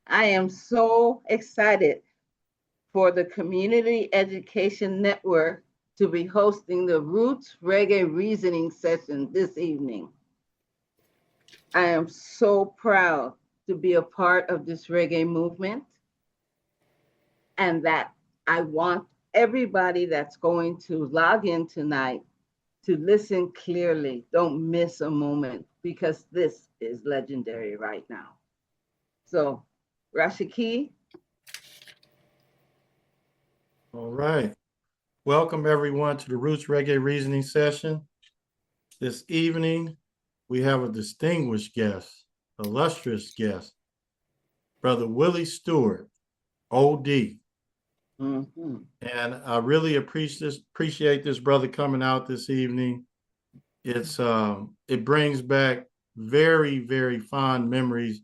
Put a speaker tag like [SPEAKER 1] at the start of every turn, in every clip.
[SPEAKER 1] I am so excited for the Community Education Network to be hosting the Roots Reggae Reasoning session this evening. I am so proud to be a part of this reggae movement, and that I want everybody that's going to log in tonight to listen clearly. Don't miss a moment, because this is legendary right now. So, Rashaki.
[SPEAKER 2] All right. Welcome everyone to the Roots Reggae Reasoning session. This evening, we have a distinguished guest, illustrious guest, Brother Willie Stewart, OD.
[SPEAKER 1] Mm-hmm.
[SPEAKER 2] And I really appreciate this brother coming out this evening. It brings back very, very fond memories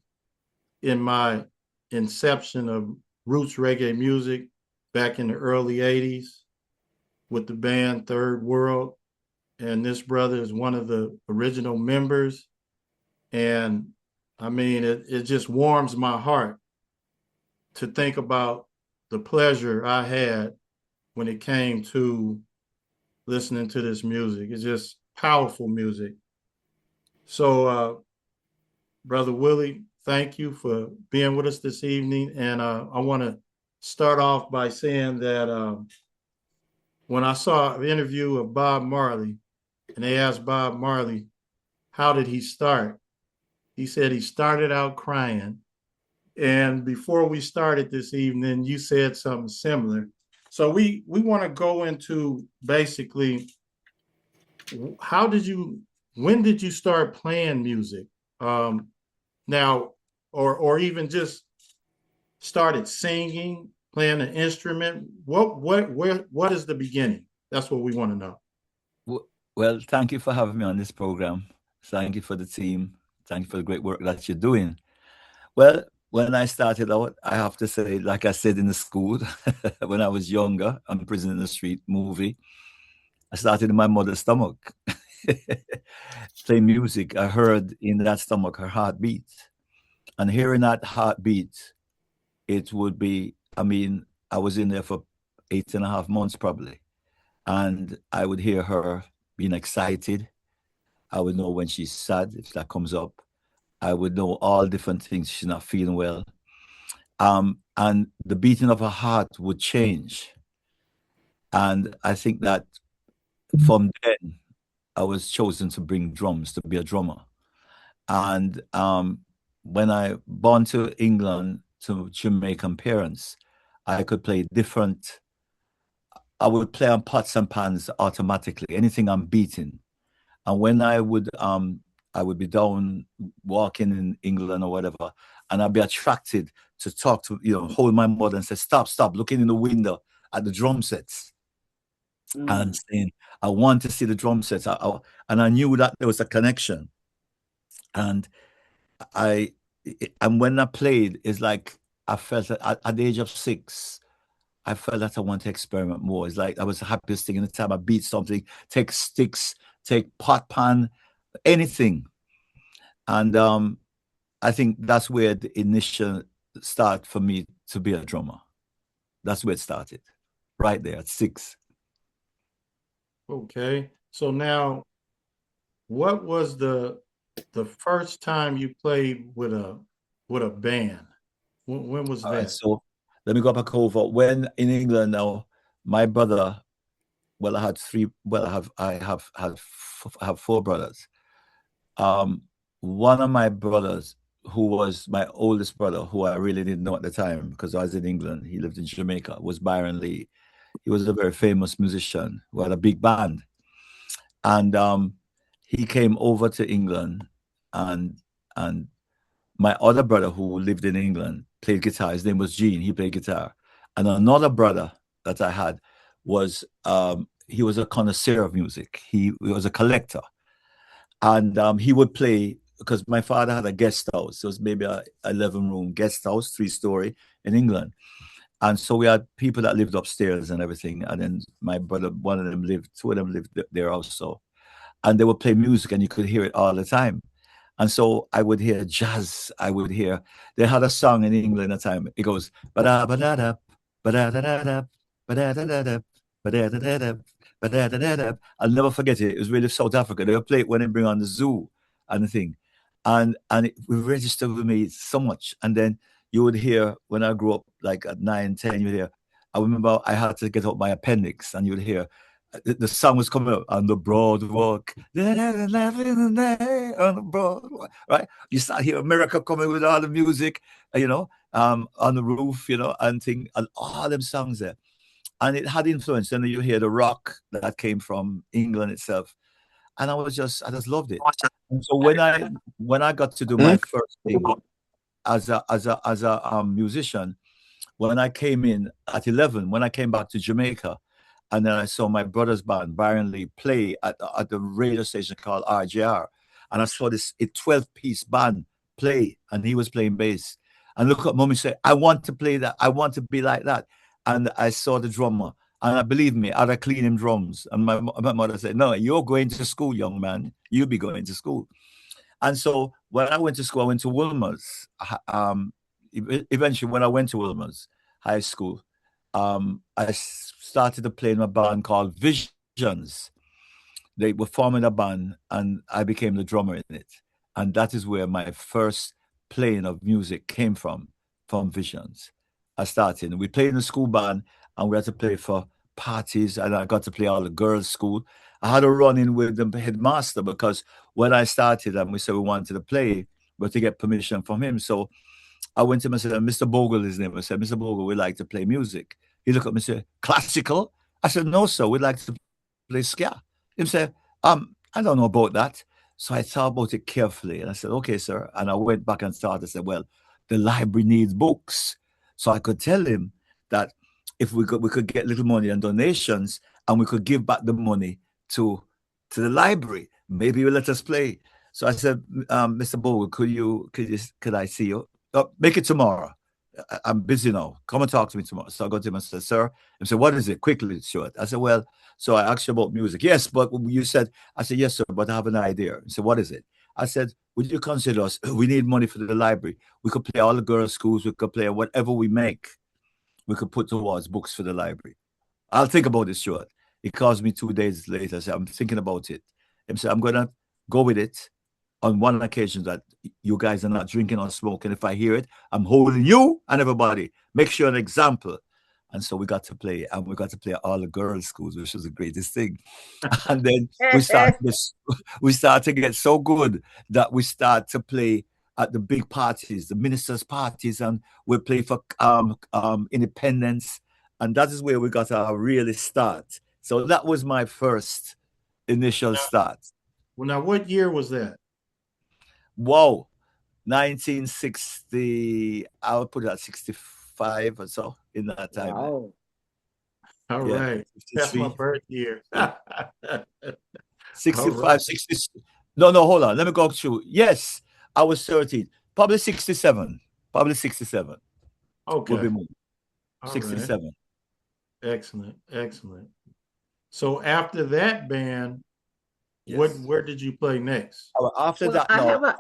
[SPEAKER 2] in my inception of roots reggae music back in the early 80s with the band Third World. And this brother is one of the original members. And I mean, it just warms my heart to think about the pleasure I had when it came to listening to this music. It's just powerful music. So, Brother Willie, thank you for being with us this evening. And I want to start off by saying that when I saw an interview of Bob Marley, and they asked Bob Marley, how did he start? He said he started out crying. And before we started this evening, you said something similar. So we want to go into basically when did you start playing music? Now, or even just started singing, playing an instrument. What is the beginning? That's what we want to know.
[SPEAKER 3] Well, thank you for having me on this program. Thank you for the team. Thank you for the great work that you're doing. Well, when I started out, I have to say, like I said in the school, when I was younger, on Prison in the Street movie, I started in my mother's stomach. Playing music. I heard in that stomach her heartbeat. And hearing that heartbeat, it would be, I mean, I was in there for 8.5 months probably. And I would hear her being excited. I would know when she's sad, if that comes up. I would know all different things. She's not feeling well. And the beating of her heart would change. And I think that from then, I was chosen to bring drums, to be a drummer. And when I born to England, to Jamaican parents, I could play different. I would play on pots and pans automatically, anything I'm beating. And when I would be down walking in England or whatever, and I'd be attracted to talk to, hold my mother and say, stop, looking in the window at the drum sets. And saying, I want to see the drum sets. And I knew that there was a connection. And when I played, it's like I felt that at the age of 6, I felt that I want to experiment more. It's like I was the happiest thing in the time I beat something, take sticks, take pot pan, anything. And I think that's where the initial start for me to be a drummer. That's where it started, right there at 6.
[SPEAKER 2] Okay. So now, what was the first time you played with a band? When was that?
[SPEAKER 3] Right, so let me go back over. When in England now, my brother, well, I had 3. Well, I have 4 brothers. One of my brothers, who was my oldest brother, who I really didn't know at the time because I was in England, he lived in Jamaica, was Byron Lee. He was a very famous musician who had a big band. And he came over to England, and my other brother who lived in England played guitar. His name was Gene. He played guitar. And another brother that I had was, he was a connoisseur of music. He was a collector. And he would play, because my father had a guest house. It was maybe a 11-room guest house, 3-story in England. And so we had people that lived upstairs and everything. And then my brother, 2 of them lived there also. And they would play music and you could hear it all the time. And so I would hear jazz. I would hear, they had a song in England at the time. It goes, ba-da ba-da-da, ba-da-da-da-da, ba-da-da-da-da, ba-da-da-da-da, ba-da-da-da-da. I'll never forget it. It was really South Africa. They would play it when they bring on the zoo and the thing. And it registered with me so much. And then you would hear, when I grew up, like at 9, 10, you would hear, I remember I had to get out my appendix, and you'd hear, the song was coming up on the broad walk, on the broad walk, right? You start hear America coming with all the music, on the roof, and thing, and all them songs there. And it had influence. And then you hear the rock that came from England itself. And I just loved it. And so when I got to do my first thing as a musician, when I came in at 11, when I came back to Jamaica, and then I saw my brother's band, Byron Lee, play at the radio station called RJR. And I saw this 12-piece band play, and he was playing bass. And look at Mommy say, I want to play that. I want to be like that. And I saw the drummer. And believe me, I'd clean him drums. And my mother said, no, you're going to school, young man. You'll be going to school. And so when I went to school, I went to Wilmer's. Eventually, when I went to Wilmer's High School, I started to play in a band called Visions. They were forming a band, and I became the drummer in it. And that is where my first playing of music came from Visions. I started, and we played in the school band, and we had to play for parties, and I got to play all the girls' school. I had a run-in with the headmaster, because when I started and we said we wanted to play, but to get permission from him. So I went to him and said, Mr. Bogle, his name. I said, Mr. Bogle, we'd like to play music. He looked at me and said, classical? I said, no, sir, we'd like to play ska. He said, I don't know about that. So I thought about it carefully, and I said, okay, sir. And I went back and started. I said, well, the library needs books. So I could tell him that if we could get little money and donations, and we could give back the money to the library, maybe you'll let us play. So I said, Mr. Bogle, could I see you? Make it tomorrow. I'm busy now. Come and talk to me tomorrow. So I got to him and said, sir. And said, what is it? Quickly, Stewart. I said, well, so I asked you about music. Yes, but you said, I said, yes, sir, but I have an idea. He said, what is it? I said, would you consider us? We need money for the library. We could play all the girls' schools. We could play whatever we make. We could put towards books for the library. I'll think about it, Stewart. He calls me 2 days later. I said, I'm thinking about it. He said, I'm going to go with it on one occasion that you guys are not drinking or smoking. If I hear it, I'm holding you and everybody. Make sure an example. And so we got to play, and we got to play at all the girls' schools, which was the greatest thing. And then we start to get so good that we start to play at the big parties, the ministers' parties, and we play for independence. And that is where we got our really start. So that was my first initial start.
[SPEAKER 2] Well, now, what year was that?
[SPEAKER 3] Wow, 1960. I would put it at 65 or so in that time.
[SPEAKER 1] Wow.
[SPEAKER 2] All right. That's my birth year.
[SPEAKER 3] 65,
[SPEAKER 2] right.
[SPEAKER 3] 60. No, hold on. Let me go through. Yes, I was 13. Probably 67.
[SPEAKER 2] Okay.
[SPEAKER 3] Would be more.
[SPEAKER 2] All
[SPEAKER 3] 67.
[SPEAKER 2] Right. Excellent. So after that band, yes. Where did you play next?
[SPEAKER 3] After that,
[SPEAKER 1] I have a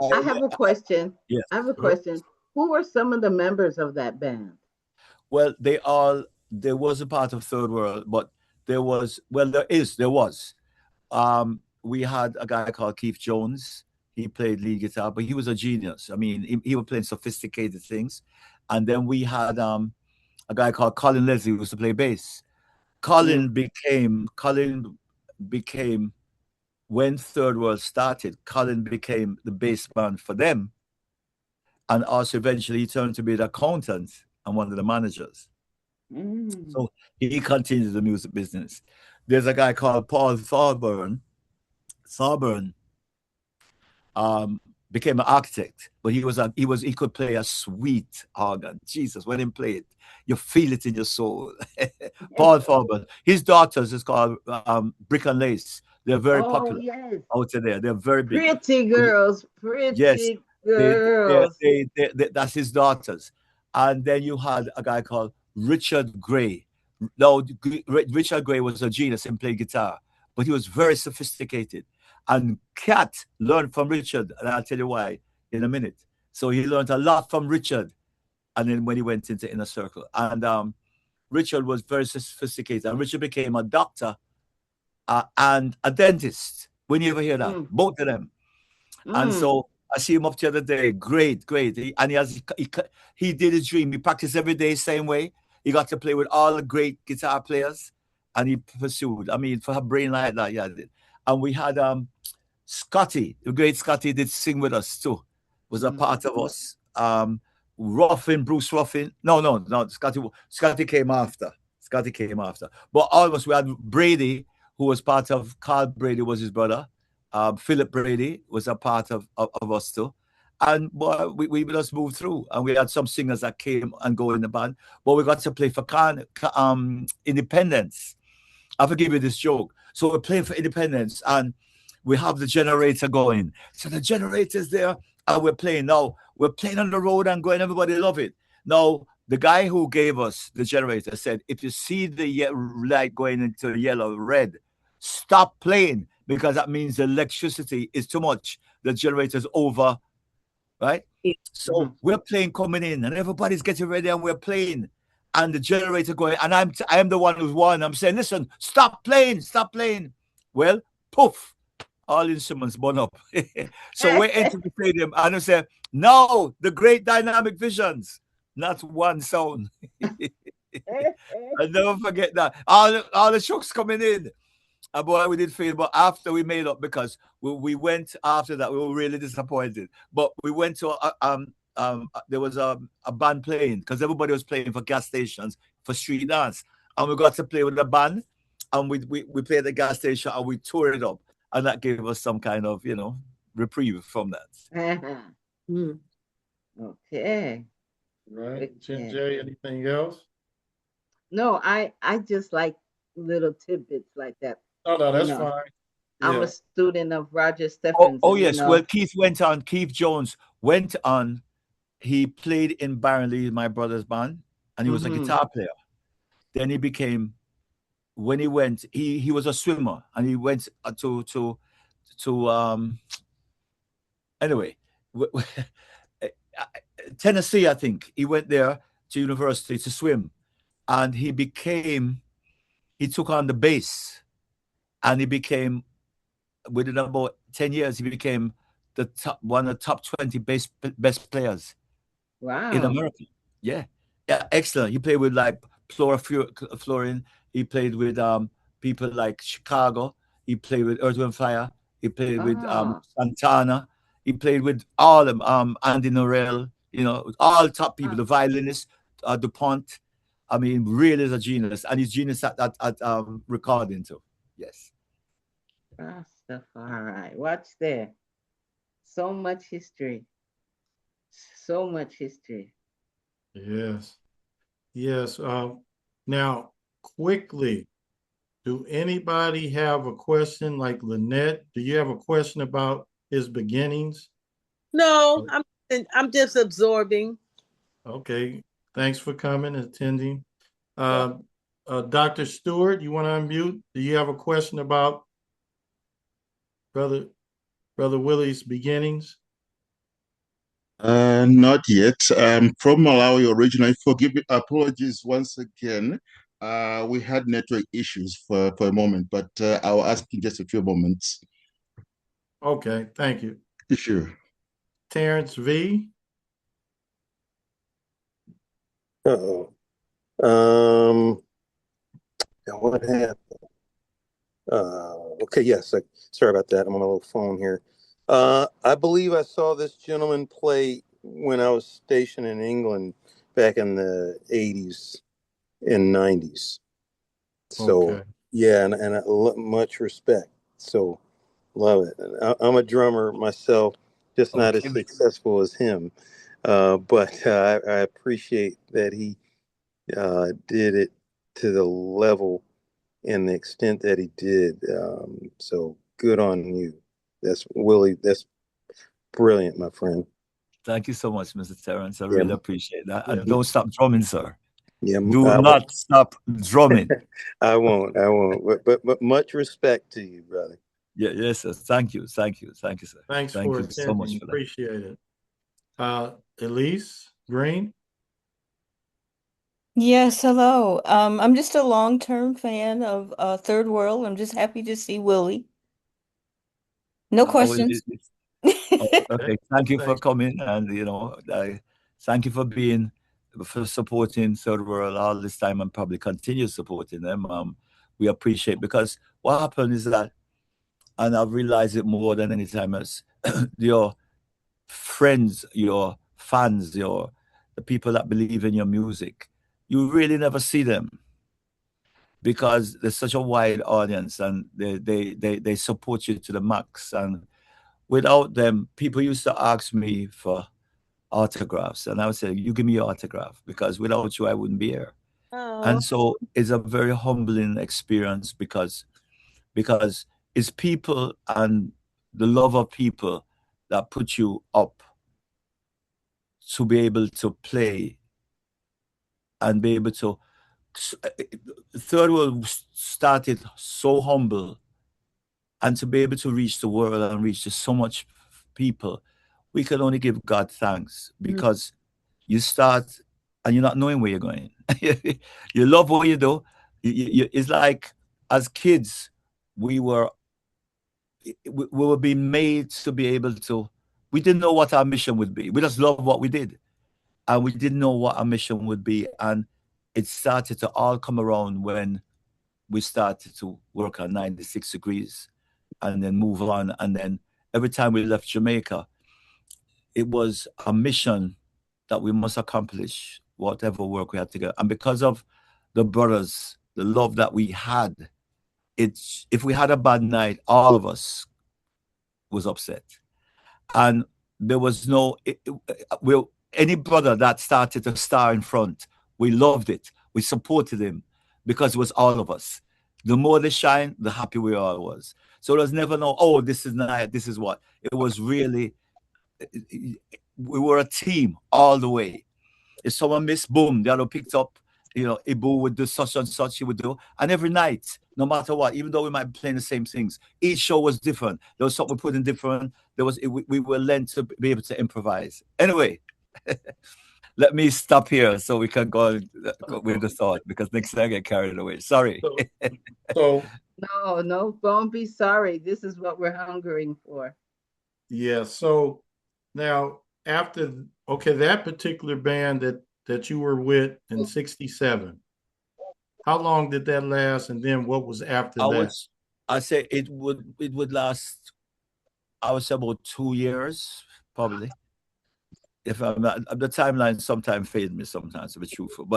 [SPEAKER 1] question.
[SPEAKER 3] Yes.
[SPEAKER 1] I have a question. Who were some of the members of that band?
[SPEAKER 3] Well, there was a part of Third World, but there was. We had a guy called Keith Jones. He played lead guitar, but he was a genius. I mean, he was playing sophisticated things. And then we had a guy called Colin Leslie who used to play bass. Colin became when Third World started, Colin became the bass man for them. And also eventually he turned to be the accountant and one of the managers. So he continued the music business. There's a guy called Paul Thorburn. Became an architect, but he could play a sweet organ. Jesus, when he played, you feel it in your soul. Paul Thorburn. His daughters is called Brick and Lace. They're very popular out there. They're very big.
[SPEAKER 1] Pretty girls. Girls.
[SPEAKER 3] That's his daughters. And then you had a guy called Richard Gray. Now, Richard Gray was a genius and played guitar, but but he was very sophisticated. And Cat learned from Richard, and I'll tell you why in a minute. So he learned a lot from Richard, and then when he went into Inner Circle. And Richard was very sophisticated, and Richard became a doctor and a dentist. When you ever hear that? Both of them. And so I see him up the other day. Great. He did his dream. He practiced every day, same way. He got to play with all the great guitar players, and he pursued. I mean, for a brain like that, yeah. And we had Scotty, the great Scotty, did sing with us too. Was a part of us. Bruce Ruffin. No. Scotty came after. But almost we had Brady, who was part of Carl Brady, was his brother. Philip Brady was a part of us too. And we just moved through, and we had some singers that came and go in the band. But we got to play for Independence. I forgive you this joke. So we're playing for Independence, and we have the generator going. So the generator's there, and we're playing. Now, we're playing on the road and going, everybody love it. Now, the guy who gave us the generator said, if you see the light going into yellow, red, stop playing, because that means the electricity is too much. The generator's over, right? So we're playing coming in, and everybody's getting ready, and we're playing. And the generator going, and I'm the one who's won. I'm saying, listen, stop playing. Well, poof, all instruments burn up. So we're entering the stadium, and I say, no, the great dynamic visions, not one sound. I'll never forget that. All the trucks coming in. And boy, we did fail, but after we made up, because we went after that, we were really disappointed. But we went to there was a band playing, because everybody was playing for gas stations for street dance, and we got to play with the band, and we played at the gas station, and we tore it up, and that gave us some kind of reprieve from that.
[SPEAKER 1] Okay.
[SPEAKER 2] Right. Jenje, anything else?
[SPEAKER 1] No, I just like little tidbits like that.
[SPEAKER 2] Oh, no, that's fine.
[SPEAKER 1] I'm a student of Roger Stephens.
[SPEAKER 3] Oh yes. Well, Keith Jones went on. He played in Baron Lee, my brother's band, and he was a guitar player. Then he became, when he went, he was a swimmer, and he went to anyway, Tennessee, I think. He went there to university to swim, and he took on the bass, and he became, within about 10 years, he became one of the top 20 best players.
[SPEAKER 1] Wow.
[SPEAKER 3] In America. Yeah, excellent. He played with like Folarin. He played with people like Chicago. He played with Earth, Wind, Fire. He played with Santana. He played with all of them, Andy Norell, all top people, the violinist, DuPont. I mean, really is a genius. And he's genius at recording too. Yes.
[SPEAKER 1] All right. Watch there. So much history. So much history.
[SPEAKER 2] Yes. Now, quickly, do anybody have a question? Like Linette, do you have a question about his beginnings?
[SPEAKER 4] No, I'm just absorbing.
[SPEAKER 2] Okay. Thanks for coming and attending. Dr. Stewart, you want to unmute? Do you have a question about Brother Willie's beginnings?
[SPEAKER 5] Not yet. From Malawi originally. Forgive me. Apologies once again. We had network issues for a moment, but I'll ask in just a few moments.
[SPEAKER 2] Okay, thank you.
[SPEAKER 5] Sure.
[SPEAKER 2] Terence V.
[SPEAKER 6] What happened? Okay, yes. Sorry about that. I'm on a little phone here. I believe I saw this gentleman play when I was stationed in England back in the 80s and 90s. So, yeah, and much respect. So, love it. And I'm a drummer myself, just not as successful as him. But I appreciate that he did it to the level and the extent that he did. So, good on you. That's Willie. That's brilliant, my friend.
[SPEAKER 3] Thank you so much, Mr. Terence. I really appreciate that. And don't stop drumming, sir.
[SPEAKER 6] Yeah,
[SPEAKER 3] Do not stop drumming.
[SPEAKER 6] I won't. But much respect to you, brother.
[SPEAKER 3] Yeah, yes, sir. Thank you, sir.
[SPEAKER 2] Thanks
[SPEAKER 3] Thank
[SPEAKER 2] for
[SPEAKER 3] you so much
[SPEAKER 2] attending.
[SPEAKER 3] for that.
[SPEAKER 2] Appreciate it. Elese Green.
[SPEAKER 7] Yes, hello. I'm just a long-term fan of Third World. I'm just happy to see Willie. No questions.
[SPEAKER 3] Okay. Thank you for coming, and thank you for supporting Third World all this time, and probably continue supporting them. We appreciate, because what happened is that, and I've realized it more than any time, as your friends, your fans, the people that believe in your music, you really never see them, because there's such a wide audience, and they support you to the max. And without them, people used to ask me for autographs, and I would say, you give me your autograph, because without you I wouldn't be here.
[SPEAKER 4] Oh.
[SPEAKER 3] And so it's a very humbling experience, because it's people and the love of people that put you up to be able to play and be able to. Third World started so humble, and to be able to reach the world and reach to so much people, we can only give God thanks, because you start and you're not knowing where you're going. You love what you do. It's like, as kids, we were being made to be able to. We didn't know what our mission would be. We just loved what we did, and we didn't know what our mission would be. And it started to all come around when we started to work on 96 Degrees, and then move on. And then every time we left Jamaica, it was a mission that we must accomplish, whatever work we had to get. And because of the brothers, the love that we had, if we had a bad night, all of us was upset. And there was any brother that started to star in front, we loved it. We supported him, because it was all of us. The more they shine, the happy we all was. So there was never this is not, this is what. It was really, we were a team all the way. If someone missed, boom, the other picked up. Ibu would do such and such, he would do. And every night, no matter what, even though we might be playing the same things, each show was different. There was something we put in different. We were learned to be able to improvise. Anyway, let me stop here so we can go with the thought, because next time I get carried away. Sorry.
[SPEAKER 2] So
[SPEAKER 1] No, don't be sorry. This is what we're hungering for.
[SPEAKER 2] yeah. So now, after that particular band that you were with in '67, how long did that last? And then what was after that?
[SPEAKER 3] I say it would last, I would say, about 2 years, probably. If I'm not, the timeline sometimes fades me sometimes, to be truthful.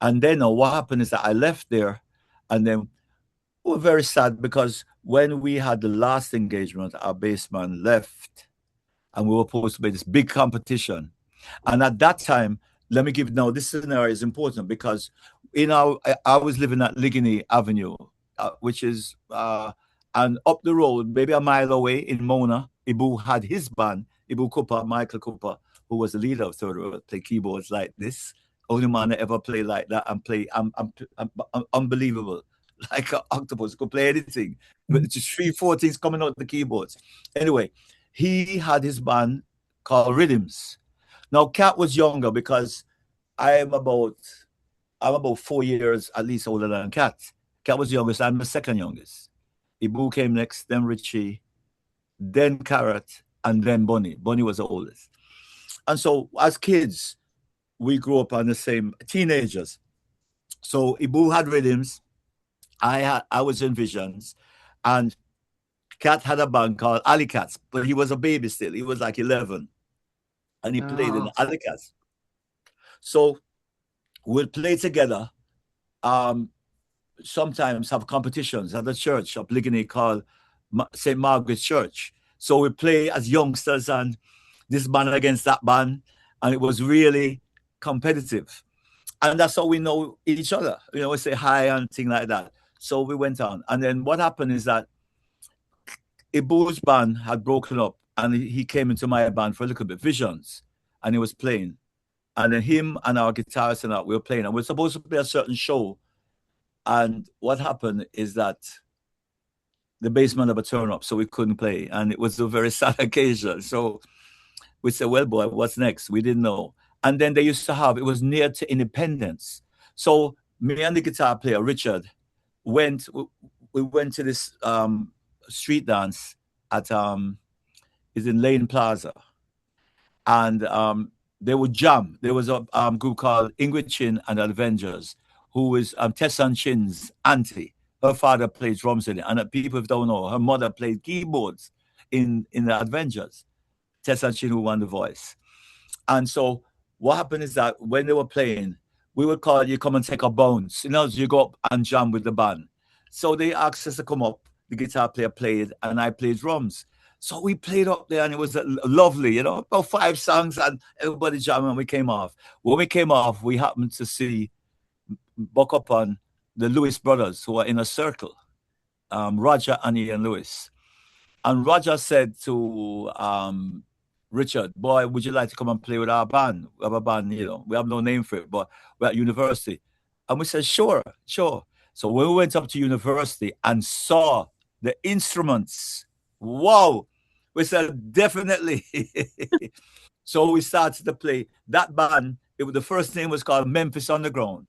[SPEAKER 3] And then what happened is that I left there, and then we were very sad, because when we had the last engagement, our bassman left, and we were supposed to be this big competition. And at that time, let me give, now this scenario is important, because I was living at Ligony Avenue, which is, and up the road, maybe a mile away in Mona, Ibu had his band, Ibu Cooper, Michael Cooper, who was the leader of Third World, play keyboards like this. Only man that ever play like that and play unbelievable. Like an octopus, could play anything. But it's just 3-4 things coming out the keyboards. Anyway, he had his band called Rhythms. Now, Cat was younger, because I'm about 4 years at least older than Cat. Cat was youngest. I'm the second youngest. Ibu came next, then Richie, then Carrot, and then Bunny. Bunny was the oldest. And so as kids, we grew up on the same, teenagers. So Ibu had Rhythms. I was in Visions. And Cat had a band called Alley Cats, but he was a baby still. He was like 11. And he played in Alley Cats. So we'll play together. Sometimes have competitions at the church of Ligony called St. Margaret's Church. So we play as youngsters, and this band against that band, and it was really competitive. And that's how we know each other. We say hi and things like that. So we went on. And then what happened is that Ibu's band had broken up, and he came into my band for a little bit, Visions, and he was playing. And then him and our guitarist and we were playing, and we were supposed to play a certain show. And what happened is that the bassman never turned up, so we couldn't play. And it was a very sad occasion. So we said, well, boy, what's next? We didn't know. And then they used to have, it was near to Independence. So me and the guitar player, Richard, we went to this street dance at, is in Lane Plaza. And they would jam. There was a group called Ingrid Chin and the Avengers, who is Tessan Chin's auntie. Her father played drums in it. And people don't know, her mother played keyboards in the Avengers. Tessan Chin, who won The Voice. And so what happened is that when they were playing, we would call you, come and take a bounce. You know, you go up and jam with the band. So they asked us to come up. The guitar player played, and I played drums. So we played up there, and it was lovely, you know, about 5 songs, and everybody jamming, and we came off. When we came off, we happened to see, buck up on the Lewis brothers, who are in a circle, Roger, Annie, and Lewis. And Roger said to Richard, boy, would you like to come and play with our band? We have a band, you know, we have no name for it, but we're at university. And we said, sure. So when we went up to university and saw the instruments, wow, we said, definitely. So we started to play that band. The first name was called Memphis Underground.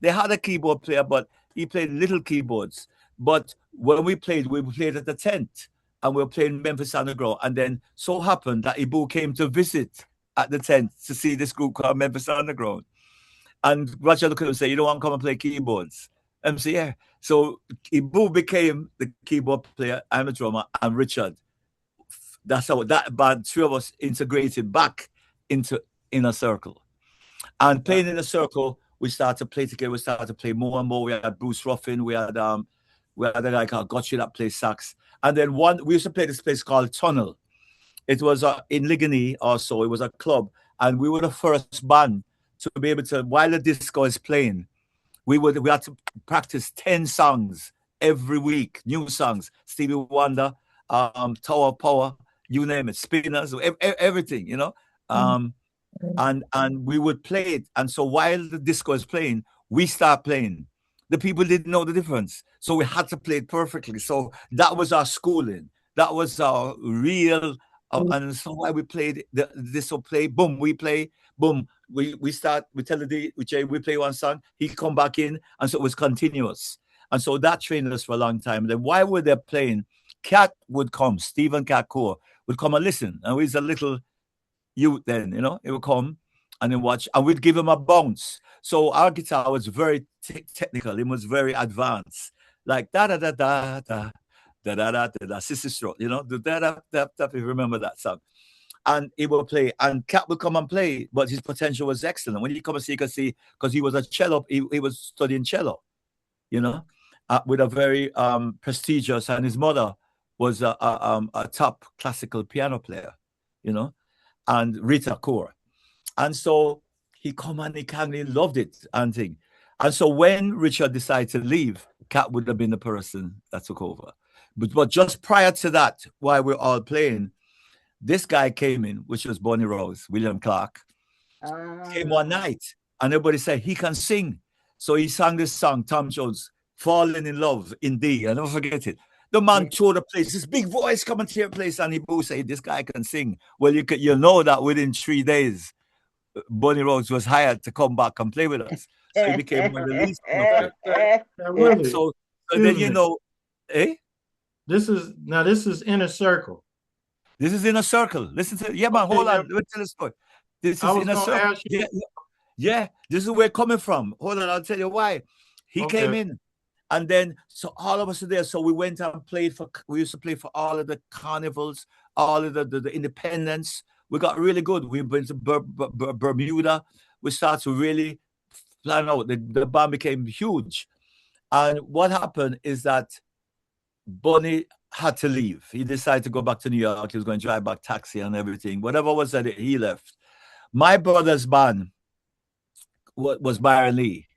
[SPEAKER 3] They had a keyboard player, but he played little keyboards. But when we played at the tent, and we were playing Memphis Underground. And then so happened that Ibu came to visit at the tent to see this group called Memphis Underground. And Roger looked at him and said, you don't want to come and play keyboards? And I said, yeah. So Ibu became the keyboard player, I'm a drummer, and Richard. That's how that band, 3 of us integrated back into Inner Circle. And playing in a circle, we started to play together. We started to play more and more. We had Bruce Ruffin. We had a guy called Gotcha that plays sax. And then we used to play this place called Tunnel. It was in Ligony also. It was a club. And we were the first band to be able to, while the disco is playing, we had to practice 10 songs every week, new songs. Stevie Wonder, Tower of Power, you name it, Spinners, everything, you know. And we would play it. And so while the disco is playing, we start playing. The people didn't know the difference. So we had to play it perfectly. So that was our schooling. That was our real, and so why we played this will play, boom, we play, boom. We start, we tell the DJ, we play one song, he come back in, and so it was continuous. And so that trained us for a long time. And then while we were playing, Cat would come, Stephen Cat Core would come and listen. And we was a little youth then, you know, he would come and then watch, and we'd give him a bounce. So our guitar was very technical. It was very advanced, like da da da da da da da da da. Sister Stroke, you know, the da da da da. If you remember that song, and he would play, and Cat would come and play, but his potential was excellent. When you come and see, you can see because he was a cello. He was studying cello, you know, with a very prestigious, and his mother was a top classical piano player, you know, and Rita Kaur, and so. He come and he kind of loved it and thing. And so when Richard decided to leave, Cat would have been the person that took over. But just prior to that, while we're all playing, this guy came in, which was Bonnie Rose, William Clark, came one night, and everybody said he can sing. So he sang this song, Tom Jones, Falling in Love in D. I'll never forget it. The man toured the place, this big voice coming to your place, and he both said, this guy can sing. Well, you know that within 3 days, Bonnie Rose was hired to come back and play with us. So he became one of the least.
[SPEAKER 2] Willie,
[SPEAKER 3] so then, you know,
[SPEAKER 2] This is Inner Circle.
[SPEAKER 3] This is Inner Circle. Listen to, yeah, man, hold on. Let me tell the story. This is Inner Circle. Yeah, this is where it's coming from. Hold on, I'll tell you why. He came in, and then, so all of us are there. So we went and played we used to play for all of the carnivals, all of the independence. We got really good. We went to Bermuda. We started to really plan out. The band became huge. And what happened is that Bonnie had to leave. He decided to go back to New York. He was going to drive back taxi and everything. Whatever was that, he left. My brother's band was Byron Lee,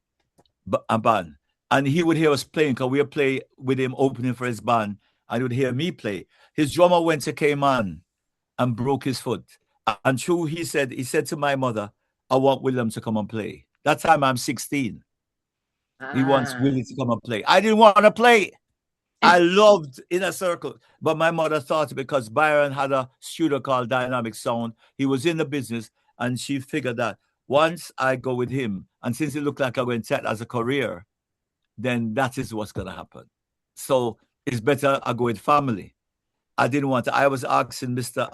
[SPEAKER 3] a band. And he would hear us playing because we would play with him opening for his band. And he would hear me play. His drummer went to Cayman and broke his foot. And true, he said to my mother, I want William to come and play. That time I'm 16. He wants Willie to come and play. I didn't want to play. I loved Inner Circle, but my mother thought because Byron had a studio called Dynamic Sound, he was in the business, and she figured that once I go with him, and since it looked like I'm going to take it as a career, then that is what's going to happen. So it's better I go with family. I didn't want to. I was asking Mr.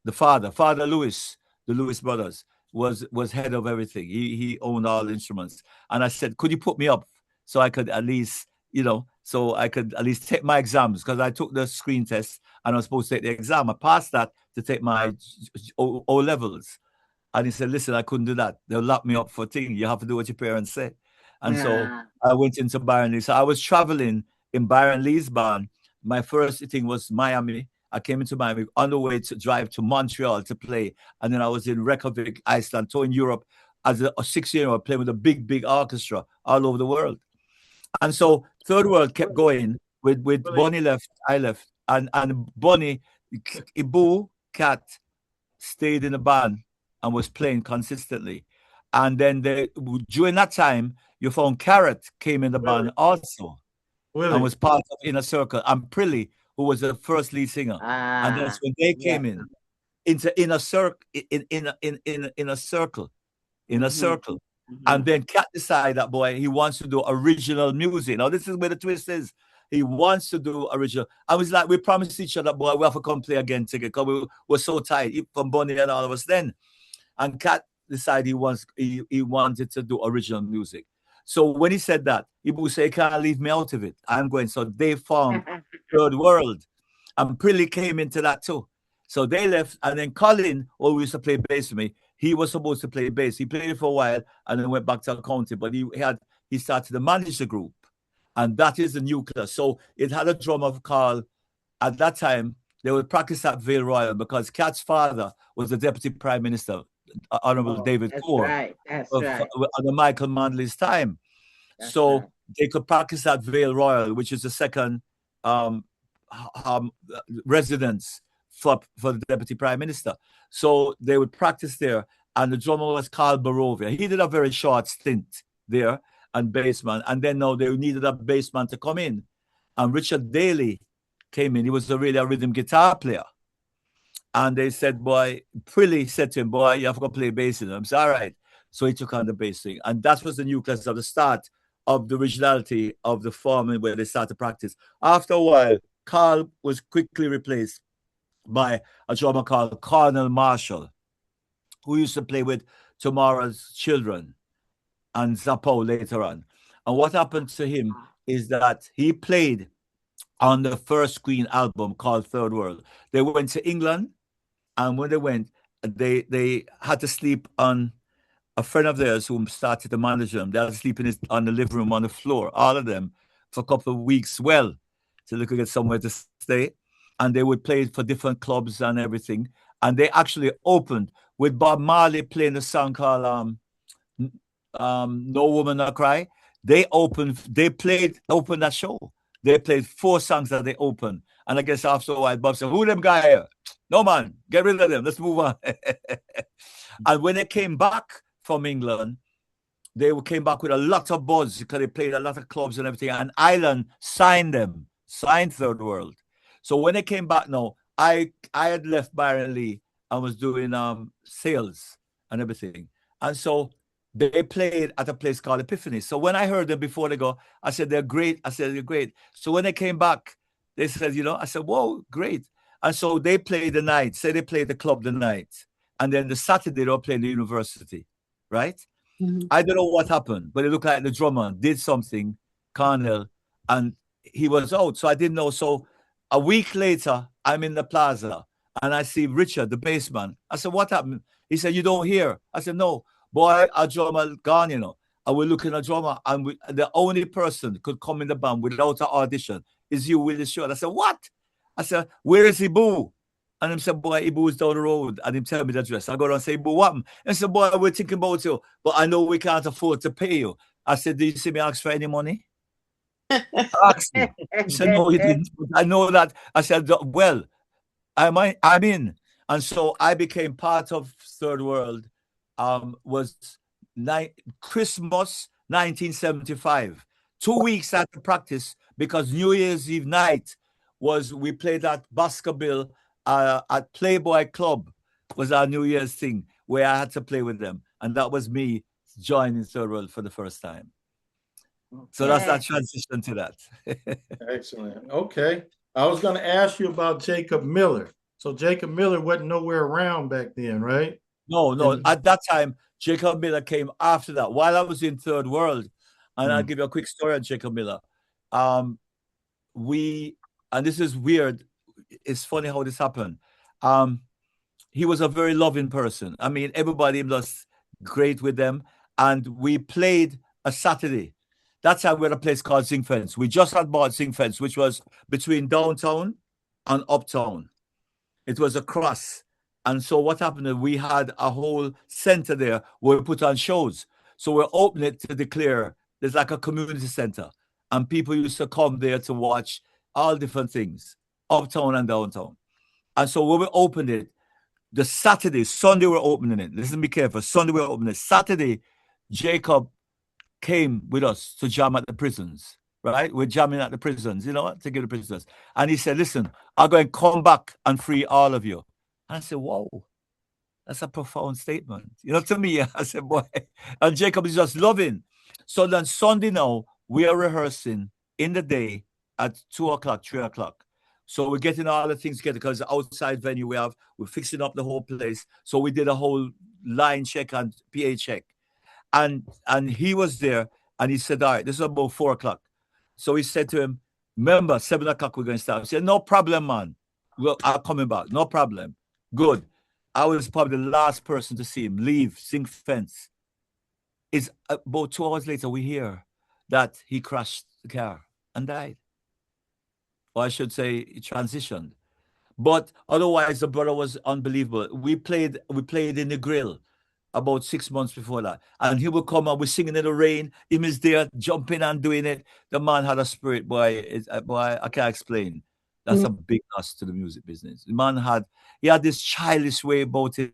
[SPEAKER 3] The Father Lewis, the Lewis brothers, was head of everything. He owned all the instruments. And I said, could you put me up so I could at least, so I could at least take my exams, because I took the screen test and I was supposed to take the exam. I passed that to take my O levels. And he said, listen, I couldn't do that. They'll lock me up for things. You have to do what your parents say. And so I went into Byron Lee. So I was traveling in Byron Lee's band. My first thing was Miami. I came into Miami on the way to drive to Montreal to play. And then I was in Reykjavik, Iceland, touring Europe as a 6-year-old, playing with a big orchestra all over the world. And so Third World kept going with Bonnie left, I left. And Bonnie, Ibu, Cat, stayed in the band and was playing consistently. And then during that time, you found Carrot came in the band also. And was part of Inner Circle. And Prilly, who was the first lead singer. And that's when they came in into Inner Circle, in a circle. And then Cat decided that, boy, he wants to do original music. Now, this is where the twist is. He wants to do original. I was like, we promised each other, boy, we have to come play again together, because we were so tight from Bonnie and all of us then. And Cat decided he wanted to do original music. So when he said that, people say, can't leave me out of it. I'm going. So they formed Third World. And Prilly came into that too. So they left. And then Colin, who used to play bass with me, he was supposed to play bass. He played it for a while and then went back to accounting. But he started to manage the group. And that is the nucleus. So it had a drummer called, at that time, they would practice at Vale Royal because Cat's father was the Deputy Prime Minister, Honorable David Core, under Michael Manley's time. They could practice at Vale Royal, which is the second residence for the Deputy Prime Minister. So they would practice there, and the drummer was Carl Barovia. He did a very short stint there, and bassman, and then now they needed a bassman to come in, and Richard Daly came in. He was really a rhythm guitar player. And they said, boy, Prilly said to him, boy, you have to go play bass in them. I said, all right. So he took on the bass thing. And that was the nucleus of the start of the originality of the forming where they started to practice. After a while, Carl was quickly replaced by a drummer called Colonel Marshall, who used to play with Tomorrow's Children and Zappo later on. And what happened to him is that he played on the first Queen album called Third World. They went to England. And when they went, they had to sleep on a friend of theirs who started to manage them. They had to sleep on the living room on the floor, all of them, for a couple of weeks, so they could get somewhere to stay. And they would play for different clubs and everything. And they actually opened with Bob Marley playing a song called No Woman No Cry. They opened that show. They played 4 songs that they opened. And I guess after a while, Bob said, who them guy here? No, man, get rid of them. Let's move on. And when they came back from England, they came back with a lot of buzz because they played a lot of clubs and everything. And Island signed Third World. So when they came back now, I had left Byron Lee and was doing sales and everything. And so they played at a place called Epiphany. So when I heard them before they go, I said, they're great. I said, they're great. So when they came back, they said, I said, whoa, great. And so they played the night. Say they played the club the night. And then the Saturday, they'll play the university, right? Mm-hmm. I don't know what happened, but it looked like the drummer did something, Cornell, and he was out. So I didn't know. So a week later, I'm in the plaza, and I see Richard, the bassman. I said, what happened? He said, you don't hear. I said, no. Boy, our drummer gone, And we're looking at a drummer, and the only person could come in the band without an audition is you, Willie Stewart. I said, what? I said, where is Ibu? And he said, boy, Ibu is down the road. And he tell me the address. I go down and say, Ibu, what? And I said, boy, we're thinking about you, but I know we can't afford to pay you. I said, did you see me ask for any money? Ask me. He said, no, he didn't. I know that. I said, well, I'm in. And so I became part of Third World was Christmas 1975. 2 weeks after practice, because New Year's Eve night we played at Baskerville at Playboy Club was our New Year's thing where I had to play with them, and that was me joining Third World for the first time. So that's that transition to that.
[SPEAKER 2] Excellent. Okay. I was going to ask you about Jacob Miller. So Jacob Miller wasn't nowhere around back then, right?
[SPEAKER 3] No. At that time, Jacob Miller came after that. While I was in Third World, and I'll give you a quick story on Jacob Miller. And this is weird. It's funny how this happened. He was a very loving person. I mean, everybody was great with them. And we played a Saturday. That time we had a place called Zinc Fence. We just had bought Zinc Fence, which was between downtown and uptown. It was a cross. And so what happened is we had a whole center there where we put on shows. So we're opening it to declare there's like a community center. And people used to come there to watch all different things, uptown and downtown. And so when we opened it, the Sunday we're opening it. Listen, be careful. Sunday we're opening it. Saturday, Jacob came with us to jam at the prisons, right? We're jamming at the prisons, to give the prisoners. And he said, listen, I'm going to come back and free all of you. And I said, whoa, that's a profound statement. To me, I said, boy. And Jacob is just loving. So then Sunday now, we are rehearsing in the day at 2 o'clock, 3 o'clock. So we're getting all the things together because outside venue we're fixing up the whole place. So we did a whole line check and PA check. And he was there and he said, all right, this is about 4 o'clock. So he said to him, remember, 7 o'clock we're going to start. He said, no problem, man. Well, I'm coming back. No problem. Good. I was probably the last person to see him leave Zinc Fence. It's about 2 hours later, we hear that he crashed the car and died. Or I should say, he transitioned. But otherwise, the brother was unbelievable. We played in the grill about 6 months before that. And he would come and we're singing in the rain. He was there jumping and doing it. The man had a spirit, boy. Boy, I can't explain. That's a big loss to the music business. The man had this childish way about him.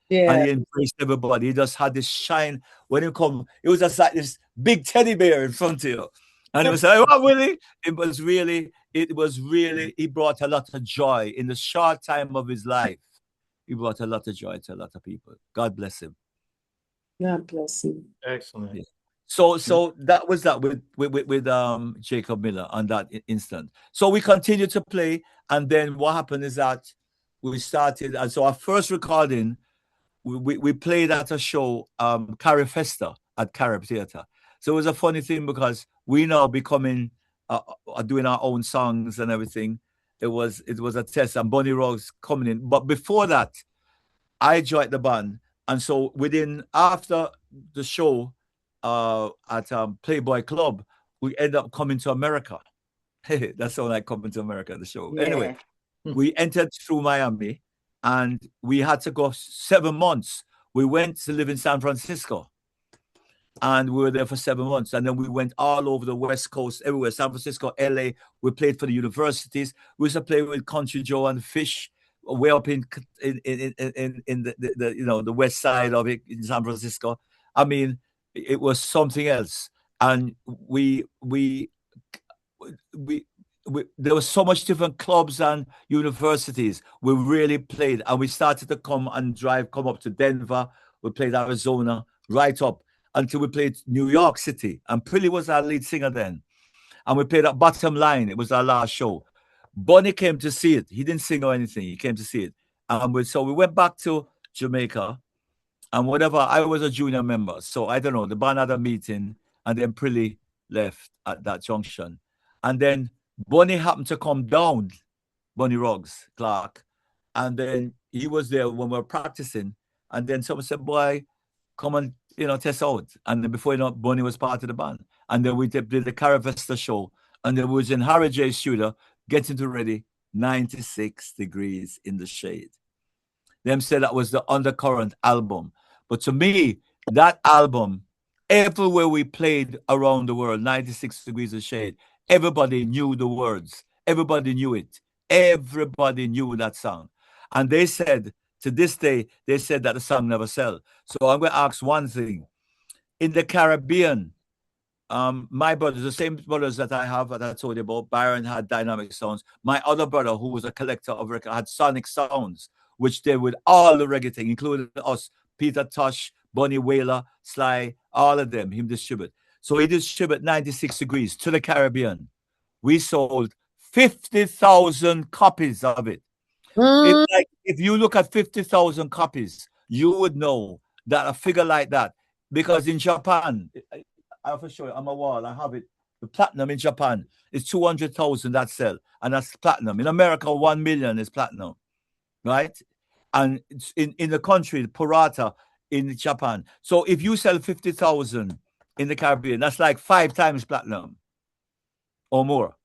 [SPEAKER 3] Yeah. And he embraced everybody. He just had this shine. When he come, it was just like this big teddy bear in front of you. And it was like, what, Willie? It was really, he brought a lot of joy in the short time of his life. He brought a lot of joy to a lot of people. God bless him.
[SPEAKER 4] God bless him.
[SPEAKER 2] Excellent.
[SPEAKER 3] Yeah. So that was that with Jacob Miller on that instant. So we continued to play, and then what happened is that we started, and so our first recording, we played at a show, Carib Festa at Carib Theatre. So it was a funny thing because we now becoming doing our own songs and everything. It was a test, and Bunny Roggs coming in. But before that, I joined the band, and so after the show at Playboy Club, we ended up coming to America. That's how I coming to America. The show. Yeah. Anyway, we entered through Miami, and we had to go 7 months. We went to live in San Francisco. And we were there for 7 months. And then we went all over the West Coast, everywhere, San Francisco, LA. We played for the universities. We used to play with Country Joe and Fish way up in the west side of it in San Francisco. I mean, it was something else. And there was so much different clubs and universities. We really played. And we started to come up to Denver. We played Arizona, right up until we played New York City. And Prilly was our lead singer then. And we played at Bottom Line. It was our last show. Bunny came to see it. He didn't sing or anything. He came to see it. And so we went back to Jamaica. And whatever, I was a junior member. So I don't know, the band had a meeting. And then Prilly left at that junction. And then Bunny happened to come down, Bunny Roggs, Clark. And then he was there when we were practicing. And then someone said, boy, come and test out. And then before you know, Bunny was part of the band. And then we did the Caravesta show. And then we was in Harry J's studio, getting to ready, 96 degrees in the shade. Them said that was the Undercurrent album. But to me, that album, everywhere we played around the world, 96 degrees of shade, everybody knew the words. Everybody knew it. Everybody knew that song. And they said to this day, they said that the song never sell. So I'm going to ask one thing. In the Caribbean, my brothers, the same brothers that I have that I told you about, Byron had dynamic sounds. My other brother, who was a collector of records, had sonic sounds, which they would all the reggae thing, including us, Peter Tosh, Bunny Wailer, Sly, all of them, him distribute. So he distributed 96 Degrees to the Caribbean. We sold 50,000 copies of it. If you look at 50,000 copies, you would know that a figure like that, because in Japan, I have to show you on my wall, I have it, the platinum in Japan is 200,000 that sell, and that's platinum. In America, 1 million is platinum, right? And in the country, the Purata in Japan. So if you sell 50,000 in the Caribbean, that's like 5 times platinum or more.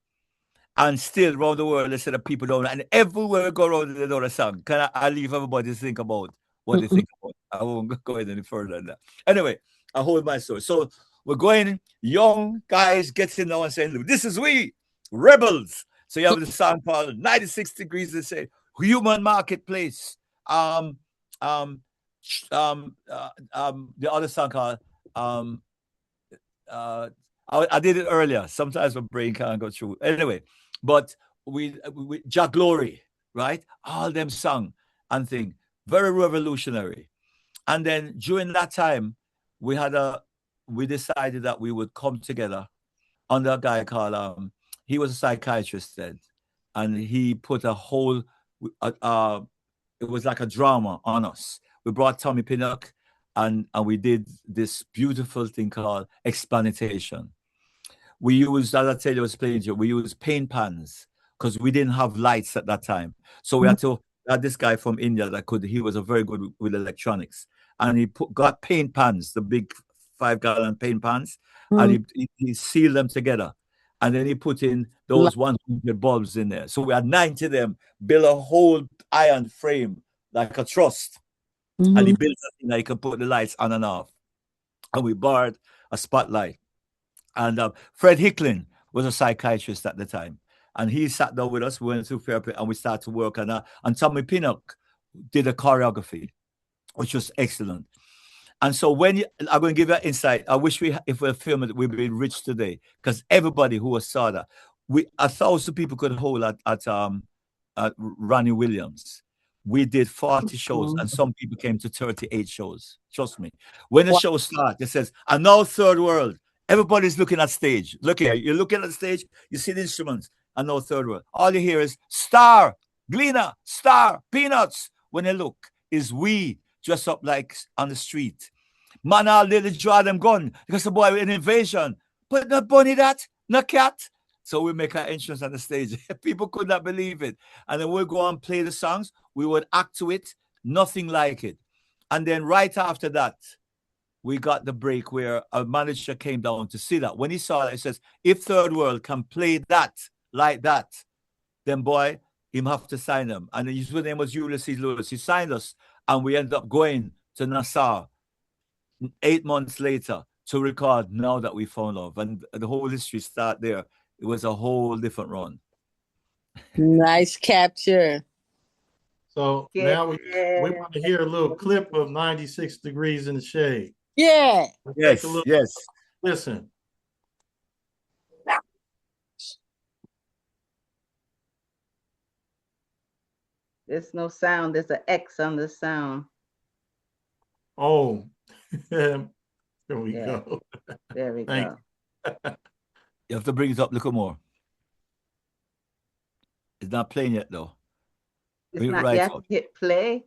[SPEAKER 3] And still around the world, they say that people don't, and everywhere we go around, they know the song. Can I leave everybody to think about what they think about? I won't go any further than that. Anyway, I hold my story. So we're going, young guys getting now and saying, this is we, rebels. So you have the song called 96 Degrees, they say, Human Marketplace. The other song called, I did it earlier. Sometimes my brain can't go through. Anyway, but we Jack Glory, right? All them song and thing. Very revolutionary. And then during that time, we decided that we would come together under a guy called, he was a psychiatrist then. And he put a whole, it was like a drama on us. We brought Tommy Pinnock and we did this beautiful thing called explantation. We used, as I tell you, I was playing, we used paint pans because we didn't have lights at that time. So we had to, this guy from India he was a very good with electronics. And he got paint pans, the big 5-gallon paint pans, and he sealed them together. And then he put in those 100 bulbs in there. So we had 90 of them, built a whole iron frame, like a truss. And he built a thing that he could put the lights on and off. And we borrowed a spotlight. And Fred Hicklin was a psychiatrist at the time. And he sat down with us, we went through therapy, and we started to work on that. And Tommy Pinnock did a choreography, which was excellent. And so I'm going to give you an insight. I wish if we filmed it, we'd be rich today, because everybody who saw that, 1,000 people could hold at Ronnie Williams. We did 40 shows, and some people came to 38 shows. Trust me. When the show starts, it says, and now Third World. Everybody's looking at stage. Look here. You're looking at the stage. You see the instruments. And now Third World. All you hear is star, Gleaner, star, peanuts. When they look, is we dressed up like on the street. Man, all day they draw them gun because the boy an invasion. But not bunny that, not cat. So we make our entrance on the stage. People could not believe it. And then we'll go and play the songs. We would act to it. Nothing like it. And then right after that, we got the break where a manager came down to see that. When he saw that, he says, if Third World can play that like that, then boy, him have to sign them. And his name was Ulysses Lewis. He signed us, and we ended up going to Nassau 8 months later to record Now That We Found Love. And the whole history started there. It was a whole different run.
[SPEAKER 4] Nice capture.
[SPEAKER 2] So now we want to hear a little clip of 96 Degrees in the Shade.
[SPEAKER 4] Yeah.
[SPEAKER 3] Yes, yes.
[SPEAKER 2] Listen.
[SPEAKER 1] There's no sound. There's an X on the sound.
[SPEAKER 2] Oh, there we go.
[SPEAKER 1] There we go.
[SPEAKER 3] You have to bring it up a little more. It's not playing yet, though.
[SPEAKER 1] It's not yet. Hit play.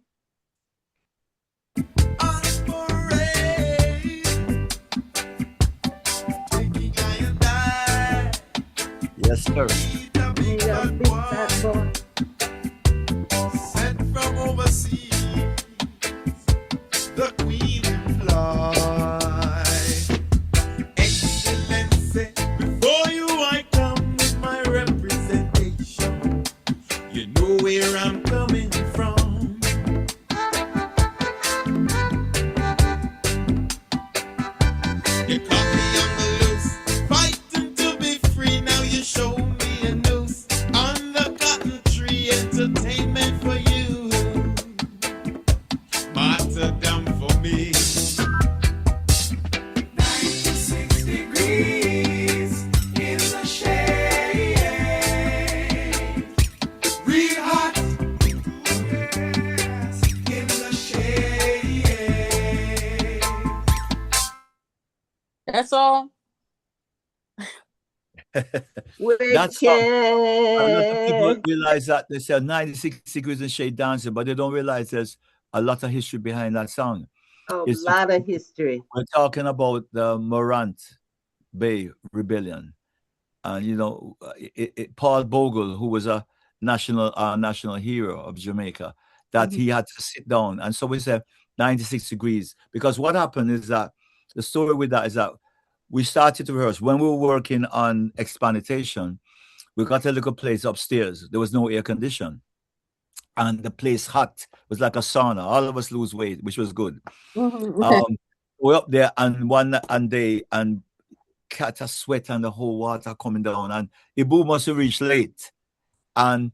[SPEAKER 3] Yes, sir.
[SPEAKER 8] Sent from overseas, the Queen in flight. Excellency, before you I come with my representation. You know where I'm coming from. You caught me on the loose, fighting to be free. Now you show me a noose on the cotton tree. Entertainment for you.
[SPEAKER 4] song?
[SPEAKER 3] That song, a lot of people
[SPEAKER 1] Wicked.
[SPEAKER 3] realize that they say 96 degrees and shade dancing, but they don't realize there's a lot of history behind that song.
[SPEAKER 1] A
[SPEAKER 3] It's
[SPEAKER 1] lot of history.
[SPEAKER 3] we're talking about the Morant Bay Rebellion, and you know, Paul Bogle, who was a national hero of Jamaica, that he had to sit down, and so we said 96 degrees because what happened is that the story with that is that we started to rehearse when we were working on Expanitation. We got a little place upstairs. There was no air condition, and the place hot. It was like a sauna. All of us lose weight, which was good. We're up there, and one day, and catch a sweat and the whole water coming down, and Ibu must have reached late, and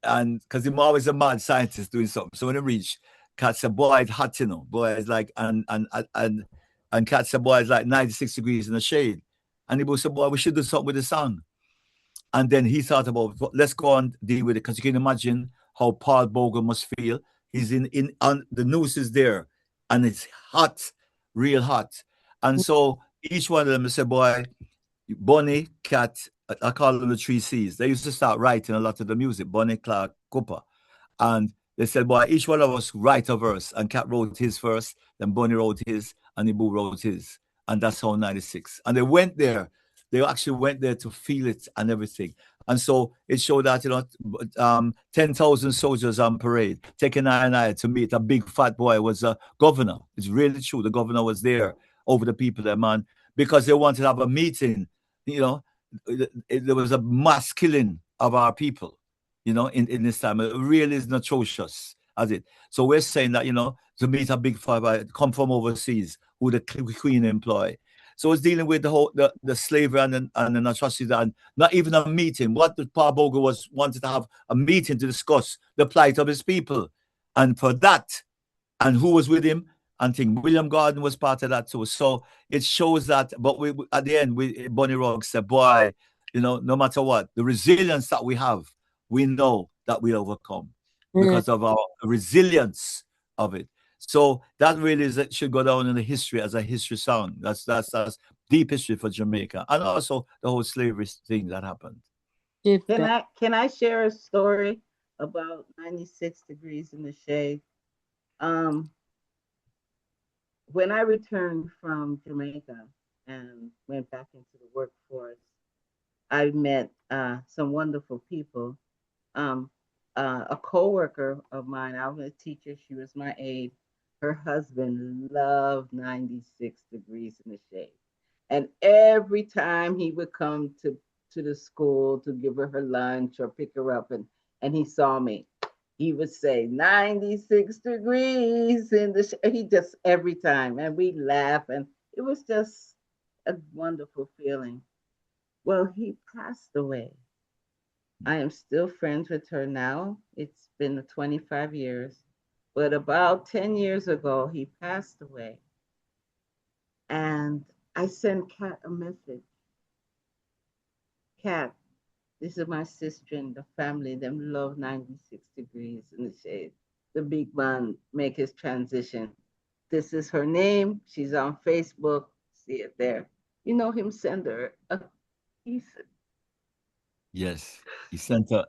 [SPEAKER 3] because I'm always a mad scientist doing something. So when I reach, catch a boy, it's hot, you know, boy is like and catch a boy is like 96 degrees in the shade, and Ibu said, boy, we should do something with the sun. And then he thought about, let's go and deal with it, because you can imagine how Paul Bogle must feel. He's on the noose is there, and it's hot, real hot. And so each one of them said, boy, Bonnie, Cat, I call them the three C's. They used to start writing a lot of the music, Bonnie, Clark, Cooper. And they said, boy, each one of us write a verse. And Cat wrote his first, then Bonnie wrote his, and Ibu wrote his. And that's how 96. And they went there. They actually went there to feel it and everything. And so it showed that, 10,000 soldiers on parade, taking I to meet a big fat boy was a governor. It's really true. The governor was there over the people there, man, because they wanted to have a meeting. There was a mass killing of our people, in this time. It really is atrocious, as it. So we're saying that, to meet a big fat boy, come from overseas, who the Queen employ. So it's dealing with the whole the slavery and the atrocities, and not even a meeting. What the Paul Bogle wanted to have a meeting to discuss the plight of his people, and for that, and who was with him, I think William Gordon was part of that too. So it shows that. But we at the end, Bonnie Rogg said, "Boy, no matter what, the resilience that we have, we know that we overcome because of our resilience of it." So that really should go down in the history as a history song. That's deep history for Jamaica, and also the whole slavery thing that happened.
[SPEAKER 1] Can I share a story about 96 degrees in the shade? When I returned from Jamaica and went back into the workforce, I met some wonderful people. A co-worker of mine, I was a teacher, she was my aide. Her husband loved 96 degrees in the shade. And every time he would come to the school to give her lunch or pick her up, and he saw me, he would say 96 degrees in the shade. He just every time, and we laugh, and it was just a wonderful feeling. Well, he passed away. I am still friends with her now. It's been 25 years. But about 10 years ago, he passed away. And I sent Kat a message. Kat, this is my sister and the family. Them love 96 degrees in the shade. The big man make his transition. This is her name. She's on Facebook. See it there. Him send her a piece.
[SPEAKER 3] Yes, he sent her.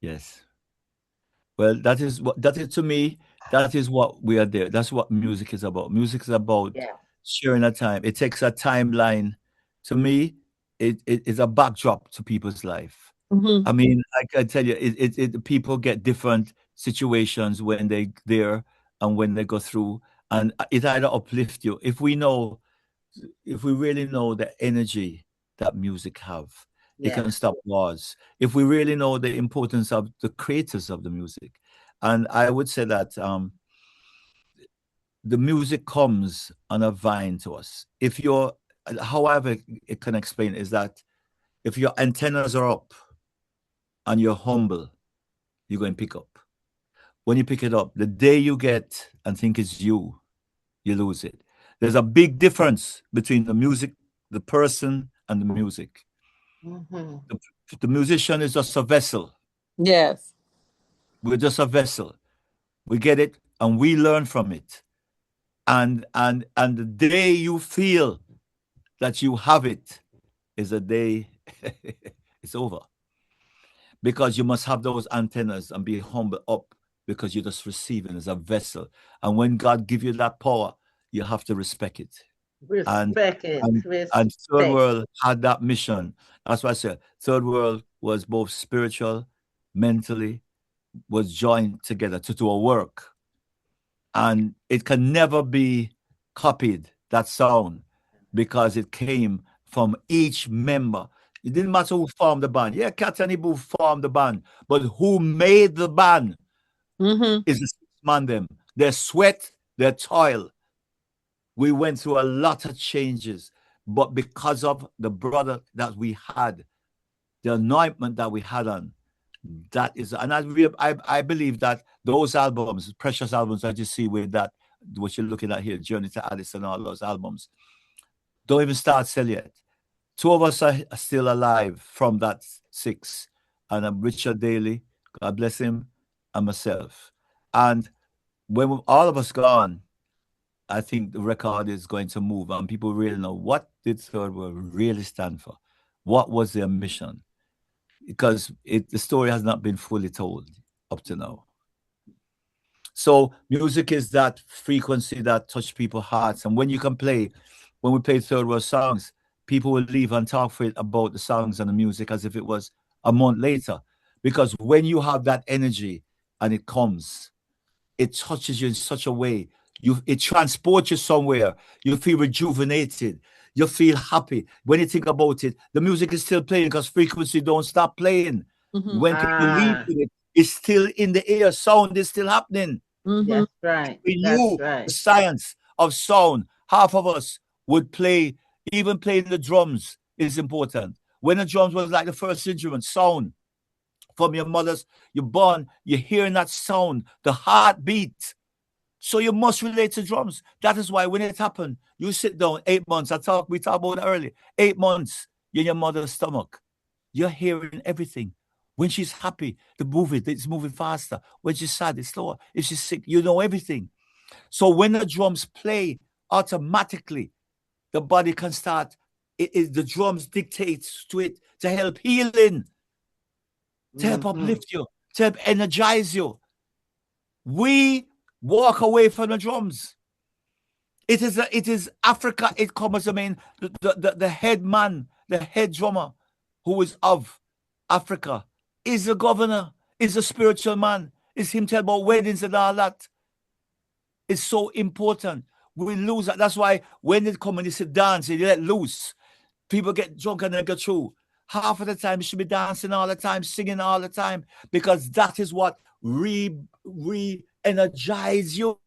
[SPEAKER 3] Yes. Well, that is to me, that is what we are there. That's what music is about. Music is about sharing a time. It takes a timeline. To me, it is a backdrop to people's life. I mean, I can tell you, people get different situations when they there and when they go through, and it either uplift you. If we really know the energy that music have, it can stop wars. If we really know the importance of the creators of the music, and I would say that the music comes on a vine to us. If however it can explain is that if your antennas are up and you're humble, you're going to pick up. When you pick it up, the day you get and think it's you lose it. There's a big difference between the music, the person, and the music. The musician is just a vessel.
[SPEAKER 4] Yes.
[SPEAKER 3] We're just a vessel. We get it and we learn from it. And the day you feel that you have it is a day it's over. Because you must have those antennas and be humble up, because you're just receiving as a vessel. And when God give you that power, you have to respect it.
[SPEAKER 1] Respect it.
[SPEAKER 3] And Third World had that mission. That's why I said Third World was both spiritual, mentally, was joined together to do a work. And it can never be copied, that sound, because it came from each member. It didn't matter who formed the band. Yeah, Cat and Ibu formed the band, but who made the band is the six man them. Their sweat, their toil. We went through a lot of changes, but because of the brother that we had, the anointment that we had on, that is, and I believe that those albums, precious albums that you see with that, what you're looking at here, Journey to Alice and all those albums, don't even start sell yet. Two of us are still alive from that six, and I'm Richard Daly, God bless him, and myself. And when all of us gone, I think the record is going to move, and people really know what did Third World really stand for. What was their mission? Because the story has not been fully told up to now. So music is that frequency that touch people's hearts, and when you can play, when we play Third World songs, people will leave and talk for it about the songs and the music as if it was a month later. Because when you have that energy and it comes, it touches you in such a way. It transports you somewhere. You feel rejuvenated. You feel happy. When you think about it, the music is still playing because frequency don't stop playing. When people leave with it, it's still in the air. Sound is still happening.
[SPEAKER 1] That's right.
[SPEAKER 3] We knew the science of sound. Half of us would play, even playing the drums is important. When the drums was like the first instrument, sound. From your mother's, you're born, you're hearing that sound, the heartbeat. So you must relate to drums. That is why when it happened, you sit down 8 months. We talked about it earlier. 8 months, you're in your mother's stomach. You're hearing everything. When she's happy, it's moving faster. When she's sad, it's slower. If she's sick, you know everything. So when the drums play, automatically, the body can start. The drums dictates to it to help healing, to help uplift you, to help energize you. We walk away from the drums. It is Africa. It comes, I mean, the head man, the head drummer, who is of Africa, is the governor, is a spiritual man. Is him tell about weddings and all that. It's so important. We lose that. That's why when they come and they sit dance and they let loose, people get drunk and they go through. Half of the time you should be dancing all the time, singing all the time, because that is what re-energize you.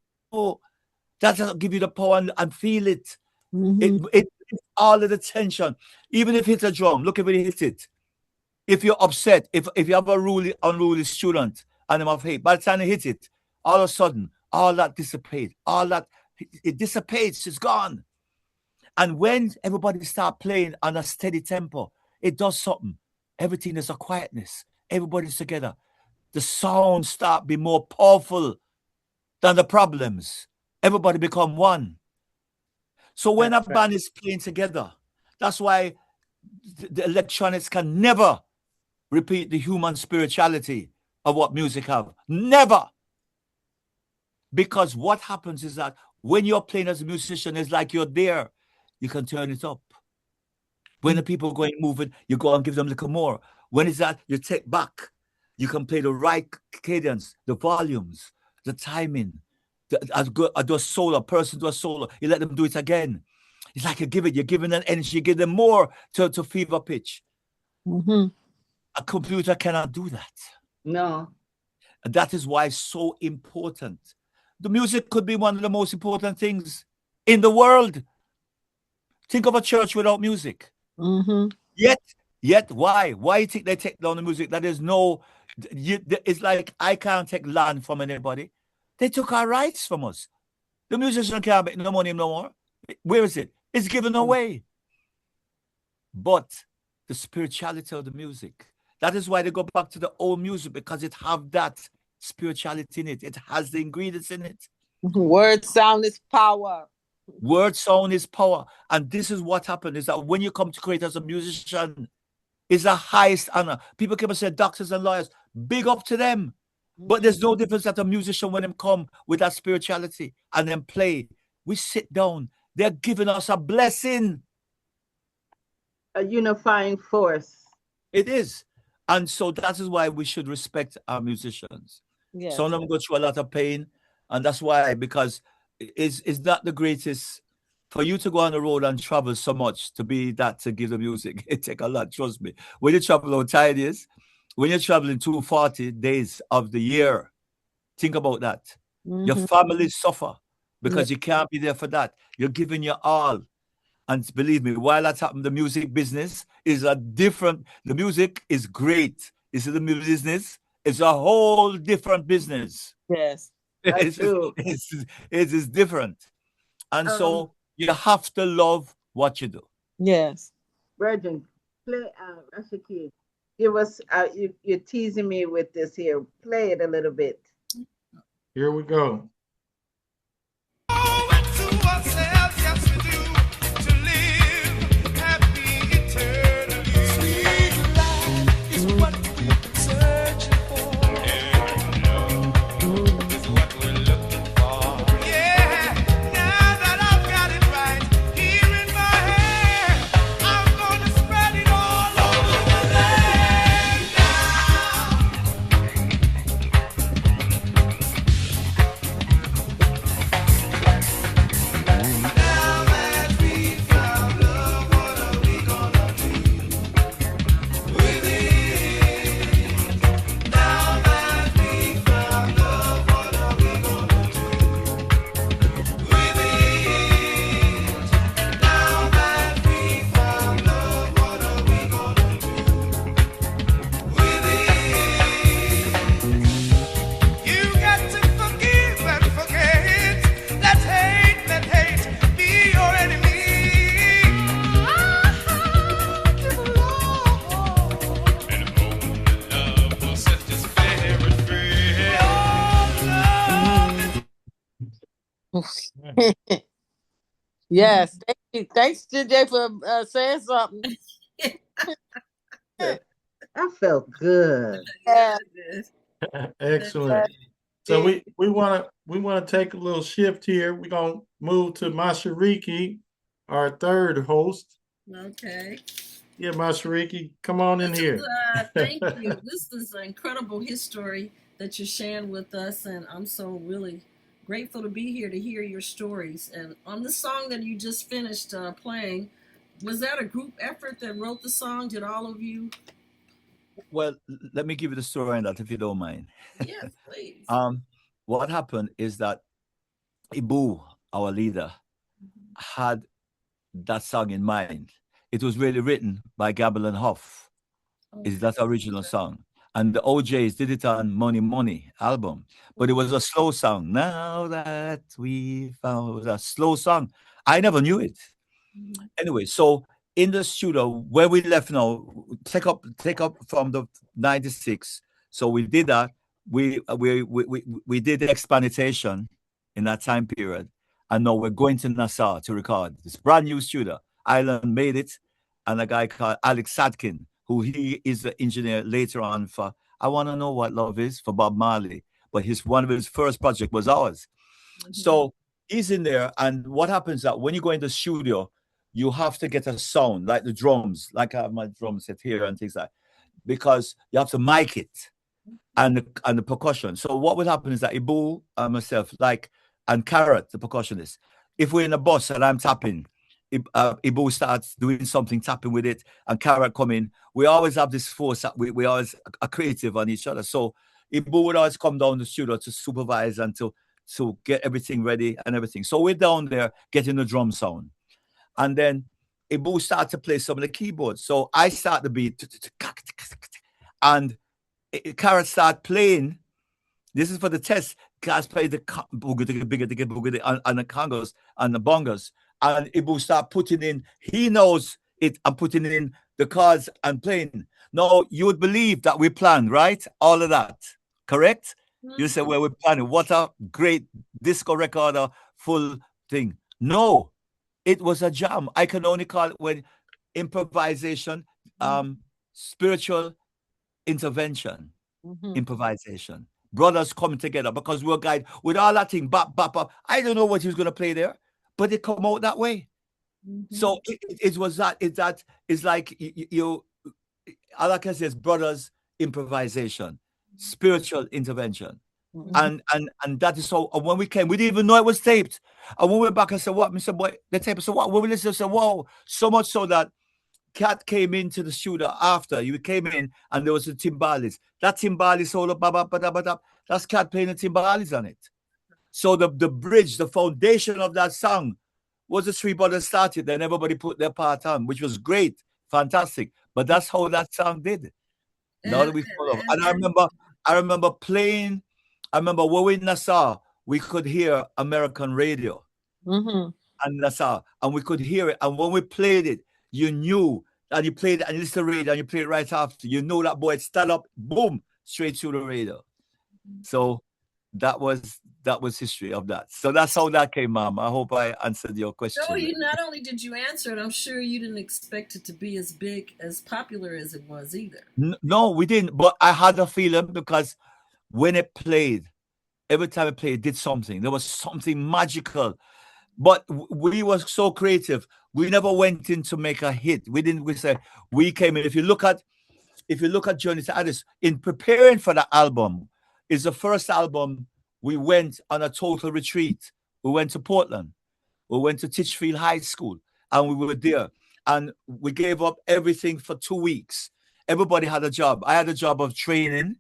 [SPEAKER 3] That'll give you the power and feel it. It all of the tension. Even if it hits a drum, look if it hits it. If you're upset, if you have a unruly student and them have hate, by the time they hit it, all of a sudden, all that dissipates. All that, it dissipates, it's gone. And when everybody start playing on a steady tempo, it does something. Everything is a quietness. Everybody's together. The sound start be more powerful than the problems. Everybody become one. So when a band is playing together, that's why the electronics can never repeat the human spirituality of what music have. Never. Because what happens is that when you're playing as a musician, it's like you're there. You can turn it up. When the people are going moving, you go and give them a little more. When it's that, you take back. You can play the right cadence, the volumes, the timing. I do a solo, person do a solo. You let them do it again. It's like you're giving them energy, you give them more to fever pitch. A computer cannot do that.
[SPEAKER 1] No.
[SPEAKER 3] And that is why it's so important. The music could be one of the most important things in the world. Think of a church without music. Yet, why? Why you think they take down the music? That is no, it's like I can't take land from anybody. They took our rights from us. The musician can't make no money no more. Where is it? It's given away. But the spirituality of the music, that is why they go back to the old music, because it have that spirituality in it. It has the ingredients in it.
[SPEAKER 4] Word sound is power.
[SPEAKER 3] Word sound is power. And this is what happened is that when you come to create as a musician, it's the highest honor. People keep saying doctors and lawyers, big up to them. But there's no difference that a musician when them come with that spirituality and then play. We sit down. They're giving us a blessing.
[SPEAKER 1] A unifying force.
[SPEAKER 3] It is. And so that is why we should respect our musicians.
[SPEAKER 4] Yes.
[SPEAKER 3] Some of them go through a lot of pain. And that's why, because it's not the greatest for you to go on the road and travel so much to be that to give the music. It take a lot, trust me. When you travel on time is, when you're traveling 240 days of the year, think about that. Your family suffer because you can't be there for that. You're giving your all. And believe me, while that's happening, the music business is a different, the music is great. Is it the music business? It's a whole different business.
[SPEAKER 4] Yes.
[SPEAKER 3] It's different. And so you have to love what you do.
[SPEAKER 4] Yes.
[SPEAKER 1] Virgin, play Rashaki. Give us, you're teasing me with this here. Play it a little bit.
[SPEAKER 2] Here we go.
[SPEAKER 4] Yes, thank you. Thanks, Jenje, for saying something.
[SPEAKER 1] I felt good.
[SPEAKER 4] Yeah.
[SPEAKER 2] Excellent. So we want to take a little shift here. We're gonna move to Mashariki, our third host.
[SPEAKER 9] Okay.
[SPEAKER 2] Yeah, Mashariki, come on in here.
[SPEAKER 9] Thank you. This is an incredible history that you're sharing with us, and I'm so really grateful to be here to hear your stories. And on the song that you just finished playing, was that a group effort that wrote the song? Did all of you?
[SPEAKER 3] Well, let me give you the story on that, if you don't mind.
[SPEAKER 9] Yes, please.
[SPEAKER 3] What happened is that Ibu, our leader, had that song in mind. It was really written by Gabble and Huff. Okay. Is that original song? And the OJs did it on Money Money album, but it was a slow song. Now that we found, it was a slow song. I never knew it. Anyway, so in the studio where we left now, take up from the 96. So we did that. We did the experimentation in that time period, and now we're going to Nassau to record this brand new studio. Island made it, and a guy called Alex Sadkin, who he is the engineer later on for I Want to Know What Love Is for Bob Marley, but one of his first project was ours. So he's in there, and what happens that when you go in the studio, you have to get a sound like the drums, like I have my drum set here and things like that, because you have to mic it and the percussion. So what would happen is that Ibu and myself, and Carrot, the percussionist, if we're in a bus and I'm tapping, Ibu starts doing something, tapping with it, and Carrot come in. We always have this force that we always are creative on each other. So Ibu would always come down the studio to supervise and to get everything ready and everything. So we're down there getting the drum sound. And then Ibu started to play some of the keyboards. So I start the beat, and Carrot start playing. This is for the test. Guys play the boogie and the congos and the bongos. And Ibu start putting in, he knows it, and putting in the chords and playing. Now, you would believe that we planned, right? All of that, correct? You say, well, we're planning. What a great disco recorder, full thing. No, it was a jam. I can only call it when improvisation, spiritual intervention, improvisation. Brothers coming together because we're guide with all that thing. Bop, bop, bop. I don't know what he was gonna play there, but it come out that way. So it was that. It's like you all I can say is brothers improvisation, spiritual intervention. And that is so. And when we came, we didn't even know it was taped. And when we went back, I said, "What?" Mr. Boy, the tape. I said, "What?" When we listened, I said, "Whoa!" So much so that Cat came into the studio after. You came in, and there was the timbales. That timbale solo, that's Cat playing the timbales on it. So the bridge, the foundation of that song, was the three brothers started. Then everybody put their part on, which was great, fantastic. But that's how that song did. Now that we follow, and I remember playing. I remember when we in Nassau, we could hear American radio, and Nassau, and we could hear it. And when we played it, you knew, and you played it, and you listened to the radio, and you played it right after. You know that boy stand up, boom, straight through the radio. So that was history of that. So that's how that came, Mom. I hope I answered your question.
[SPEAKER 9] No, you not only did you answer it, I'm sure you didn't expect it to be as big, as popular as it was either.
[SPEAKER 3] No, we didn't. But I had a feeling because when it played, every time it played, it did something. There was something magical. But we were so creative. We never went in to make a hit. We didn't. We said we came in. If you look at Journey to Addis, in preparing for the album, is the first album we went on a total retreat. We went to Portland. We went to Titchfield High School, and we were there. And we gave up everything for 2 weeks. Everybody had a job. I had a job of training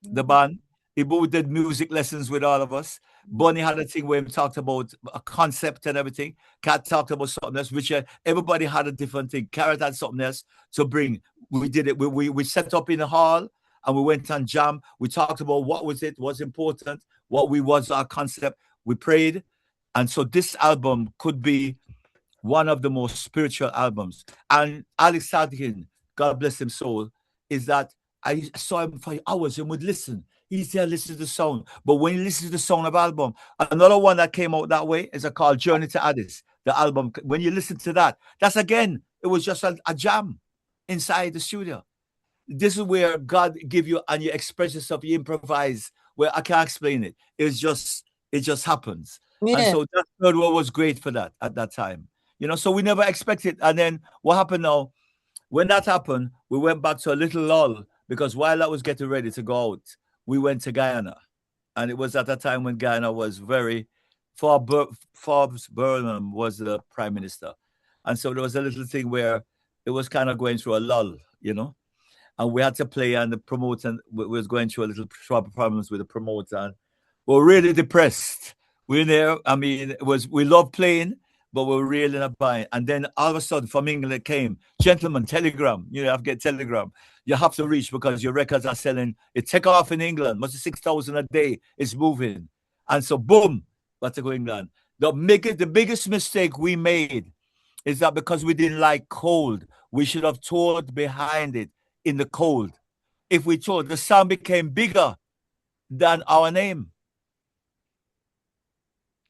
[SPEAKER 3] the band. We did music lessons with all of us. Bonnie had a thing where we talked about a concept and everything. Kat talked about something else. Richard, everybody had a different thing. Carrot had something else to bring. We did it. We set up in the hall and we went on jam. We talked about what was important, what was our concept. We prayed. And so this album could be one of the most spiritual albums. And Alex Akin, God bless him soul, is that I saw him for hours and would listen. He said, listen to the sound. But when you listen to the sound of album, another one that came out that way is called Journey to Addis, the album. When you listen to that, that's again, it was just a jam inside the studio. This is where God give you and you express yourself, you improvise, where I can't explain it. It just happens. Yeah. And so that third one was great for that at that time. So we never expected. And then what happened now? When that happened, we went back to a little lull because while I was getting ready to go out, we went to Guyana. And it was at a time when Guyana was very Forbes Burnham was the prime minister. And so there was a little thing where it was kind of going through a lull, and we had to play, and the promoter was going through a little problems with the promoter. And we were really depressed. We were there. I mean, we loved playing, but we were really not buying. And then all of a sudden from England it came, gentlemen, telegram. You have to get telegram. You have to reach because your records are selling. It take off in England. Must be 6,000 a day. It's moving. And so boom, got to go England. The biggest mistake we made is that because we didn't like cold, we should have toured behind it in the cold. If we toured, the sound became bigger than our name.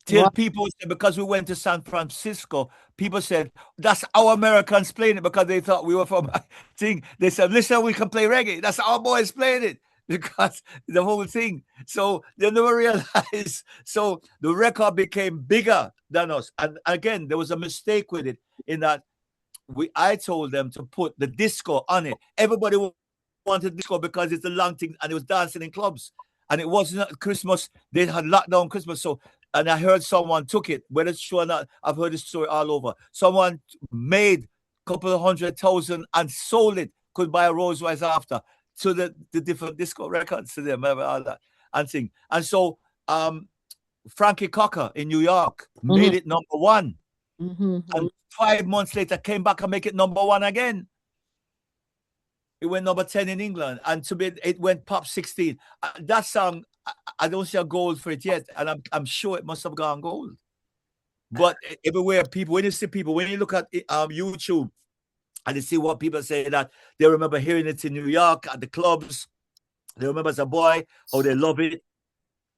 [SPEAKER 3] Till people said, because we went to San Francisco, people said, that's our Americans playing it because they thought we were from thing. They said, listen, we can play reggae. That's our boys playing it because the whole thing. So they never realized. So the record became bigger than us. And again, there was a mistake with it in that I told them to put the disco on it. Everybody wanted disco because it's a long thing and it was dancing in clubs. And it wasn't Christmas. They had locked down Christmas. So, and I heard someone took it, whether it's true or not. I've heard this story all over. Someone made a couple of 100,000 and sold it, could buy a Rolls Royce after, to the different disco records to them, all that and thing. And so Frankie Cocker in New York made it number one. And 5 months later came back and make it number one again. It went number 10 in England, and it went pop 16. That song, I don't see a gold for it yet, and I'm sure it must have gone gold. But everywhere, when you look at YouTube and you see what people say, that they remember hearing it in New York at the clubs, they remember as a boy how they love it.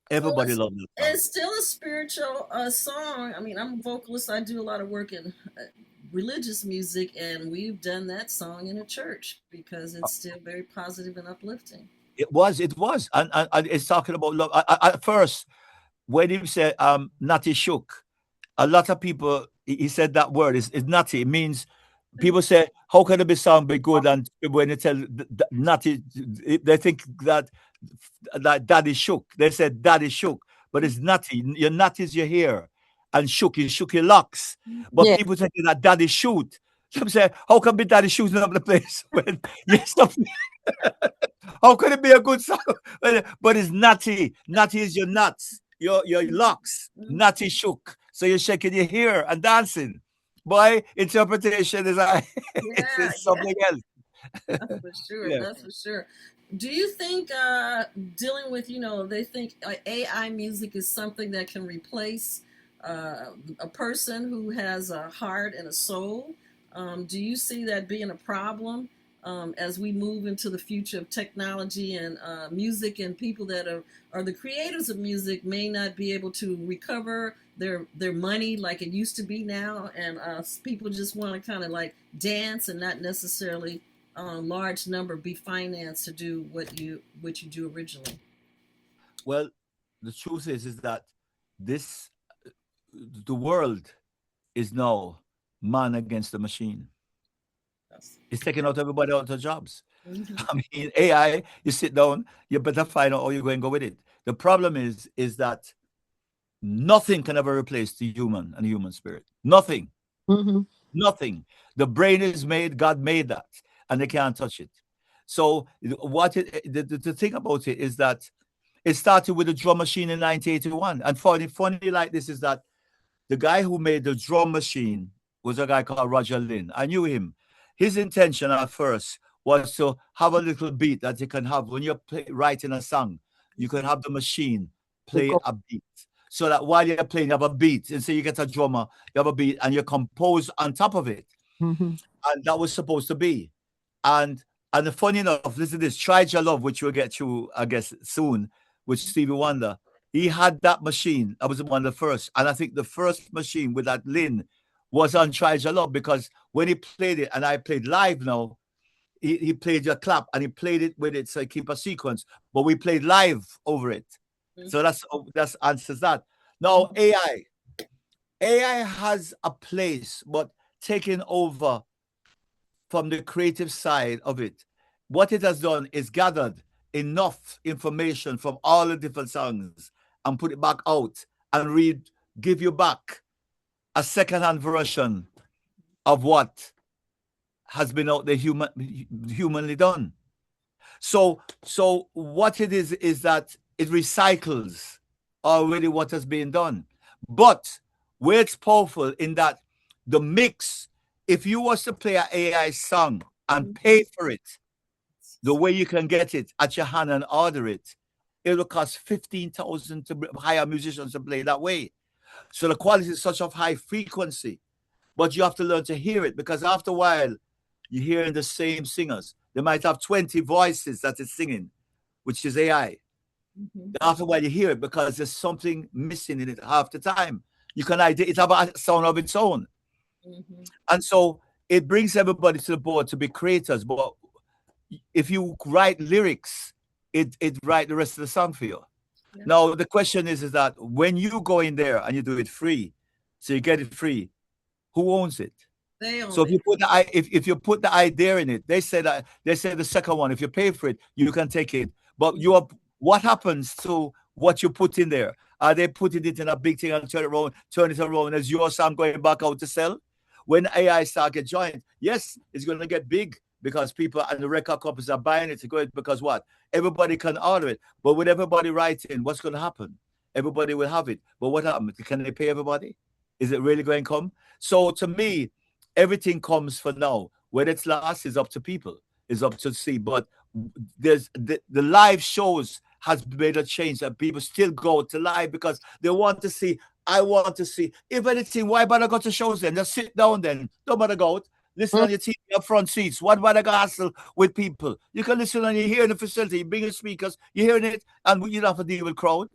[SPEAKER 3] Everybody loved that song.
[SPEAKER 9] It's still a spiritual song. I mean, I'm a vocalist. I do a lot of work in religious music, and we've done that song in a church because it's still very positive and uplifting.
[SPEAKER 3] It was, and it's talking about love. At first, when he said "natty shook," a lot of people he said that word is natty. It means people say, "How can a song be good?" And when they tell natty, they think that daddy shook. They said daddy shook, but it's natty. Your natty is your hair, and shook you shook your locks. But
[SPEAKER 4] Yeah.
[SPEAKER 3] people think that daddy shoot. Some say, "How can be daddy shooting up the place when you stop?" How could it be a good song? But it's natty. Natty is your nuts, your locks. Natty shook. So you're shaking your hair and dancing. Boy, interpretation is it's something else.
[SPEAKER 9] That's for sure.
[SPEAKER 3] Yeah.
[SPEAKER 9] That's for sure. Do you think dealing with, they think AI music is something that can replace a person who has a heart and a soul? Do you see that being a problem as we move into the future of technology and music, and people that are the creators of music may not be able to recover their money like it used to be now, and people just want to kind of like dance and not necessarily large number be financed to do what you do originally?
[SPEAKER 3] Well, the truth is that the world is now man against the machine. It's taking out everybody out of jobs.
[SPEAKER 9] Mm-hmm.
[SPEAKER 3] I mean, AI, you sit down, you better find out how you're going to go with it. The problem is that nothing can ever replace the human and the human spirit. Nothing.
[SPEAKER 4] Mm-hmm.
[SPEAKER 3] Nothing. The brain is made, God made that, and they can't touch it. So the thing about it is that it started with the drum machine in 1981. And funny like this is that the guy who made the drum machine was a guy called Roger Lynn. I knew him. His intention at first was to have a little beat that you can have when you're writing a song. You can have the machine play a beat, so that while you're playing, you have a beat. And so you get a drummer, you have a beat, and you compose on top of it.
[SPEAKER 4] Mm-hmm.
[SPEAKER 3] And that was supposed to be. And the funny enough, listen to this, Try Your Love, which we'll get to, I guess, soon, with Stevie Wonder. He had that machine. That was one of the first. And I think the first machine with that Lynn was on Try Your Love, because when he played it, and I played live now, he played your clap and he played it with it, so he keep a sequence, but we played live over it. Mm-hmm. So that's answers that. Now AI has a place, but taking over from the creative side of it. What it has done is gathered enough information from all the different songs and put it back out and give you back a second-hand version of what has been out there humanly done. So what it is that it recycles already what has been done. But where it's powerful in that the mix, if you was to play an AI song and pay for it, the way you can get it at your hand and order it, it will cost $15,000 to hire musicians to play that way. So the quality is such of high frequency, but you have to learn to hear it, because after a while, you're hearing the same singers. They might have 20 voices that is singing, which is AI. Mm-hmm. After a while, you hear it because there's something missing in it half the time. You can it have a sound of its own. Mm-hmm. And so it brings everybody to the board to be creators. But if you write lyrics, it write the rest of the song for you. Yeah. Now, the question is that when you go in there and you do it free, so you get it free, who owns it?
[SPEAKER 9] They own
[SPEAKER 3] so
[SPEAKER 9] it.
[SPEAKER 3] If you put the idea in it, they say the second one, if you pay for it, you can take it. But what happens to what you put in there? Are they putting it in a big thing and turn it around as your song going back out to sell? When AI start get joined, yes, it's going to get big because people and the record companies are buying it to go because what? Everybody can order it. But with everybody writing, what's going to happen? Everybody will have it. But what happens? Can they pay everybody? Is it really going to come? So to me, everything comes for now. Whether it's last is up to people. It's up to see. But there's the live shows has made a change that people still go to live because they want to see. I want to see. If anything, why bother go to shows then? Just sit down then. Don't bother go out. Listen on your TV, your front seats. What bother go hassle with people? You can listen on your hearing the facility. You bring your speakers, you're hearing it, and you don't have to deal with crowd.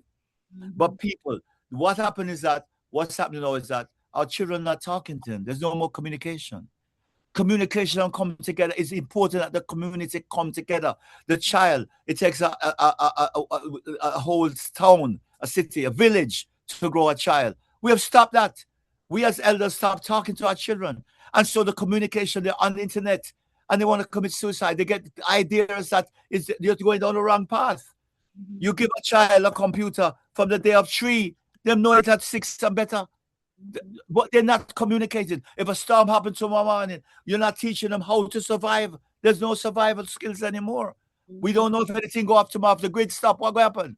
[SPEAKER 3] But people, what happened is that what's happening now is that our children are not talking to them. There's no more communication. Communication and come together is important that the community come together. The child, it takes a whole town, a city, a village to grow a child. We have stopped that. We as elders stop talking to our children. And so the communication, they're on the internet and they want to commit suicide. They get ideas that you're going down the wrong path. You give a child a computer from the day of 3, them know it at 6 and better. But they're not communicating. If a storm happens tomorrow morning, you're not teaching them how to survive. There's no survival skills anymore. We don't know if anything go up tomorrow. If the grid stop, what will happen?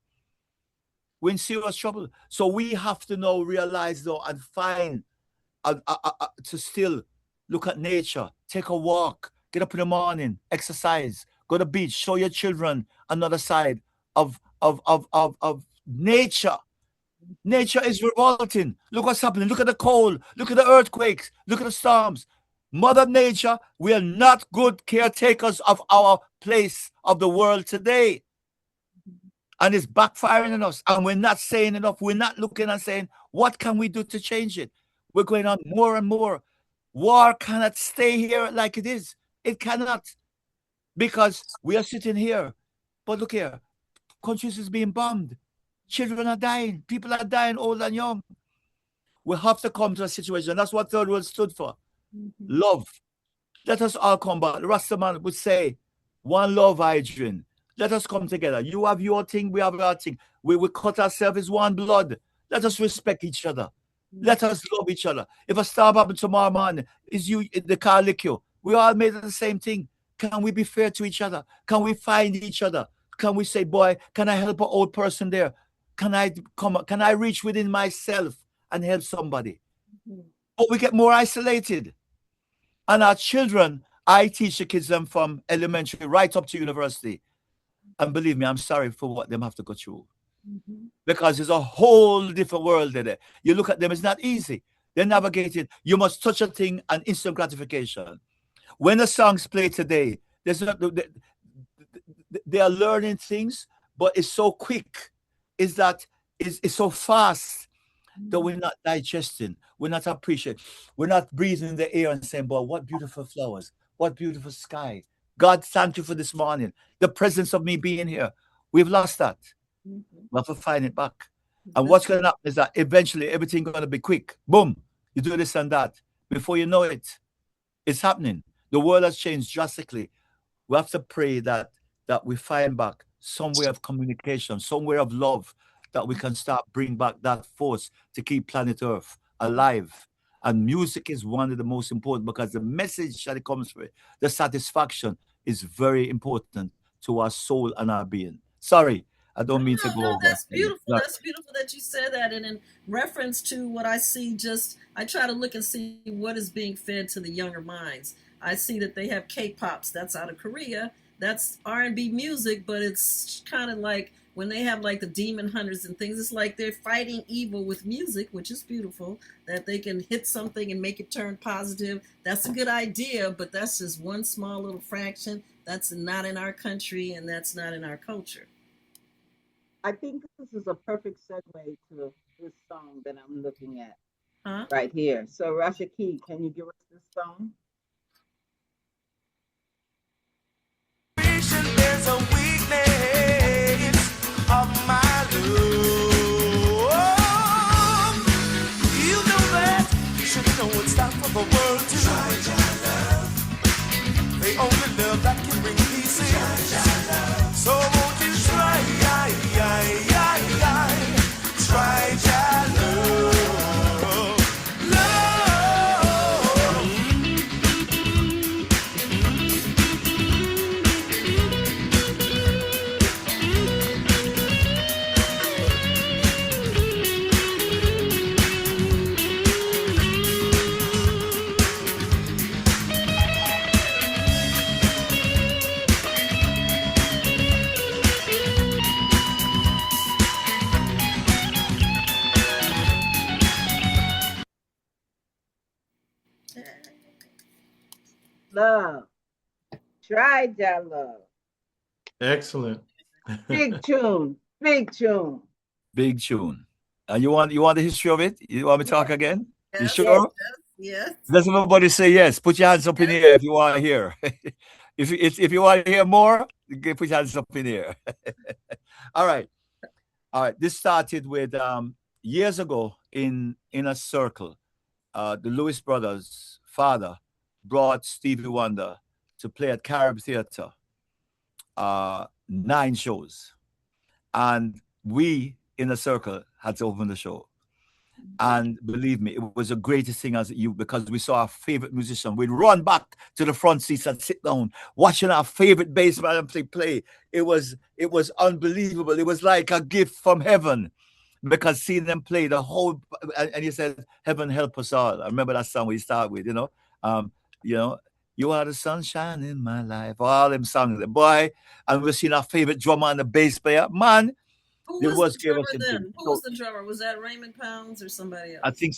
[SPEAKER 3] We're in serious trouble. So we have to now realize though and find to still look at nature, take a walk, get up in the morning, exercise, go to the beach, show your children another side of nature. Nature is revolting. Look what's happening. Look at the cold. Look at the earthquakes. Look at the storms. Mother Nature, we are not good caretakers of our place of the world today. And it's backfiring on us. And we're not saying enough. We're not looking and saying, what can we do to change it? We're going on more and more. War cannot stay here like it is. It cannot. Because we are sitting here. But look here. Countries is being bombed. Children are dying. People are dying, old and young. We have to come to a situation. That's what Third World stood for. Love. Let us all come back. The Rastaman would say, one love, Adrian. Let us come together. You have your thing, we have our thing. We will cut ourselves as one blood. Let us respect each other. Let us love each other. If a storm happens tomorrow morning, is you the car lick you? We all made the same thing. Can we be fair to each other? Can we find each other? Can we say, boy, can I help an old person there? Can I reach within myself and help somebody? But we get more isolated. And our children, I teach the kids them from elementary right up to university. And believe me, I'm sorry for what them have to go through. Because it's a whole different world there. You look at them, it's not easy. They're navigating. You must touch a thing and instant gratification. When the songs play today, they are learning things, but it's so quick. Is that it's so fast that we're not digesting, we're not appreciating, we're not breathing in the air and saying, boy, what beautiful flowers, what beautiful sky. God, thank you for this morning. The presence of me being here. We've lost that. We have to find it back. And what's going to happen is that eventually everything's going to be quick. Boom. You do this and that. Before you know it, it's happening. The world has changed drastically. We have to pray that we find back some way of communication, some way of love, that we can start bring back that force to keep planet Earth alive. And music is one of the most important because the message that it comes with, the satisfaction is very important to our soul and our being. Sorry, I don't mean to go over.
[SPEAKER 9] That's beautiful. That's beautiful that you said that. And in reference to what I see, I try to look and see what is being fed to the younger minds. I see that they have K-pops. That's out of Korea. That's R&B music, but it's kind of like when they have like the demon hunters and things, it's like they're fighting evil with music, which is beautiful, that they can hit something and make it turn positive. That's a good idea, but that's just one small little fraction. That's not in our country and that's not in our culture.
[SPEAKER 1] I think this is a perfect segue to this song that I'm looking at right here. So Rashaki, can you give us this song?
[SPEAKER 8] There's a weakness of my love. You know that. You should know it's time for the world to try love. The only love that can bring peace in. So won't you try love.
[SPEAKER 1] Love. Try that love.
[SPEAKER 2] Excellent.
[SPEAKER 1] Big tune. Big tune.
[SPEAKER 3] Big tune. And you want the history of it? You want me to talk again? You
[SPEAKER 9] Yes,
[SPEAKER 3] sure?
[SPEAKER 9] yes.
[SPEAKER 3] Does everybody say yes? Put your hands up in the air if you want to hear. if you want to hear more, put your hands up in the air. All right. All right. This started with years ago in a circle. The Lewis brothers' father brought Stevie Wonder to play at Carib Theater, 9 shows. And we in a circle had to open the show. And believe me, it was the greatest thing as you, because we saw our favorite musician. We'd run back to the front seats and sit down, watching our favorite bass man play. It was unbelievable. It was like a gift from heaven, because seeing them play the whole, and you said, "Heaven help us all." I remember that song we start with, you know, "You are the sunshine in my life." All them songs, boy, and we're seeing our favorite drummer and the bass player, man.
[SPEAKER 9] Who
[SPEAKER 3] It
[SPEAKER 9] was the
[SPEAKER 3] gave
[SPEAKER 9] drummer
[SPEAKER 3] us a
[SPEAKER 9] then?
[SPEAKER 3] gift.
[SPEAKER 9] Who
[SPEAKER 3] So,
[SPEAKER 9] was the drummer? Was that Raymond Pounds or somebody else?
[SPEAKER 3] I think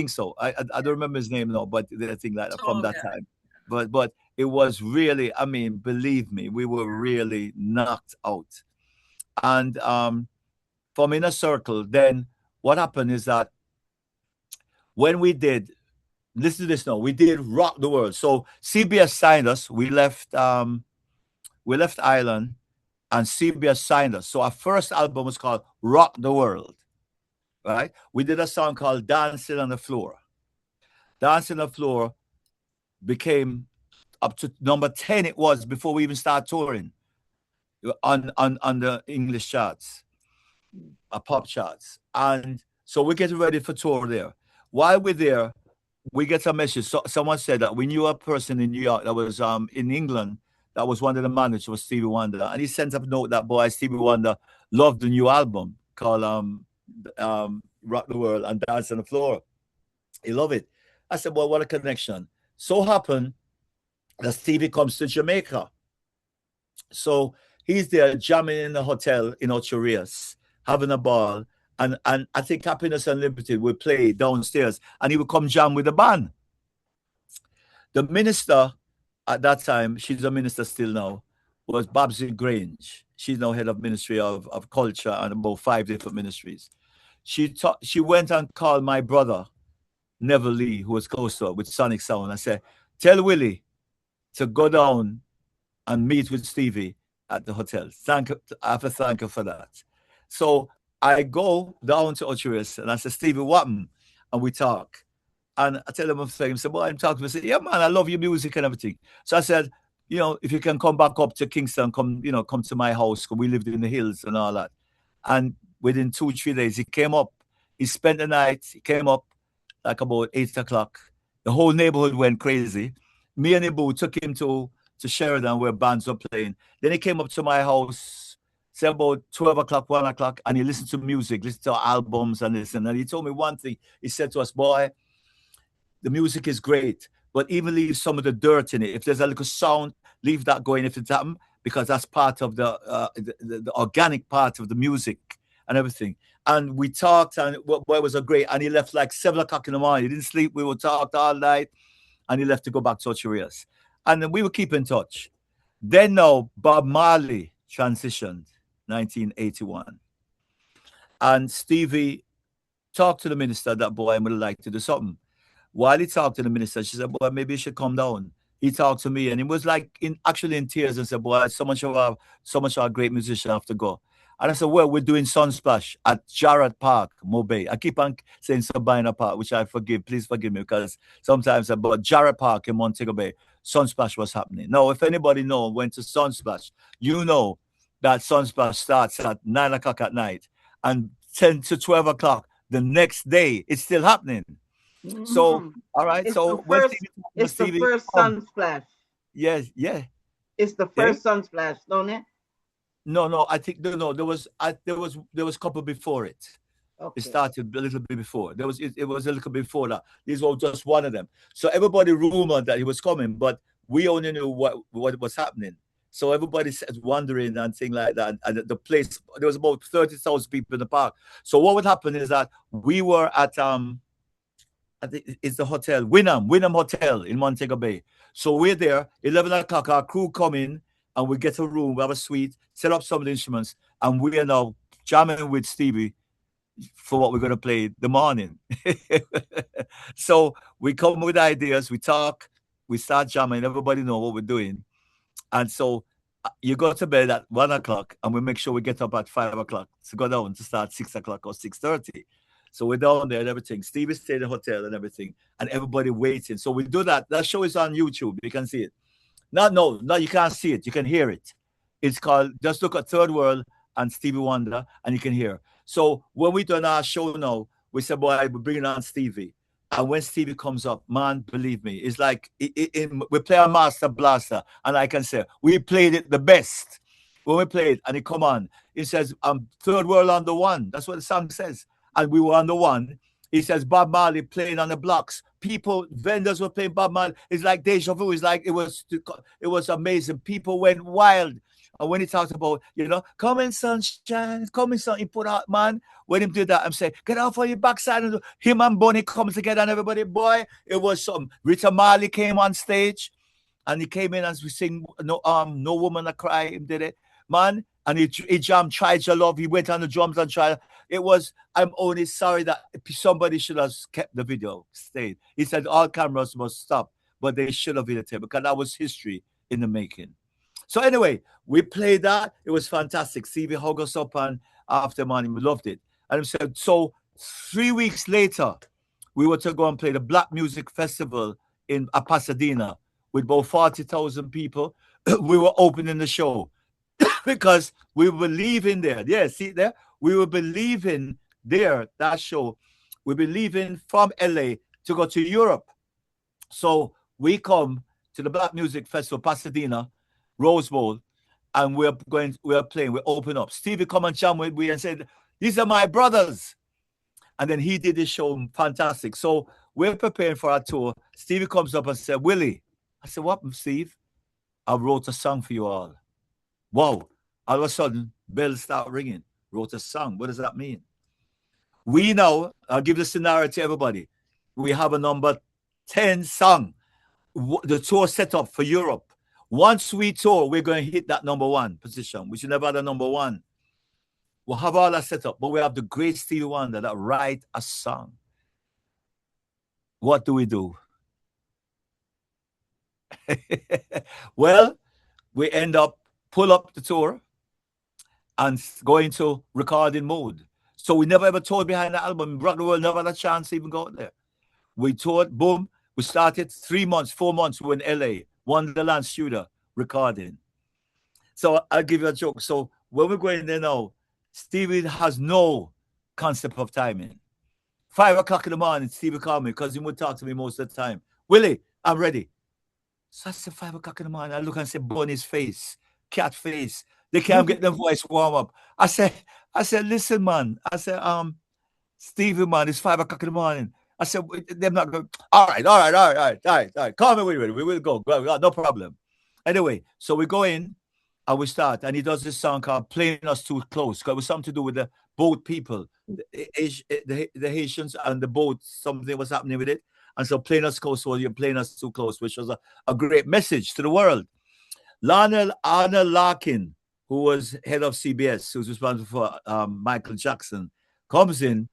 [SPEAKER 3] so. I don't remember his name now, but I think like from
[SPEAKER 9] Tall
[SPEAKER 3] that
[SPEAKER 9] guy.
[SPEAKER 3] time. But it was really, I mean, believe me, we were really knocked out. And from Inner Circle, then what happened is that when we did, listen to this now, we did Rock the World. So CBS signed us. We left Ireland, and CBS signed us. So our first album was called Rock the World. Right? We did a song called Dancing on the Floor. Dancing on the Floor became up to number 10, it was, before we even started touring on the English charts, pop charts. And so we're getting ready for tour there. While we're there, we get a message. So someone said that we knew a person in New York that was in England that was one of the managers was Stevie Wonder. And he sent up a note that, boy, Stevie Wonder loved the new album called Rock the World and Dance on the Floor. He loved it. I said, well, what a connection. So happened that Stevie comes to Jamaica. So he's there jamming in the hotel in Ocho Rios, having a ball. And I think Happiness Unlimited would play downstairs, and he would come jam with the band. The minister at that time, she's a minister still now, was Babsy Grange. She's now head of Ministry of Culture and about 5 different ministries. She went and called my brother, Neville Lee, who was close to her with Sonic Sound, and said, tell Willie to go down and meet with Stevie at the hotel. I have to thank her for that. So I go down to Ocho Rios and I said, Stevie, what happened? And we talk. And I tell him a thing. He said, well, I'm talking to him. I said, yeah, man, I love your music and everything. So I said, you know, if you can come back up to Kingston, come to my house, because we lived in the hills and all that. And within 2-3 days, he came up. He spent the night. He came up like about 8 o'clock. The whole neighborhood went crazy. Me and Ibu took him to Sheridan where bands were playing. Then he came up to my house, say about 12 o'clock, 1 o'clock, and he listened to music, listened to albums and this. And he told me one thing. He said to us, boy, the music is great, but even leave some of the dirt in it. If there's a little sound, leave that going if it's happened, because that's part of the organic part of the music and everything. And we talked, and boy, it was a great. And he left like 7 o'clock in the morning. He didn't sleep. We would talk all night, and he left to go back to Ocho Rios. And then we would keep in touch. Then now Bob Marley transitioned, 1981, and Stevie talked to the minister that, boy, I would like to do something. While he talked to the minister, she said, boy, maybe you should come down. He talked to me, and he was like actually in tears and said, boy, so much of our great musician have to go. And I said, well, we're doing Sunsplash at Jarrett Park, Mobay. I keep on saying Sabina Park, which I forgive. Please forgive me, because sometimes about Jarrett Park in Montego Bay, Sunsplash was happening. Now, if anybody went to Sunsplash, you know that Sunsplash starts at 9 o'clock at night, and 10 to 12 o'clock the next day, it's still happening. Mm-hmm. So, all right.
[SPEAKER 1] It's
[SPEAKER 3] so
[SPEAKER 1] the first Sunsplash.
[SPEAKER 3] Yes, yeah.
[SPEAKER 1] It's the first Sunsplash, don't it?
[SPEAKER 3] No. I think no. There was a couple before it. Okay. It started a little bit before. It was a little bit before that. These were just one of them. So everybody rumored that he was coming, but we only knew what was happening. So everybody was wondering and things like that. And the place, there was about 30,000 people in the park. So what would happen is that we were at I think it's the hotel, Wynnum Hotel in Montego Bay. So we're there, 11 o'clock, our crew come in, and we get a room, we have a suite, set up some of the instruments, and we are now jamming with Stevie for what we're going to play the morning. So we come with ideas, we talk, we start jamming, everybody know what we're doing. And so you go to bed at 1 o'clock and we make sure we get up at 5 o'clock to go down to start 6 o'clock or 6:30. So we're down there and everything. Stevie stayed in the hotel and everything, and everybody waiting. So we do that. That show is on YouTube. You can see it. No, you can't see it. You can hear it. It's called, just look at Third World and Stevie Wonder, and you can hear. So when we done our show now, we said, boy, we're bringing on Stevie. And when Stevie comes up, man, believe me, it's like we play a Master Blaster, and I can say, we played it the best. When we played, and it come on, it says, Third World on the one. That's what the song says. And we were on the one. It says Bob Marley playing on the blocks. People, vendors were playing Bob Marley. It's like deja vu. It's like it was amazing. People went wild. And when he talked about, coming sunshine, coming sun, he put out, man, when he did that, I'm saying, get off on your backside. And him and Bonnie come together and everybody, boy, it was something. Rita Marley came on stage and he came in as we sing, No Woman a Cry, he did it, man. And he jammed Tried Your Love. He went on the drums and tried. It was, I'm only sorry that somebody should have kept the video, stayed. He said all cameras must stop, but they should have videotaped because that was history in the making. So anyway, we played that. It was fantastic. Stevie hugged us up on after morning. We loved it. And I said, so 3 weeks later, we were to go and play the Black Music Festival in Pasadena with about 40,000 people. We were opening the show because we were leaving there. Yeah, see there? We will be leaving there, that show. We'll be leaving from LA to go to Europe. So we come to the Black Music Festival, Pasadena, Rose Bowl, and we're playing, we open up. Stevie come and jam with me and said, these are my brothers. And then he did his show, fantastic. So we're preparing for our tour. Stevie comes up and said, Willie. I said, what, Steve? I wrote a song for you all. Wow. All of a sudden, bells start ringing. Wrote a song. What does that mean? We now, I'll give the scenario to everybody. We have a number 10 song. The tour set up for Europe. Once we tour, we're going to hit that number 1 position. We should never have the number 1. We'll have all that set up, but we have the great Stevie Wonder that write a song. What do we do? Well, we end up pull up the tour and go into recording mode. So we never ever toured behind the album. Rock the World never had a chance to even go out there. We toured, boom. We started 3 months, 4 months. We were in LA, Wonderland Studio, recording. So I'll give you a joke. So when we're going there now, Stevie has no concept of timing. 5 o'clock in the morning, Stevie called me because he would talk to me most of the time. Willie, I'm ready. So I said 5 o'clock in the morning. I look and say Bonnie's face, cat face. They can't get their voice warm up. I said, listen, man. I said, Stevie, man, it's 5 o'clock in the morning. I said, they're not going. All right. Call me when you're ready. We will go. No problem. Anyway, so we go in and we start. And he does this song called Playing Us Too Close. Because it was something to do with the boat people, the Haitians and the boat. Something was happening with it. And so Playing Us Close was You're Playing Us Too Close, which was a great message to the world. Arnold Larkin, who was head of CBS, who's responsible for Michael Jackson, comes in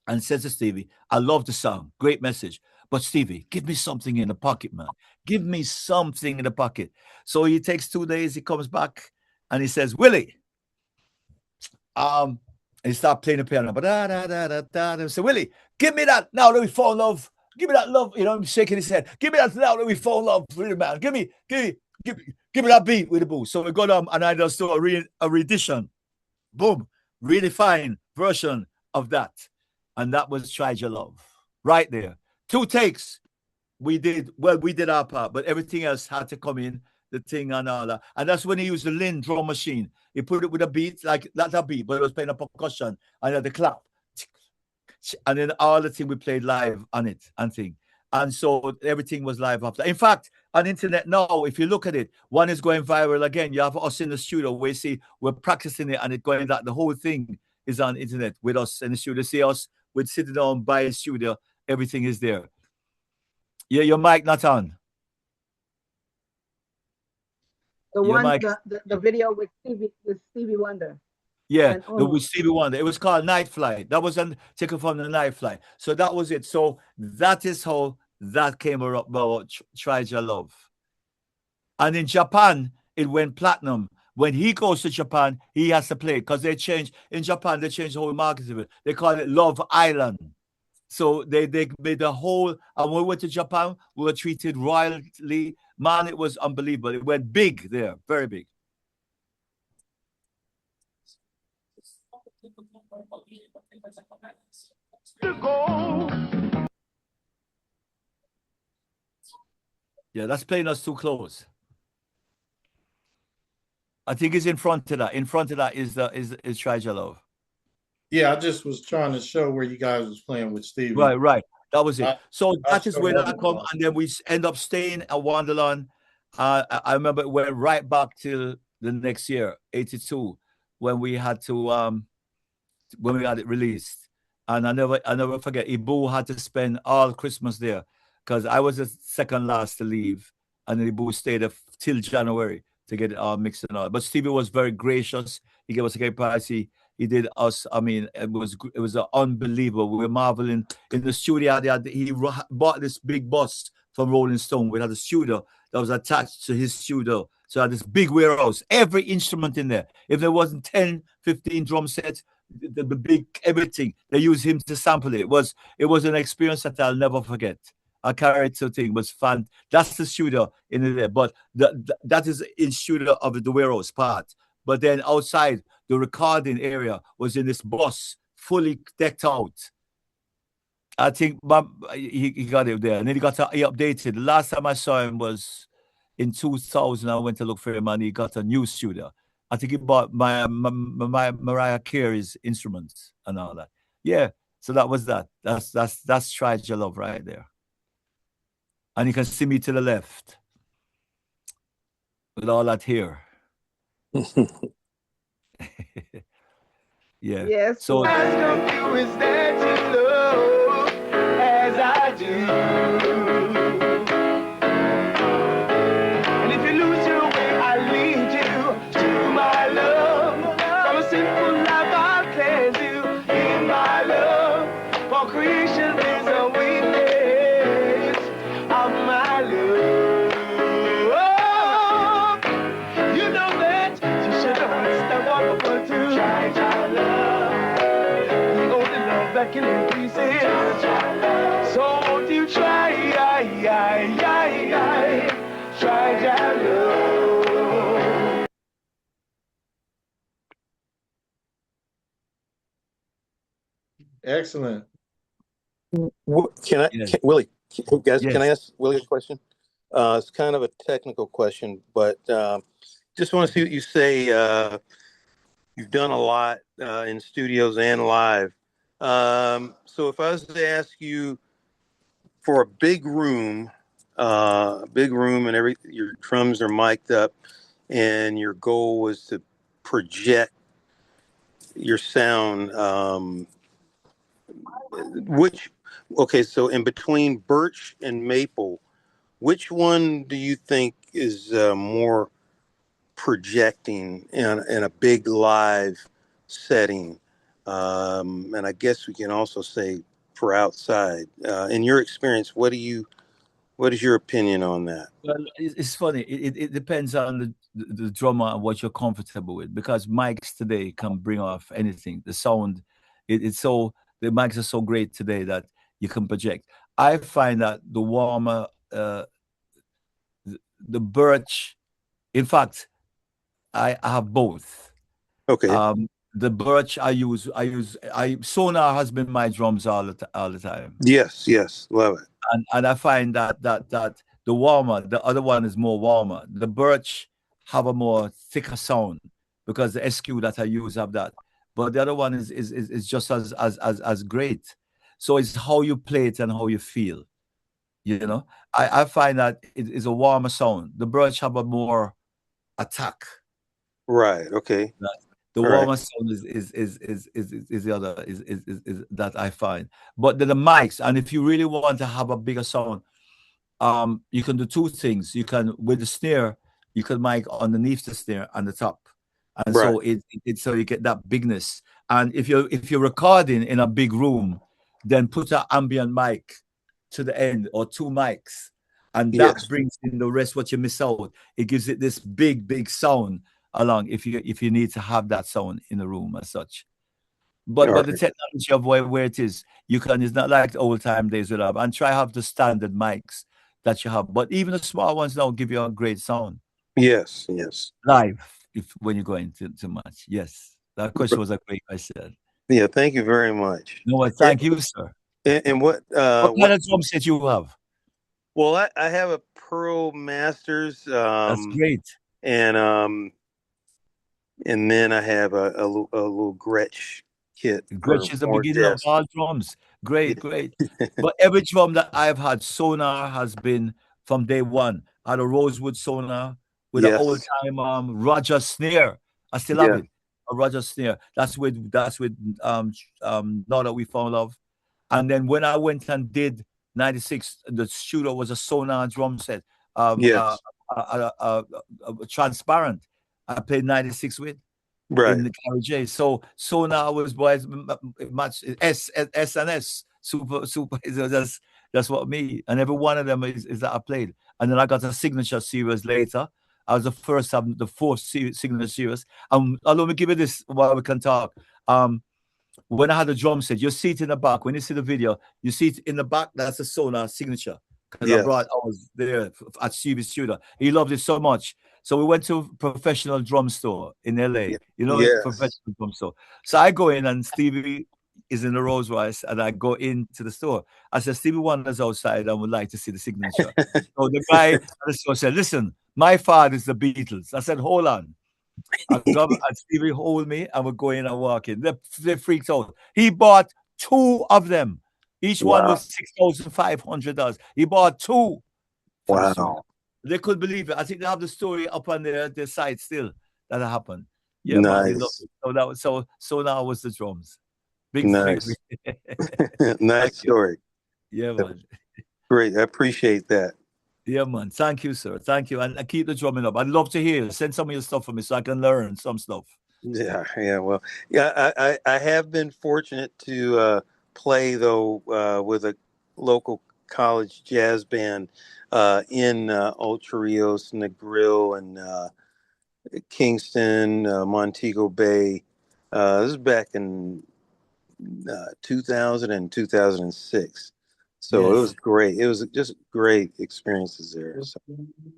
[SPEAKER 3] and says to Stevie, I love the song, great message. But Stevie, give me something in the pocket, man. Give me something in the pocket. So he takes 2 days, he comes back and he says, Willie, and he starts playing the piano. And say, Willie, give me that now that we fall in love. Give me that love. I'm shaking his head. Give me that now that we fall in love, really, man. Give me that beat with the boo. So we got and I just do a re-edition. Boom. Really fine version of that. And that was Tried Your Love. Right there. 2 takes. We did our part, but everything else had to come in, the thing and all that. And that's when he used the Lynn drum machine. He put it with a beat, like not a beat, but it was playing a percussion and had the clap. And then all the thing we played live on it and thing. And so everything was live after. In fact, on internet now, if you look at it, one is going viral again. You have us in the studio where you see we're practicing it and it going that the whole thing is on internet with us in the studio. See us, we're sitting down by a studio, everything is there. Yeah, your mic not on.
[SPEAKER 1] The video with Stevie Wonder.
[SPEAKER 3] Yeah,
[SPEAKER 1] And
[SPEAKER 3] the with Stevie Wonder. It was called Night Flight. That was taken from the Night Flight. So that was it. So that is how that came about Try Your Love. And in Japan, it went platinum. When he goes to Japan, he has to play because they changed in Japan. They changed the whole market of it. They call it Love Island. So they made the whole. And when we went to Japan, we were treated royally. Man, it was unbelievable. It went big there, very big. Yeah, that's playing us too close. I think it's in front of that. In front of that is Try Your Love.
[SPEAKER 2] Yeah, I just was trying to show where you guys was playing with Stevie.
[SPEAKER 3] Right. That was it. So
[SPEAKER 2] I'll
[SPEAKER 3] that is
[SPEAKER 2] show
[SPEAKER 3] where I
[SPEAKER 2] that
[SPEAKER 3] come,
[SPEAKER 2] one.
[SPEAKER 3] and then we end up staying at Wonderland. I remember it went right back till the next year, 82, when we had to when we had it released. And I never forget, Ibu had to spend all Christmas there because I was the second last to leave, and Ibu stayed there till January to get it all mixed and all. But Stevie was very gracious. He gave us a great price. He did us. I mean, it was unbelievable. We were marveling in the studio. He bought this big bus from Rolling Stone. We had a studio that was attached to his studio. So I had this big warehouse, every instrument in there. If there wasn't 10, 15 drum sets, the big everything, they used him to sample it. It was an experience that I'll never forget. I carried to thing was fun. That's the studio in there, but that is in studio of the warehouse part. But then outside, the recording area was in this bus, fully decked out. I think he got it there, and then he updated. The last time I saw him was in 2000. I went to look for him, and he got a new studio. I think he bought my Mariah Carey's instruments and all that. Yeah, so that was that. That's Try Your Love right there. And you can see me to the left with all that hair. Yeah.
[SPEAKER 1] Yes.
[SPEAKER 8] So ask of you is that you love as I do. And if you lose your way, I lead you to my love. From a simple life I cleanse you in my love. For creation is a witness of my love. You know that you should understand what we're going to try your love. The only love that can increase it. So won't you try your love.
[SPEAKER 2] Excellent.
[SPEAKER 6] Willie, guys,
[SPEAKER 3] Yes.
[SPEAKER 6] can I ask Willie a question? It's kind of a technical question, but just want to see what you say. You've done a lot in studios and live. So if I was to ask you for a big room and your drums are mic'd up, and your goal was to project your sound, so in between birch and maple, which one do you think is more projecting in a big live setting? And I guess we can also say for outside. In your experience, what is your opinion on that?
[SPEAKER 3] Well, it's funny. It depends on the drummer and what you're comfortable with, because mics today can bring off anything. The sound, the mics are so great today that you can project. I find that the warmer, the birch. In fact, I have both.
[SPEAKER 6] Okay.
[SPEAKER 3] The birch I use. Sonar has been my drums all the time.
[SPEAKER 6] Yes, love it.
[SPEAKER 3] And I find that the warmer, the other one is more warmer. The birch have a more thicker sound because the SQ that I use have that. But the other one is just as great. So it's how you play it and how you feel. You know, I find that it is a warmer sound. The birch have a more attack.
[SPEAKER 6] Right. Okay.
[SPEAKER 3] The warmer sound is the other is that I find. But the mics, and if you really want to have a bigger sound, you can do two things. You can, with the snare, you can mic underneath the snare and the top. and
[SPEAKER 6] Right.
[SPEAKER 3] so so you get that bigness. And if you're recording in a big room, then put an ambient mic to the end or 2 mics, and that
[SPEAKER 6] Yes.
[SPEAKER 3] brings in the rest what you miss out. It gives it this big sound along if you need to have that sound in the room as such. But
[SPEAKER 6] All
[SPEAKER 3] the
[SPEAKER 6] right.
[SPEAKER 3] technology of where it is, it's not like the old time days with have, and try have the standard mics that you have. But even the small ones now give you a great sound
[SPEAKER 6] Yes. Yes.
[SPEAKER 3] live when you're going too much. Yes. That question was a great question.
[SPEAKER 6] Yeah. Thank you very much.
[SPEAKER 3] No, thank you, sir.
[SPEAKER 6] And what
[SPEAKER 3] kind of drum set you have?
[SPEAKER 6] Well, I have a Pro Masters.
[SPEAKER 3] That's great.
[SPEAKER 6] And then I have a little Gretsch kit.
[SPEAKER 3] Gretsch is the beginning of all drums. Great. But every drum that I've had, sonar has been from day one. I had a Rosewood sonar with an old time Roger snare. I still have it. A Roger snare. That's with Now That We Found Love. And then when I went and did 96, the shooter was a sonar drum set. Transparent. I played 96 with.
[SPEAKER 6] Right.
[SPEAKER 3] In the garage. So sonar was much S and S super. That's what me, and every one of them is that I played. And then I got a signature series later. I was the first of the 4th signature series. Let me give you this while we can talk. When I had the drum set, you see it in the back. When you see the video, you see it in the back. That's a sonar signature. Because I was there at Stevie's studio. He loved it so much. So we went to a professional drum store in LA. Professional drum store. So I go in and Stevie is in the Rolls Royce, and I go into the store. I said, Stevie Wonder's outside and would like to see the signature. So the guy at the store said, listen, my father is the Beatles. I said, hold on. And Stevie hold me and we go in and walk in. They freaked out. He bought 2 of them. Each one was $6,500. He bought 2.
[SPEAKER 6] Wow.
[SPEAKER 3] They couldn't believe it. I think they have the story up on their site still that happened. Yeah,
[SPEAKER 6] nice.
[SPEAKER 3] Man, so now was the drums.
[SPEAKER 6] Nice. Nice story.
[SPEAKER 3] Yeah, man.
[SPEAKER 6] Great. I appreciate that.
[SPEAKER 3] Yeah, man. Thank you, sir. Thank you. And keep the drumming up. I'd love to hear you. Send some of your stuff for me so I can learn some stuff.
[SPEAKER 6] Yeah. Well, I have been fortunate to play though with a local college jazz band in Ultra Rios, Negril, and Kingston, Montego Bay. This is back in 2000 and 2006. So It was great. It was just great experiences there. So.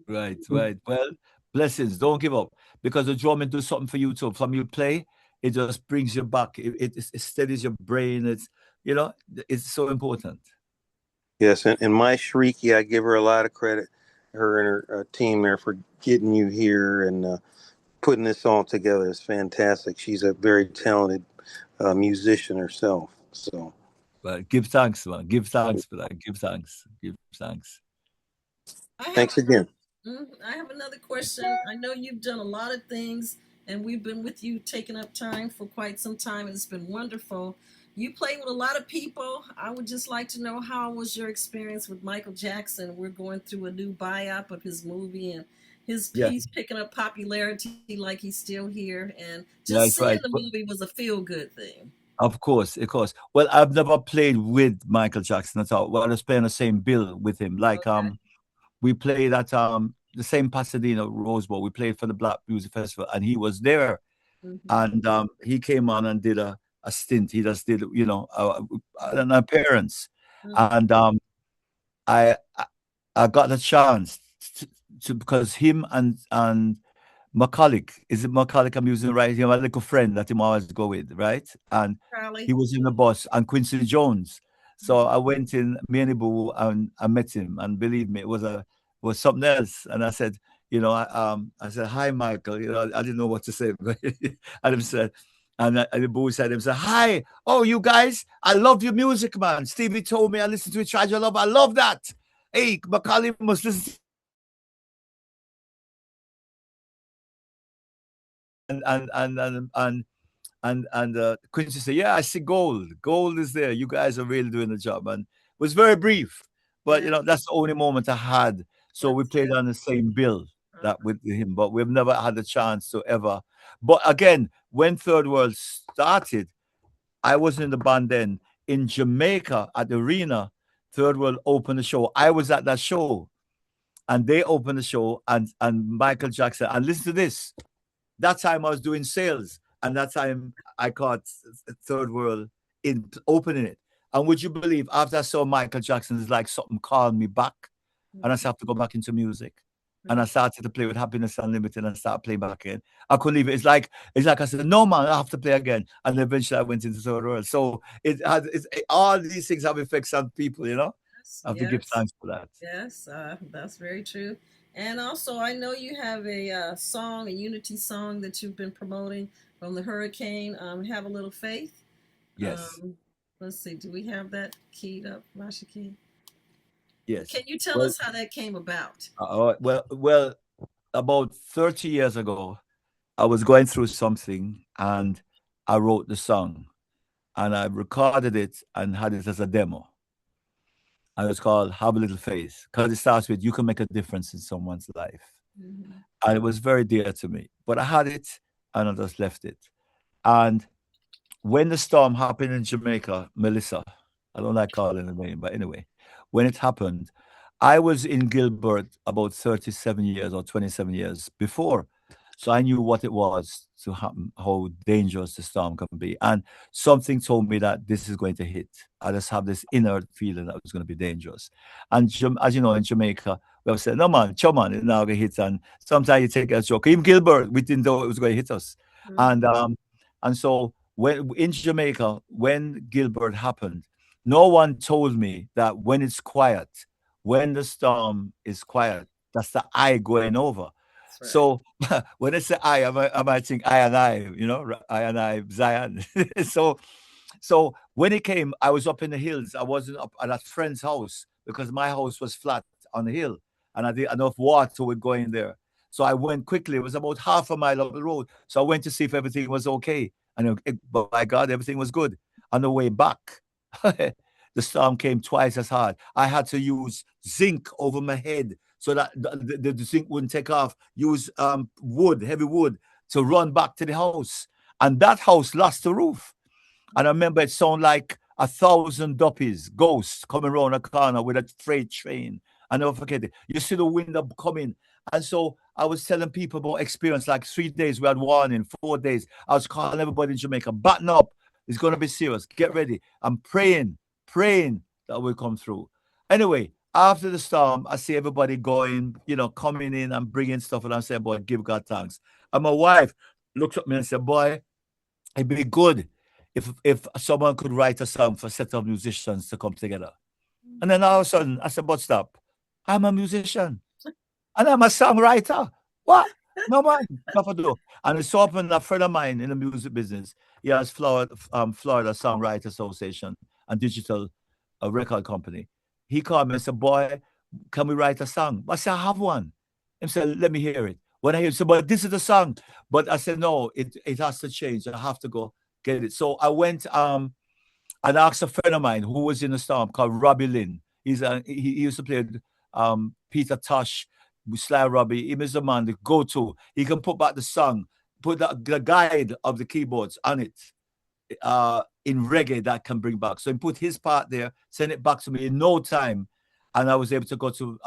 [SPEAKER 3] Right. Well, blessings. Don't give up, because the drumming do something for you too. From you play, it just brings you back. It steadies your brain. It's so important.
[SPEAKER 6] Yes, and my Mashariki, I give her a lot of credit, her and her team there, for getting you here and putting this all together. It's fantastic. She's a very talented musician herself. So,
[SPEAKER 3] but give thanks, man. Give thanks for that. Give thanks.
[SPEAKER 6] Thanks again.
[SPEAKER 9] I have another question. I know you've done a lot of things, and we've been with you, taking up time for quite some time. It's been wonderful. You play with a lot of people. I would just like to know, how was your experience with Michael Jackson? We're going through a new biop of his movie, and he's picking up popularity like he's still here. And just seeing the movie was a feel-good thing.
[SPEAKER 3] Of course. Well, I've never played with Michael Jackson at all. Well, I was playing the same bill with him. We played at the same Pasadena Rose Bowl. We played for the Black Music Festival, and he was there. And he came on and did a stint. He just did, an appearance. And I got the chance to because him and McCulloch, is it McCulloch I'm using right here? My little friend that him always go with, right? And he was in the bus, and Quincy Jones. So I went in, me and Ibu, and I met him, and believe me, it was something else. And I said, I said, hi, Michael. I didn't know what to say. And he said, and Ibu said, hi, oh, you guys, I love your music, man. Stevie told me I listened to it, Tried Your Love. I love that. Hey, McCulloch must listen. And Quincy said, yeah, I see gold. Gold is there. You guys are really doing the job. And it was very brief, but that's the only moment I had. So we played on the same bill that with him, but we've never had a chance to ever. But again, when Third World started, I wasn't in the band then. In Jamaica at the arena, Third World opened the show. I was at that show, and they opened the show, and Michael Jackson. And listen to this. That time I was doing sales, and that time I caught Third World in opening it. And would you believe, after I saw Michael Jackson, it's like something called me back, and I have to go back into music. And I started to play with Happiness Unlimited and start playing back again. I couldn't leave it. It's like I said, no man, I have to play again. And eventually I went into Third World. So all these things have effects on people, you know. I have to give thanks for that.
[SPEAKER 9] Yes, that's very true. And also, I know you have a song, a unity song that you've been promoting from the Hurricane. Have a Little Faith.
[SPEAKER 3] Yes.
[SPEAKER 9] Let's see. Do we have that keyed up, Rashaki?
[SPEAKER 3] Yes.
[SPEAKER 9] Can you tell us how that came about?
[SPEAKER 3] Well, about 30 years ago, I was going through something and I wrote the song and I recorded it and had it as a demo. And it's called Have a Little Faith, because it starts with, you can make a difference in someone's life. Mm-hmm. And it was very dear to me. But I had it and I just left it. And when the storm happened in Jamaica, Melissa, I don't like calling her name, but anyway, when it happened, I was in Gilbert about 37 years or 27 years before. So I knew what it was to happen, how dangerous the storm can be. And something told me that this is going to hit. I just have this inner feeling that it was going to be dangerous. And as you know, in Jamaica, we have said, no man, Choman, it's now going to hit. And sometimes you take it as a joke. Even Gilbert, we didn't know it was going to hit us. Mm-hmm. And so when in Jamaica, when Gilbert happened, no one told me that when it's quiet, when the storm is quiet, that's the eye going over. Right. So when I say I might think I and I, you know, I and I, Zion. so when it came, I was up in the hills. I wasn't up at a friend's house because my house was flat on the hill and I did enough water would go in there. So I went quickly. It was about half a mile up the road. So I went to see if everything was okay. And but by God, everything was good. On the way back, the storm came twice as hard. I had to use zinc over my head so that the zinc wouldn't take off. Use wood, heavy wood, to run back to the house. And that house lost the roof. And I remember it sounded like 1,000 duppies, ghosts, coming around a corner with a freight train. I never forget it. You see the wind up coming. And so I was telling people about experience, like 3 days, we had warning, 4 days. I was calling everybody in Jamaica, batten up. It's going to be serious. Get ready. I'm praying that we'll come through. Anyway, after the storm, I see everybody going, you know, coming in and bringing stuff. And I'm saying, boy, give God thanks. And my wife looked at me and said, boy, it'd be good if someone could write a song for a set of musicians to come together. And then all of a sudden, I said, but stop. I'm a musician. And I'm a songwriter. What? No, man. And it's opened a friend of mine in the music business. He has Florida Songwriter Association and digital record company. He called me and said, boy, can we write a song? I said, I have one. He said, let me hear it. When I hear it, said, but this is the song. But I said, no, it has to change. I have to go get it. So I went and asked a friend of mine who was in the storm called Robbie Lynn. He used to play Peter Tosh, Sly Robbie. He was the man to go to. He can put back the song, put the guide of the keyboards on it in reggae that can bring back. So he put his part there, send it back to me in no time. And I was able to go to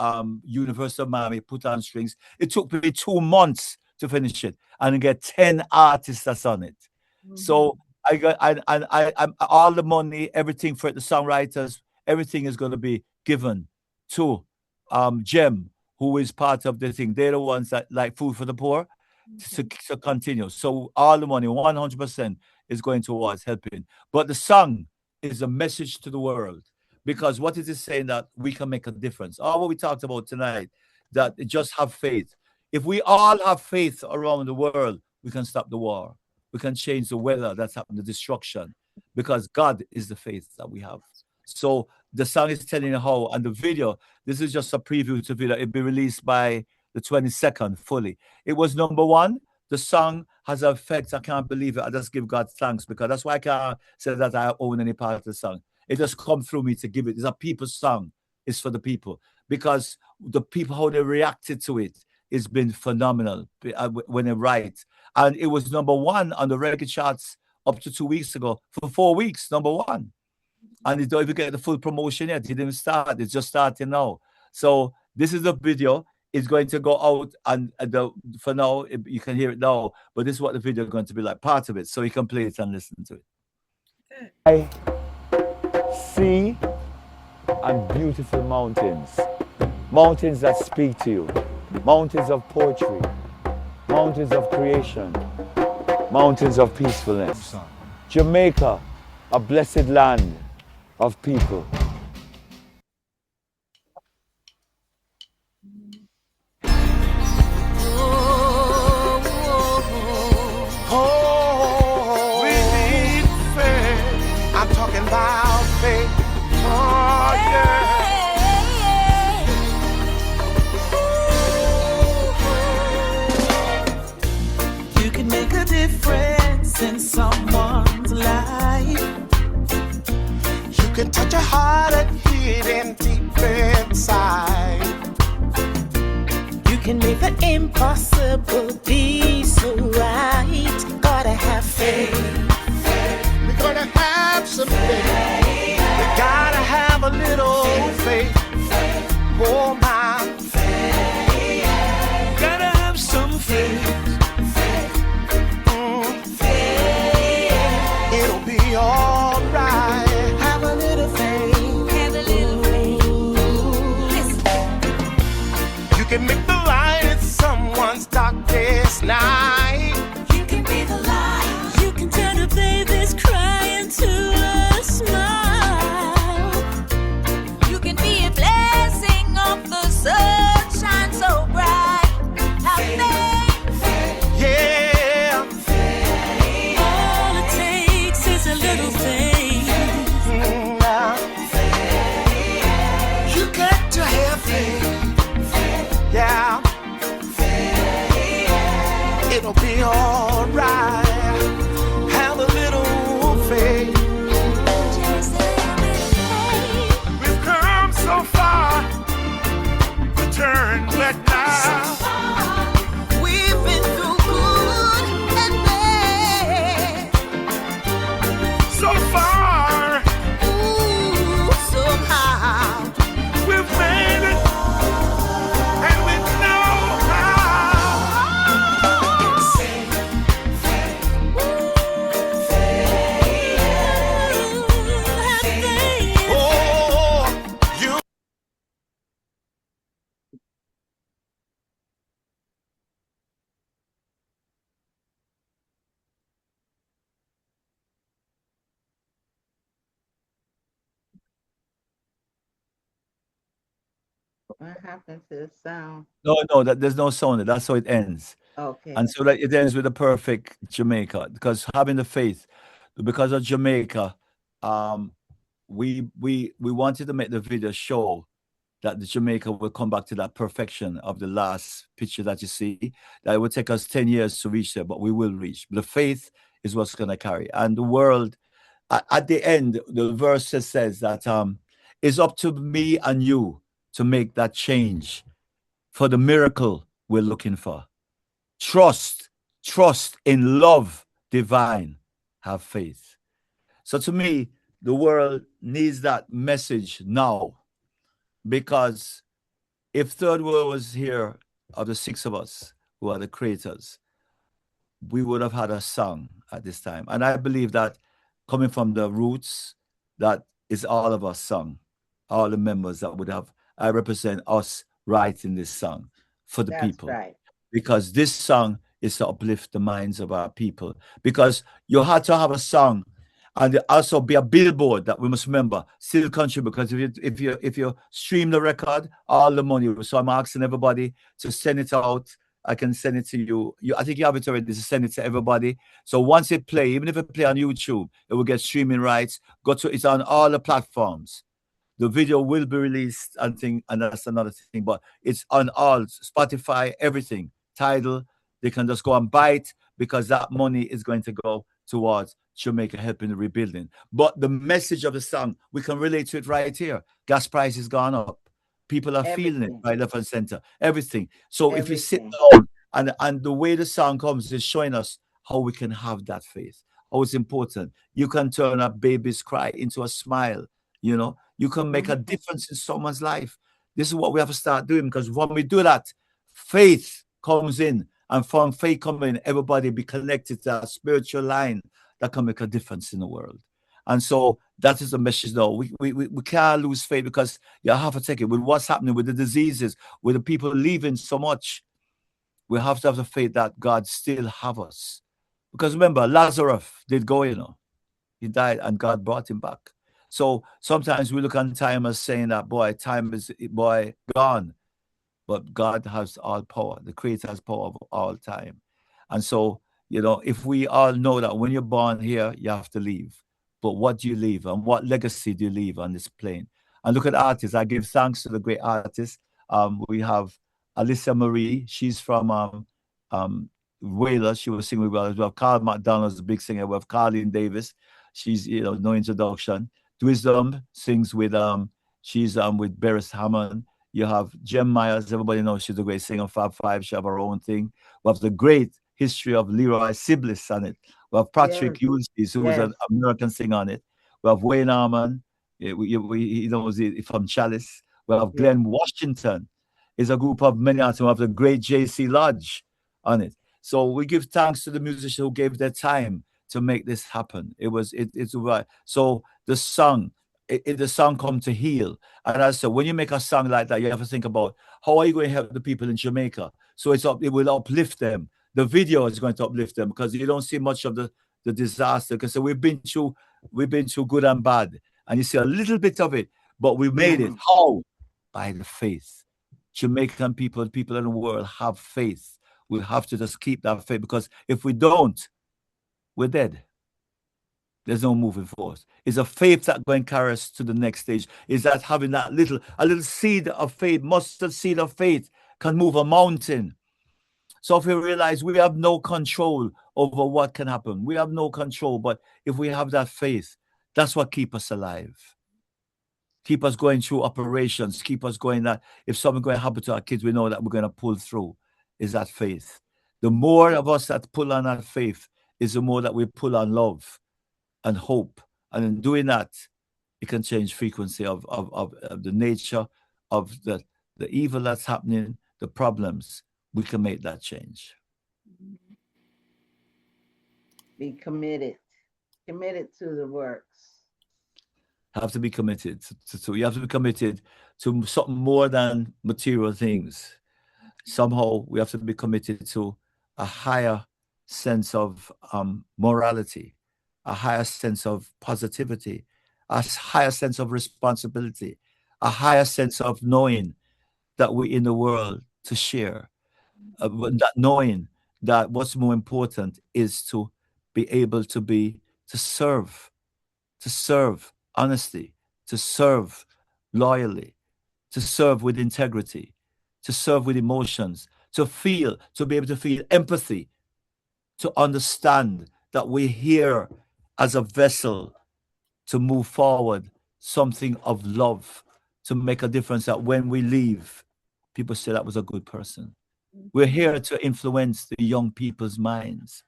[SPEAKER 3] University of Miami, put on strings. It took me 2 months to finish it and get 10 artists that's on it. Mm-hmm. So I got I all the money, everything for the songwriters, everything is going to be given to Gem, who is part of the thing. They're the ones that like Food for the Poor to continue. So all the money, 100%, is going towards helping. But the song is a message to the world, because what it is saying that we can make a difference. All what we talked about tonight, that just have faith. If we all have faith around the world, we can stop the war. We can change the weather that's happened, the destruction, because God is the faith that we have. So the song is telling you how, and the video, this is just a preview to video. It'll be released by the 22nd fully. It was #1. The song has an effect. I can't believe it. I just give God thanks, because that's why I can't say that I own any part of the song. It just come through me to give it. It's a people's song. It's for the people, because the people, how they reacted to it, has been phenomenal when they write. And it was #1 on the reggae charts up to 2 weeks ago. For 4 weeks, #1. And it don't even get the full promotion yet. It didn't even start. It's just starting now. So this is the video. It's going to go out, and for now, you can hear it now. But this is what the video is going to be like, part of it. So you can play it and listen to it. I see and beautiful mountains. Mountains that speak to you. Mountains of poetry. Mountains of creation. Mountains of peacefulness. Jamaica, a blessed land of people.
[SPEAKER 8] Oh, we need faith. I'm talking about faith. Oh, yeah. You can make a difference in someone's life. You can touch a heart and hidden deep inside. You can make the impossible be so right. Gotta have faith. We're gonna have some faith. We gotta have a little faith. Oh my faith. Gotta have some faith. It'll be alright. Have a little faith. Have a little faith. Listen. You can make the light in someone's darkest night. You can be the light. You can turn a baby's cry into a smile. You can be a blessing of the sunshine so bright. Have faith. Yeah. All it takes is a little faith. You got to have faith. Yeah. It'll be alright. Have a little faith. We've come so far. Return back now. We've been through good and bad. So far. Ooh, somehow. We've made it. And we know how. Oh, you.
[SPEAKER 1] What happened to the sound?
[SPEAKER 3] No, there's no sound. That's how it ends.
[SPEAKER 1] Okay.
[SPEAKER 3] And so that it ends with a perfect Jamaica, because having the faith, because of Jamaica, we wanted to make the video show that the Jamaica will come back to that perfection of the last picture that you see. That it would take us 10 years to reach there, but we will reach. The faith is what's going to carry. And the world, at the end, the verse says that it's up to me and you to make that change for the miracle we're looking for. Trust in love divine, have faith. So to me, the world needs that message now, because if Third World was here, of the 6 of us who are the creators, we would have had a song at this time. And I believe that coming from the roots, that is all of us sung, all the members that would have, I represent us writing this song for the people.
[SPEAKER 1] Right.
[SPEAKER 3] Because this song is to uplift the minds of our people. Because you had to have a song and also be a billboard that we must remember, still country, because if you stream the record, all the money. So I'm asking everybody to send it out. I can send it to you. I think you have it already, to send it to everybody. So once it play, even if it play on YouTube, it will get streaming rights. It's on all the platforms. The video will be released, and that's another thing, but it's on all Spotify, everything. Tidal, they can just go and buy it, because that money is going to go towards Jamaica helping the rebuilding. But the message of the song, we can relate to it right here. Gas prices gone up. People are feeling it right left and center. Everything. So if you sit down And the way the song comes is showing us how we can have that faith. How it's important. You can turn a baby's cry into a smile. You know, you can make a difference in someone's life. This is what we have to start doing, because when we do that, faith comes in, and from faith coming in, everybody be connected to a spiritual line that can make a difference in the world. And so that is the message now. We can't lose faith, because you have to take it with what's happening with the diseases, with the people leaving so much. We have to have the faith that God still have us. Because remember, Lazarus did go, you know. He died and God brought him back. So sometimes we look on time as saying that, time is gone. But God has all power. The Creator has power of all time. And so, you know, if we all know that when you're born here, you have to leave. But what do you leave? And what legacy do you leave on this plane? And look at artists. I give thanks to the great artists. We have Elese Marie. She's from Wales. She was singing well as well. Carl McDonald's a big singer. We have Carlene Davis. She's, you know, no introduction. Wisdom sings with she's with Beres Hammond. You have Jem Myers. Everybody knows she's a great singer. Fab Five. She have her own thing. We have the great history of Leroy Siblis on it. We have Patrick Ulysses, who was an American singer on it. We have Wayne Harmon. He knows it from Chalice. We have Glenn Washington. It's a group of many artists. We have the great J.C. Lodge on it. So we give thanks to the musicians who gave their time to make this happen. It's right. So the song come to heal. And I said, when you make a song like that, you have to think about how are you going to help the people in Jamaica? So it will uplift them. The video is going to uplift them, because you don't see much of the disaster. Because we've been through good and bad, and you see a little bit of it, but we made it. How? By the faith. Jamaican people in the world have faith. We have to just keep that faith, because if we don't, we're dead. There's no moving force. It's a faith that going to carry us to the next stage. Is that having that little seed of faith, mustard seed of faith, can move a mountain. So if we realize we have no control over what can happen, we have no control. But if we have that faith, that's what keeps us alive. Keep us going through operations. Keep us going that if something going to happen to our kids, we know that we're going to pull through. Is that faith? The more of us that pull on that faith is the more that we pull on love and hope. And in doing that, it can change frequency of the nature of the evil that's happening, the problems. We can make that change.
[SPEAKER 1] Be committed to the works.
[SPEAKER 3] Have to be committed to you have to be committed to something more than material things. Somehow we have to be committed to a higher sense of morality, a higher sense of positivity, a higher sense of responsibility, a higher sense of knowing that we're in the world to share. That knowing that what's more important is to be able to serve honestly, to serve loyally, to serve with integrity, to serve with emotions, to be able to feel empathy, to understand that we're here as a vessel to move forward something of love, to make a difference, that when we leave, people say that was a good person. We're here to influence the young people's minds.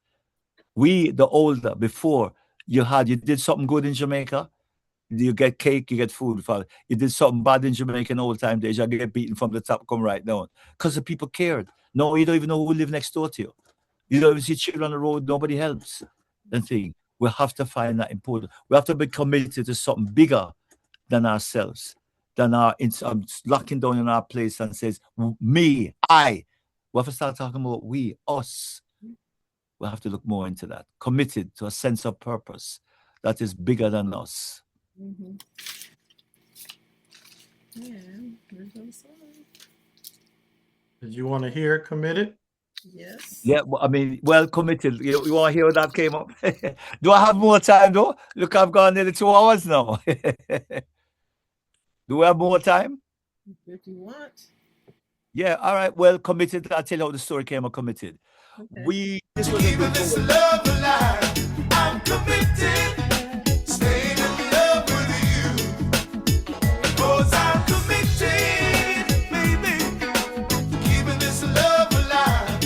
[SPEAKER 3] We, the older, before you did something good in Jamaica, you get cake, you get food. You did something bad in Jamaica in old time days, you get beaten from the top, come right down. Because the people cared. No, you don't even know who live next door to you. You don't even see children on the road, nobody helps. And thing. We have to find that important. We have to be committed to something bigger than ourselves, than our locking down in our place and says, me, I. We have to start talking about we, us. We have to look more into that. Committed to a sense of purpose that is bigger than us.
[SPEAKER 9] Mm-hmm. Yeah, there's no song.
[SPEAKER 2] Did you want to hear Committed?
[SPEAKER 9] Yes.
[SPEAKER 3] Yeah, I mean, well, committed. You want to hear how that came up? Do I have more time, though? Look, I've gone nearly 2 hours now. Do we have more time?
[SPEAKER 9] If you want.
[SPEAKER 3] Yeah, all right. Well, Committed. I'll tell you how the story came up, Committed.
[SPEAKER 9] Okay.
[SPEAKER 3] This was a good
[SPEAKER 8] This love alive, I'm committed. Staying in love with you. 'Cause I'm committed, baby. Keeping this love alive.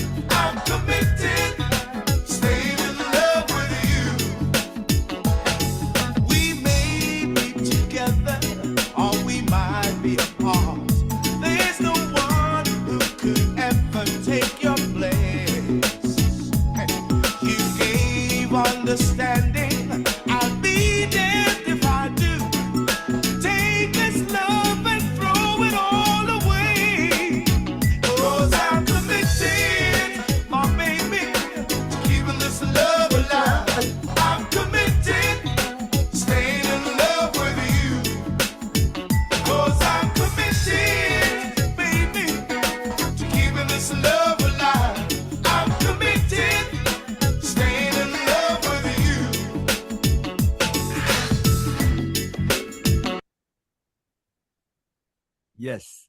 [SPEAKER 3] Yes.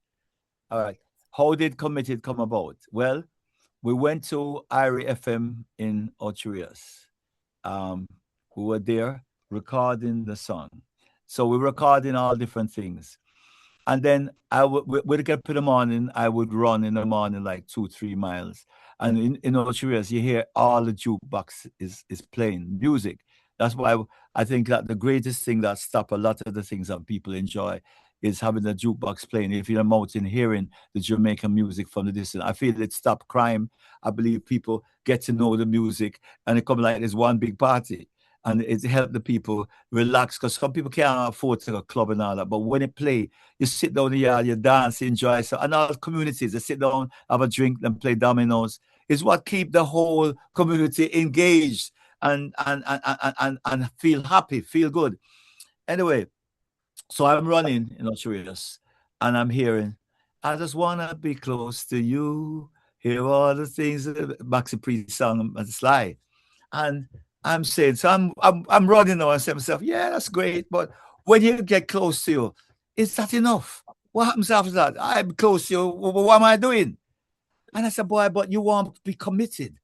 [SPEAKER 3] All right. How did Committed come about? Well, we went to IRI FM in Ocherias. We were there recording the song. So we're recording all different things. And then we'd get up in the morning, I would run in the morning like 2-3 miles. And in Ocherias, you hear all the jukebox is playing music. That's why I think that the greatest thing that stop a lot of the things that people enjoy is having the jukebox playing. If you're out in hearing the Jamaican music from the distance, I feel it stop crime. I believe people get to know the music and it come like this one big party. And it helped the people relax because some people can't afford to go club and all that. But when it play, you sit down in the yard, you dance, you enjoy. So, and all communities, they sit down, have a drink, and play dominoes. Is what keep the whole community engaged and feel happy, feel good. Anyway, so I'm running in Australia, and I'm hearing, I just wanna be close to you. Hear all the things that Maxi Priest song and Sly, and I'm saying, so I'm running now. I say to myself, yeah, that's great, but when you get close to you, is that enough? What happens after that? I'm close to you. What am I doing? And I said, boy, but you want to be committed.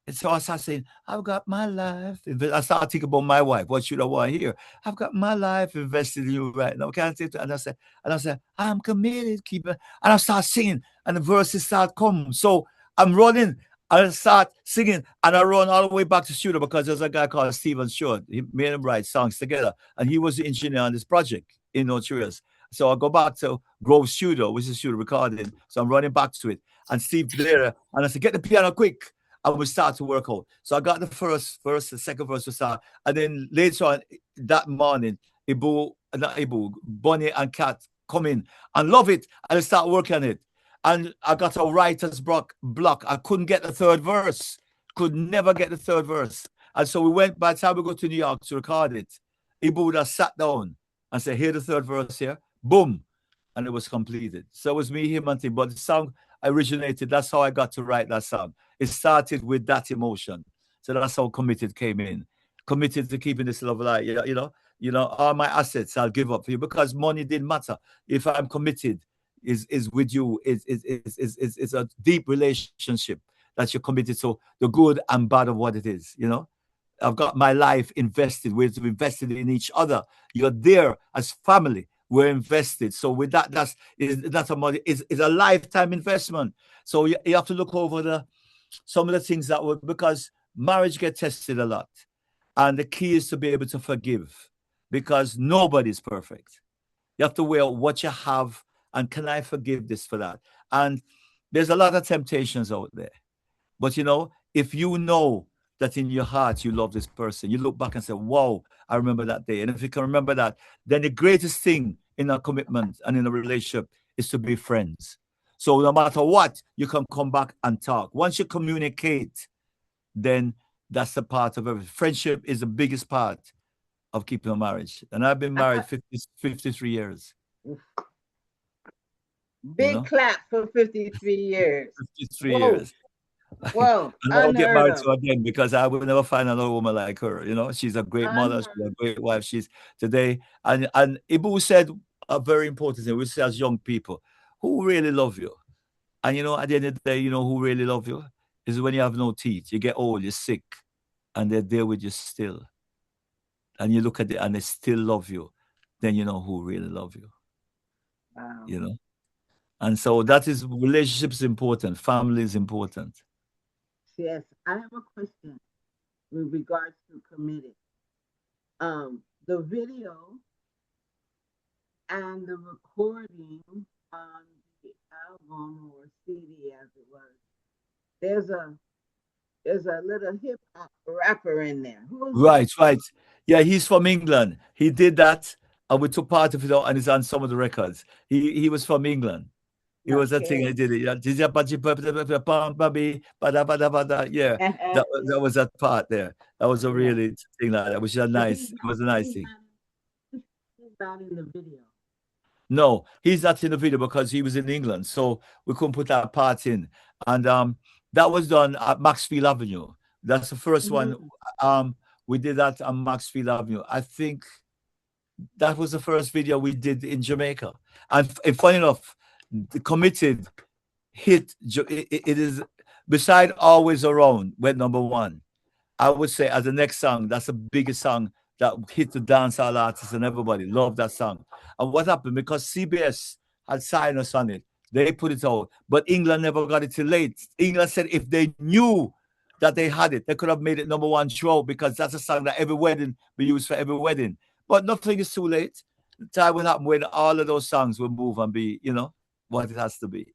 [SPEAKER 3] And so I started saying, I've got my life. I started thinking about my wife. What should I want to hear? I've got my life invested in you right now. Can't say, and I said, I'm committed. Keep it. And I start singing, and the verses start coming. So I'm running. I start singing, and I run all the way back to studio because there's a guy called Stephen Stewart. He made him write songs together, and he was the engineer on this project in Ocherias. So I go back to Grove Studio, which is studio recording. So I'm running back to it, and Steve there, and I said, get the piano quick. And we start to work out. So I got the first verse, the second verse to start. And then later on that morning, Bonnie and Kat come in and love it. And I start working on it. And I got a writer's block. I couldn't get the third verse. Could never get the third verse. And so we went, by the time we go to New York to record it, Ibu just sat down and said, here the third verse here. Boom. And it was completed. So it was me, him, and him. But the song originated. That's how I got to write that song. It started with that emotion. So that's how Committed came in. Committed to keeping this love alive. You know, all my assets I'll give up for you because money didn't matter. If I'm committed, is with you. It's a deep relationship that you're committed to the good and bad of what it is. You know, I've got my life invested. We're invested in each other. You're there as family. We're invested. So with that, that's a money. It's a lifetime investment. So you have to look over some of the things that would, because marriage gets tested a lot. And the key is to be able to forgive because nobody's perfect. You have to weigh out what you have and can I forgive this for that? And there's a lot of temptations out there. But you know, if you know that in your heart you love this person, you look back and say, wow, I remember that day. And if you can remember that, then the greatest thing in a commitment and in a relationship is to be friends. So no matter what, you can come back and talk. Once you communicate, then that's the part of everything. Friendship is the biggest part of keeping a marriage. And I've been married 53 years.
[SPEAKER 1] Big clap for 53 years.
[SPEAKER 3] 53 years.
[SPEAKER 1] Whoa.
[SPEAKER 3] And I'll get married to her again because I will never find another woman like her. You know, she's a great mother, she's a great wife. She's today. And Ibu said a very important thing. We say as young people, who really love you? And you know, at the end of the day, you know who really love you? Is when you have no teeth. You get old, you're sick, and they're there with you still. And you look at it and they still love you. Then you know who really love you.
[SPEAKER 1] Wow.
[SPEAKER 3] You know? And so that is, relationships important. Family is important.
[SPEAKER 1] Yes, I have a question with regards to Committed. The video and the recording on the album or CD as it was, there's a little hip hop rapper in there.
[SPEAKER 3] Right. Yeah, he's from England. He did that, and we took part of it, and it's on some of the records. He was from England. It was a thing I did it. Yeah, that was that part there. That was a really thing like that, which is nice. It was a nice thing.
[SPEAKER 1] He's not in the video.
[SPEAKER 3] No, he's not in the video because he was in England, so we couldn't put that part in. And that was done at Maxfield Avenue. That's the first one. We did that on Maxfield Avenue. I think that was the first video we did in Jamaica. And funny enough, the Committed hit, it is, beside Always Around, went #1. I would say as the next song, that's the biggest song that hit the dancehall artists, and everybody loved that song. And what happened? Because CBS had signed us on it, they put it out, but England never got it till late. England said if they knew that they had it, they could have made it #1 show, because that's a song that every wedding be used for every wedding. But nothing is too late. The time will happen when all of those songs will move and be, you know, what it has to be.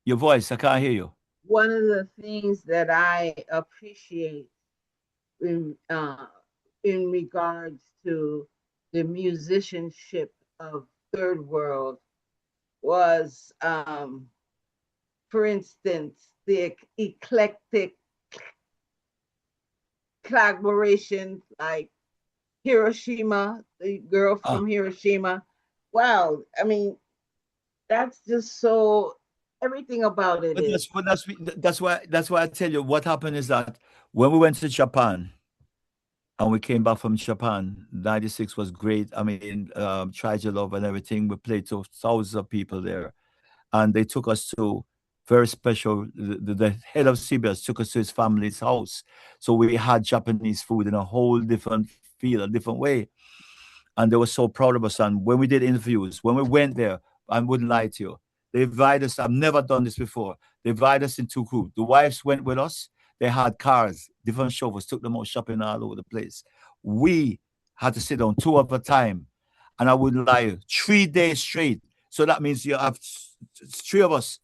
[SPEAKER 3] Your voice, I can't hear you.
[SPEAKER 1] One of the things that I appreciate in regards to the musicianship of Third World was, for instance, the eclectic collaboration, like Hiroshima, the girl from Hiroshima. Wow, I mean, that's just so, everything about it is.
[SPEAKER 3] That's why I tell you what happened is that when we went to Japan and we came back from Japan, 96 was great. I mean, Try Your Love and everything, we played to thousands of people there. And they took us to very special, the head of CBS took us to his family's house. So we had Japanese food in a whole different feel, a different way. And they were so proud of us. And when we did interviews, when we went there, I wouldn't lie to you, they invited us. I've never done this before. They invited us in 2 groups. The wives went with us. They had cars, different chauffeurs, took them out shopping all over the place. We had to sit down 2 at a time. And I wouldn't lie, 3 days straight. So that means you have 3 of us,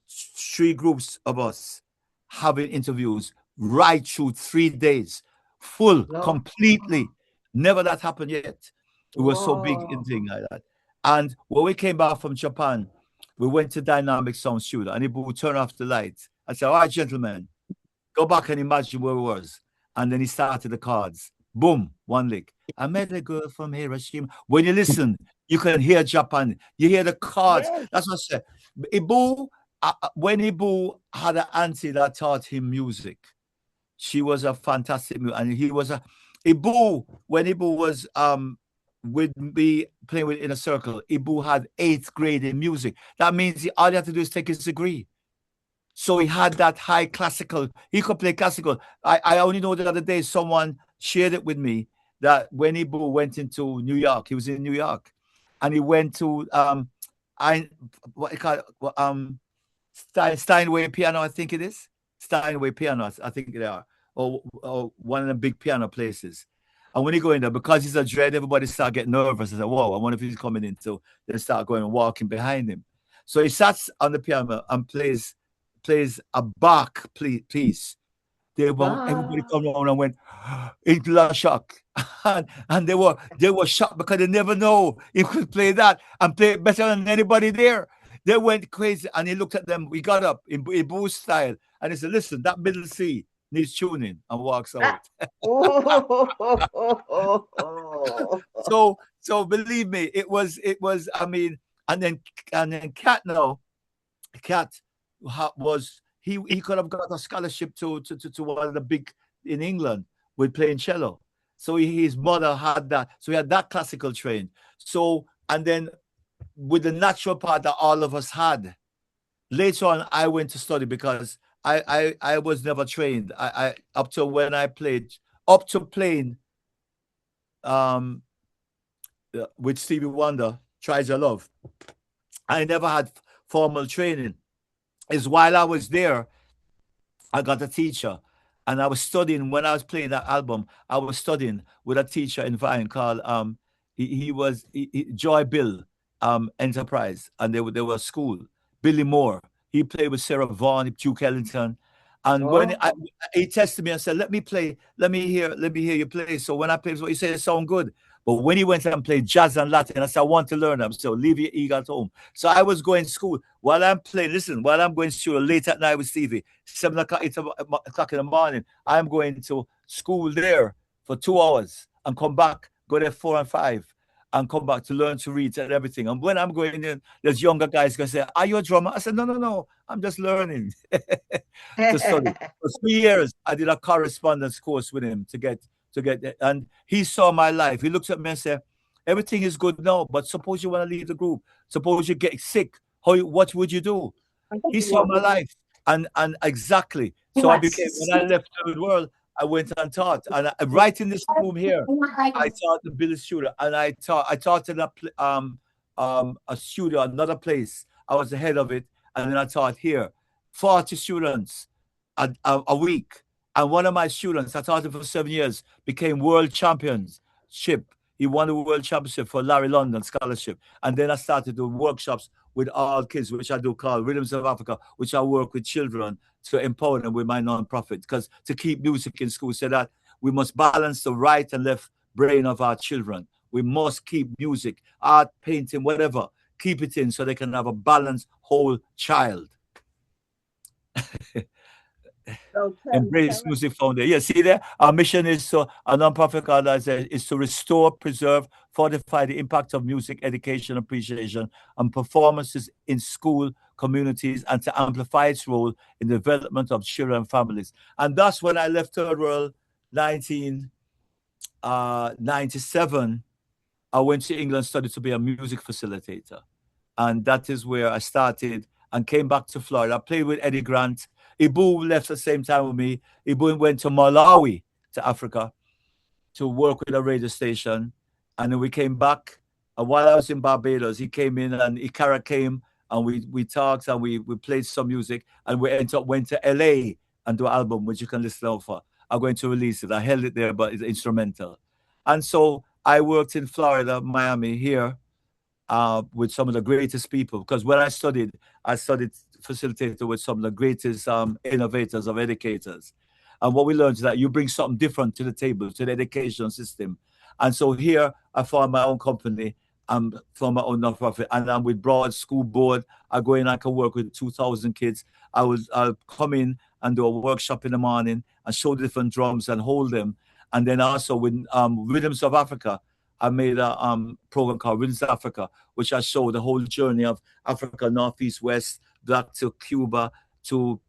[SPEAKER 3] 3 groups of us having interviews right through 3 days, full, completely. Never that happened yet. It was so big in thing like that. And when we came back from Japan, we went to Dynamic Sound Studio, and he would turn off the lights. I said, all right, gentlemen, go back and imagine where we was. And then he started the cards. Boom, 1 lick. I met a girl from Hiroshima. When you listen, you can hear Japan. You hear the cards. Yes. That's what I said. Ibu, when Ibu had an auntie that taught him music, she was a fantastic, and he was a Ibu. When Ibu was would be playing with in a circle, Ibu had 8th grade in music. That means all you have to do is take his degree. So he had that high classical. He could play classical. I only know the other day someone shared it with me that when Ibu went into New York, he was in New York, and he went to Steinway piano, I think it is. Steinway piano, I think they are, or one of the big piano places. And when he go in there, because he's a dread, everybody start getting nervous. I said, whoa, I wonder if he's coming in. So they start going and walking behind him. So he sits on the piano and plays a Bach piece. Everybody come around and went into a shock. and they were shocked because they never know he could play that and play it better than anybody there. They went crazy, and he looked at them. We got up in Boo's style, and he said, listen, that middle C needs tuning, and walks out. So believe me, it was, I mean, and then Cat was, he could have got a scholarship to one of the big in England with playing cello. So his mother had that. So he had that classical train. So, and then with the natural part that all of us had, later on, I went to study because I was never trained. I up to when I played, up to playing with Stevie Wonder, Try Your Love, I never had formal training. Is while I was there, I got a teacher, and I was studying. When I was playing that album, I was studying with a teacher in Vine called he was Joy Bill Enterprise, and they were a school. Billy Moore. He played with Sarah Vaughan, Duke Ellington. And when he tested me and said, let me hear you play. So when I played, he said, it sound good. But when he went and played jazz and Latin, I said, I want to learn them. So leave your ego at home. So I was going to school while I'm playing. Listen, while I'm going to school late at night with Stevie, 7 o'clock, 8 o'clock in the morning, I'm going to school there for 2 hours and come back, go there 4 and 5. And come back to learn to read and everything. And when I'm going in, there's younger guys going to say, are you a drummer? I said, no, I'm just learning to study. For 3 years, I did a correspondence course with him to to get there. And he saw my life. He looks at me and said, everything is good now, but suppose you want to leave the group. Suppose you get sick. What would you do? He saw my life. And exactly. So I became, when I left Third World, I went and taught. And right in this room here, I taught the Billy studio. And I taught in a studio, another place. I was the head of it. And then I taught here. 40 students a week. And one of my students, I taught him for 7 years, became world championship. He won the world championship for Larry London scholarship. And then I started doing workshops with all kids, which I do call Rhythms of Africa, which I work with children to empower them with my nonprofit. Because to keep music in school, so that we must balance the right and left brain of our children. We must keep music, art, painting, whatever, keep it in so they can have a balanced whole child. Embrace Music Foundation. Yeah, see there? Our mission is to, a nonprofit organization is to restore, preserve, fortify the impact of music education, appreciation, and performances in school communities, and to amplify its role in the development of children and families. And thus, when I left Third World 1997, I went to England, studied to be a music facilitator. And that is where I started and came back to Florida. I played with Eddie Grant. Ibu left at the same time with me. Ibu went to Malawi, to Africa, to work with a radio station. And then we came back. And while I was in Barbados, he came in and Ikara came and we talked and we played some music. And we went to LA and do an album, which you can listen out for. I'm going to release it. I held it there, but it's instrumental. And so I worked in Florida, Miami, here, with some of the greatest people. Because when I studied facilitator with some of the greatest innovators of educators. And what we learned is that you bring something different to the table, to the education system. And so here I found my own company, for my own nonprofit, and I'm with Broad School Board. I go in, I can work with 2,000 kids. I'll come in and do a workshop in the morning and show different drums and hold them. And then also with Rhythms of Africa, I made a program called Rhythms of Africa, which I show the whole journey of Africa, Northeast, West, back to Cuba, to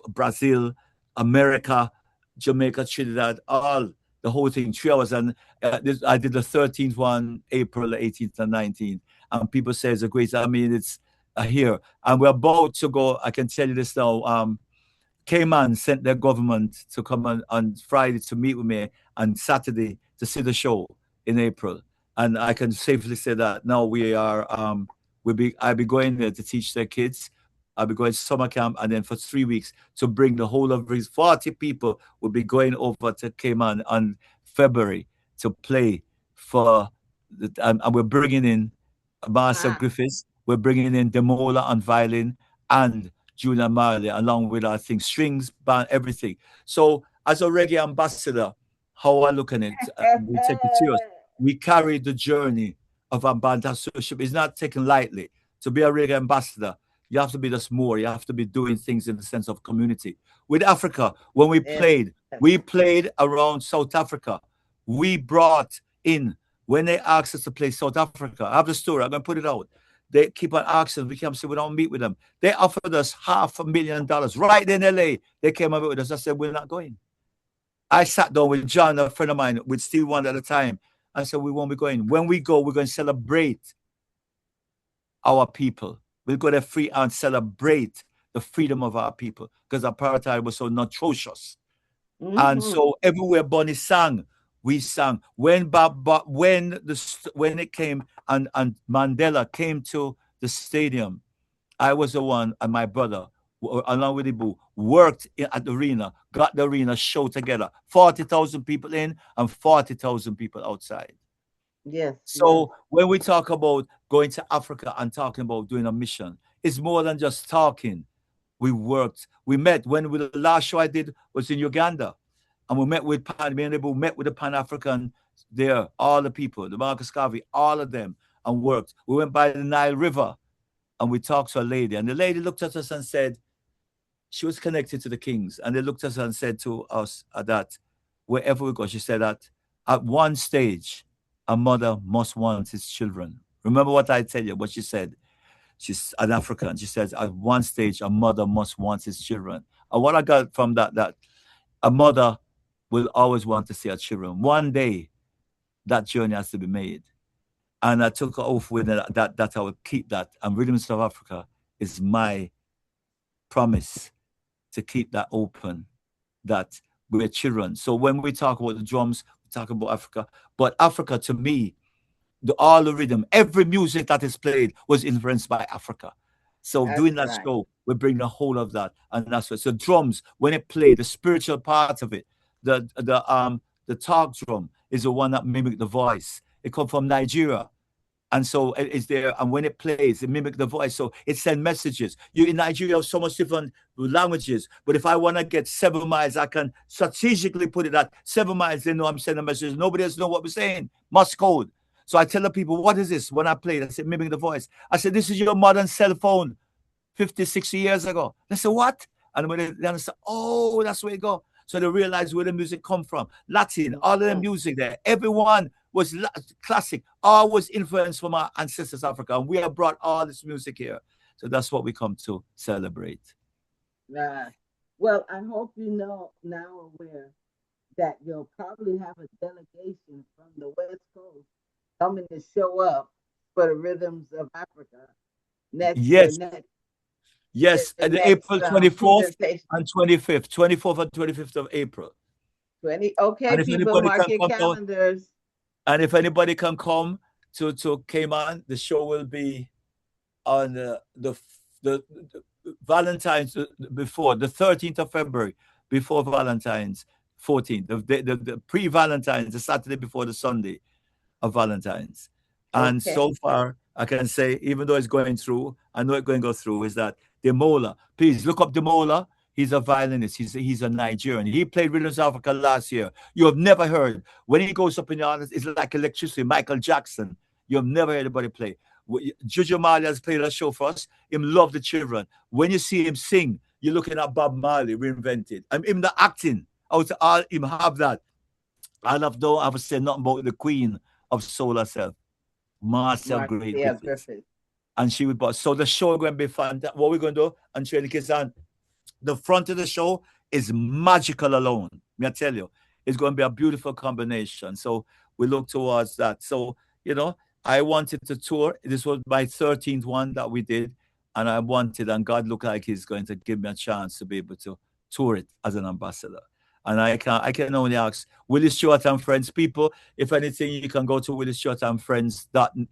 [SPEAKER 3] Brazil, America, Jamaica, Trinidad, the whole thing, 3 hours. And I did the 13th one, April 18th and 19th. And people say it's a great, I mean, it's here. And we're about to go, I can tell you this now, Cayman sent their government to come on Friday to meet with me, and Saturday to see the show in April. And I can safely say that now we are, I'll be going there to teach their kids. I'll be going to summer camp, and then for 3 weeks to bring the whole of these 40 people will be going over to Cayman on February to play for, and we're bringing in Master Griffiths, we're bringing in Demola on violin, and Junior Marley, along with, I think, strings, band, everything. So as a reggae ambassador, how I look at it, we take it serious. We carry the journey of ambassadorship. It's not taken lightly. To be a reggae ambassador, you have to be just more. You have to be doing things in the sense of community. With Africa, when we played around South Africa. We brought in, when they asked us to play South Africa, I have the story, I'm going to put it out. They keep on asking, we can't say we don't meet with them. They offered us $500,000 right in LA. They came over with us. I said, we're not going. I sat down with John, a friend of mine, with Steve one at a time. I said, we won't be going. When we go, we're going to celebrate our people. We'll go there free and celebrate the freedom of our people, because apartheid was so atrocious. Mm-hmm. And so everywhere Bonnie sang, we sang. When it came and Mandela came to the stadium, I was the one, and my brother, along with Ibu, worked at the arena, got the arena show together. 40,000 people in and 40,000 people outside.
[SPEAKER 1] Yes.
[SPEAKER 3] So when we talk about going to Africa and talking about doing a mission, it's more than just talking. We worked. We met. The last show I did was in Uganda. And we met with the Pan-African there, all the people, the Marcus Garvey, all of them, and worked. We went by the Nile River and we talked to a lady. And the lady looked at us and said, she was connected to the Kings. And they looked at us and said to us that wherever we go, she said that at one stage, a mother must want his children. Remember what I tell you, what she said. She's an African. She says, at one stage, a mother must want his children. And what I got from that a mother will always want to see our children. One day, that journey has to be made. And I took an oath with that I will keep that. And Rhythms of Africa is my promise to keep that open, that we're children. So when we talk about the drums, we talk about Africa. But Africa, to me, all the rhythm, every music that is played was influenced by Africa. So
[SPEAKER 1] That's
[SPEAKER 3] doing that
[SPEAKER 1] right.
[SPEAKER 3] show, we bring the whole of that. And that's what, so drums, when it play, the spiritual part of it, the talk drum is the one that mimic the voice. It comes from Nigeria. And so it's there, and when it plays, it mimics the voice. So it sends messages. You in Nigeria have so much different languages, but if I want to get 7 miles, I can strategically put it at 7 miles. They know I'm sending a message. Nobody else know what we're saying. Must code. So I tell the people, what is this? When I play it, I said, mimicking the voice. I said, this is your modern cell phone 50, 60 years ago. They said, what? And when they understand, oh, that's where it go. So they realize where the music come from. Latin, all of the music there. Everyone was classic. All was influenced from our ancestors, Africa. And we have brought all this music here. So that's what we come to celebrate.
[SPEAKER 1] Well, I hope you know now aware that you'll probably have a delegation from the West Coast coming to show up for the Rhythms of Africa.
[SPEAKER 3] Yes. Yes, and April 24th and 25th, 24th and 25th of April.
[SPEAKER 1] Okay, people, mark your calendars.
[SPEAKER 3] And if anybody can come to Cayman, the show will be on the Valentine's before, the 13th of February, before Valentine's, 14th, the pre-Valentine's, the Saturday before the Sunday of Valentine's. And so far, I can say, even though it's going through, I know it's going to go through, is that Demola, please look up Demola. He's a violinist. He's a Nigerian. He played Rhythms of Africa last year. You have never heard. When he goes up in the audience, it's like electricity. Michael Jackson. You have never heard anybody play. Jojo Marley has played a show for us. Him love the children. When you see him sing, you're looking at Bob Marley reinvented. And him the acting. Out of all him have that. I don't have to say nothing about the queen of soul herself. Marcel Great Griffith. And she would, so the show going to be fun. What we're going to do, and train the kids on, the front of the show is magical alone. I tell you, it's going to be a beautiful combination. So we look towards that. So, I wanted to tour. This was my 13th one that we did. And I wanted, and God looked like he's going to give me a chance to be able to tour it as an ambassador. And I can only ask Willie Stewart and Friends people, if anything, you can go to Willie Stewart and Friends,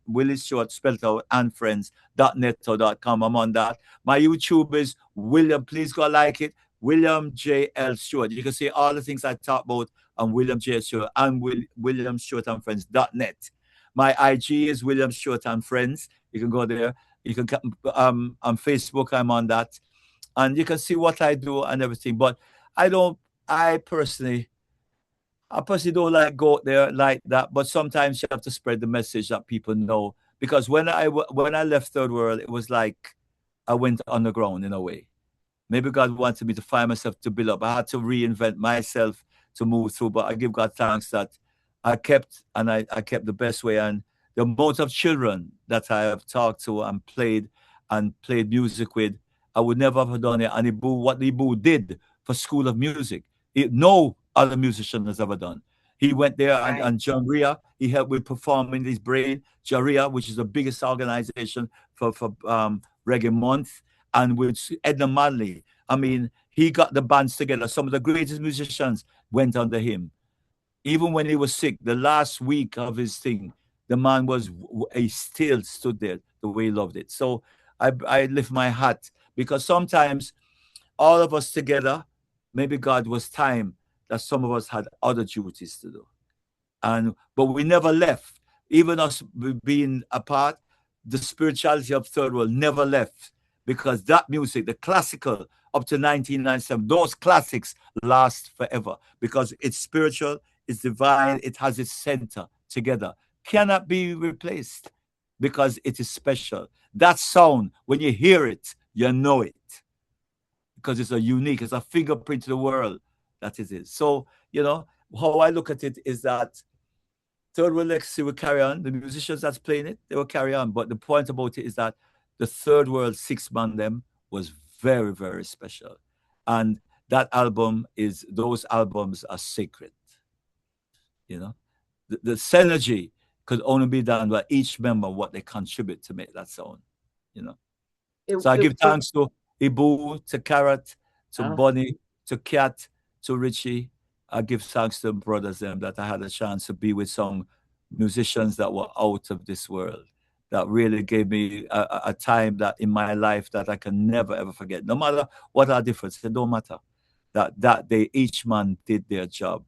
[SPEAKER 3] Willie Stewart spelled out and friends.net or .com. I'm on that. My YouTube is William, please go like it, William J. L. Stewart. You can see all the things I talk about on William J. Stewart and William Stewart and Friends.net. My IG is William Stewart and Friends. You can go there. You can on Facebook, I'm on that. And you can see what I do and everything. But I personally don't like go out there like that, but sometimes you have to spread the message that people know. Because when I left Third World, it was like I went underground in a way. Maybe God wanted me to find myself to build up. I had to reinvent myself to move through, but I give God thanks that I kept the best way. And the amount of children that I have talked to and played music with, I would never have done it. And what Ibu did for School of Music, no other musician has ever done. He went there and John Ria, he helped with performing his brain. Jaria, which is the biggest organization for Reggae Month, and with Edna Manley. I mean, he got the bands together. Some of the greatest musicians went under him. Even when he was sick, the last week of his thing, the man he still stood there the way he loved it. So I lift my hat, because sometimes all of us together, maybe God was time that some of us had other duties to do. But we never left. Even us being apart, the spirituality of Third World never left, because that music, the classical up to 1997, those classics last forever, because it's spiritual, it's divine, it has its center together. Cannot be replaced, because it is special. That sound, when you hear it, you know it, because it's it's a fingerprint to the world. That is it. So, how I look at it is that Third World Legacy will carry on. The musicians that's playing it, they will carry on. But the point about it is that the Third World 6-man them was very, very special. And those albums are sacred. You know, the synergy could only be done by each member, what they contribute to make that sound. You know, so I give thanks to Ibu, to Carrot, to Bonnie, to Kat, to Richie. I give thanks to brothers them that I had a chance to be with some musicians that were out of this world, that really gave me a time that in my life that I can never ever forget. No matter what our difference, it don't matter. That they each man did their job,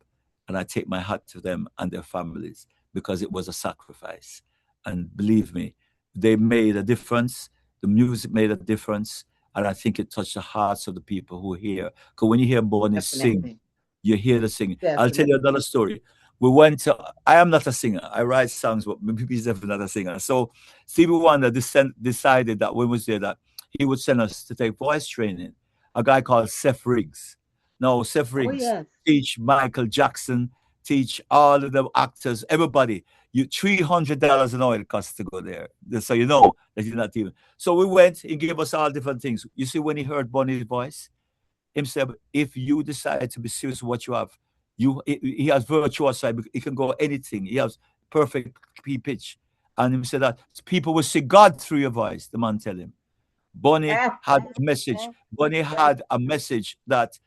[SPEAKER 3] and I take my hat to them and their families because it was a sacrifice. And believe me, they made a difference. The music made a difference, and I think it touched the hearts of the people who hear. Because when you hear Bonnie sing, you hear the singing. I'll tell you another story. We went to, I am not a singer. I write songs, but maybe he's definitely not a singer. So Stevie Wonder decided that when we was there that he would send us to take voice training. A guy called Seth Riggs. No, Seth Riggs teach Michael Jackson, teach all of the actors, everybody. You $300 an hour it costs to go there. So you know that you're not even. So we went, he gave us all different things. You see, when he heard Bonnie's voice, him said, if you decide to be serious with what you have, he has virtuoso side. He can go anything. He has perfect pitch. And he said that people will see God through your voice, the man tell him. Bonnie had a message. Bonnie had a message that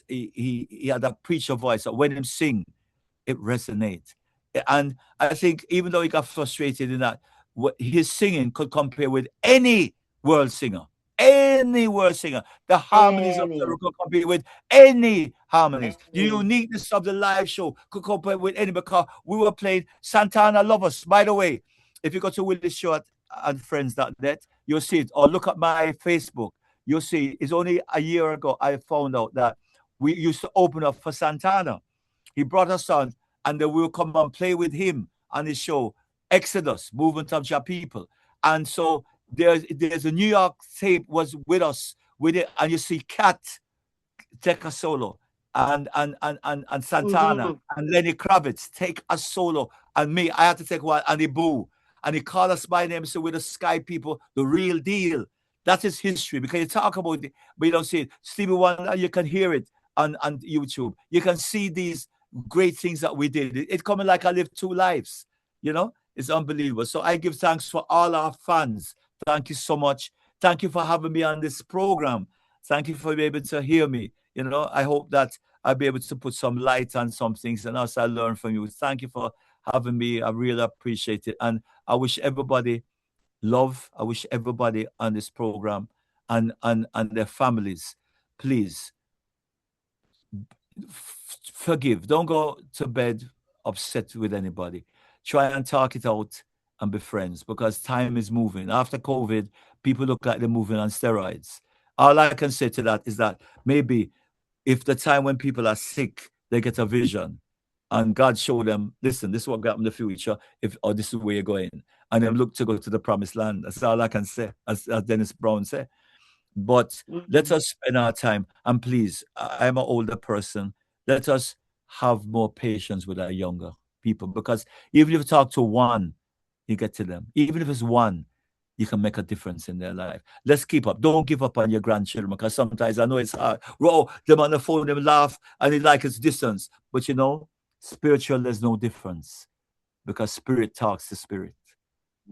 [SPEAKER 3] he had a preacher voice that when him sing, it resonates. And I think even though he got frustrated in that, his singing could compare with any world singer. Any world singer. The harmonies of the could compare with any harmonies. The uniqueness of the live show could compare with any, because we were playing Santana Lovers. By the way, if you go to Willie Stewart and friends.net, you'll see it. Or look at my Facebook. You'll see it's only a year ago I found out that we used to open up for Santana. He brought us on, and then we'll come and play with him on his show, Exodus, Movement of Jah People. And so there's a New York tape was with us with it, and you see Kat take a solo, and Santana and Lenny Kravitz take a solo, and me, I had to take one, and he boo. And he called us by name, so we're the Sky People, the real deal. That is history, because you talk about it, but you don't see it. Stevie Wonder, you can hear it on YouTube. You can see these great things that we did. It's coming like I lived two lives. You know, it's unbelievable. So I give thanks for all our fans. Thank you so much. Thank you for having me on this program. Thank you for being able to hear me. You know, I hope that I'll be able to put some light on some things, and also I learn from you. Thank you for having me. I really appreciate it. And I wish everybody love. I wish everybody on this program and their families, please forgive. Don't go to bed upset with anybody. Try and talk it out and be friends, because time is moving. After COVID, people look like they're moving on steroids. All I can say to that is that maybe if the time when people are sick, they get a vision and God showed them, listen, this is what got in the future, or this is where you're going. And then look to go to the promised land. That's all I can say, as Dennis Brown said. But let us spend our time. And please, I'm an older person. Let us have more patience with our younger people, because even if you talk to one, you get to them. Even if it's one, you can make a difference in their life. Let's keep up. Don't give up on your grandchildren, because sometimes I know it's hard. Roll them on the phone, them laugh, and it's like it's distance. But you know, spiritual, there's no difference, because spirit talks to spirit.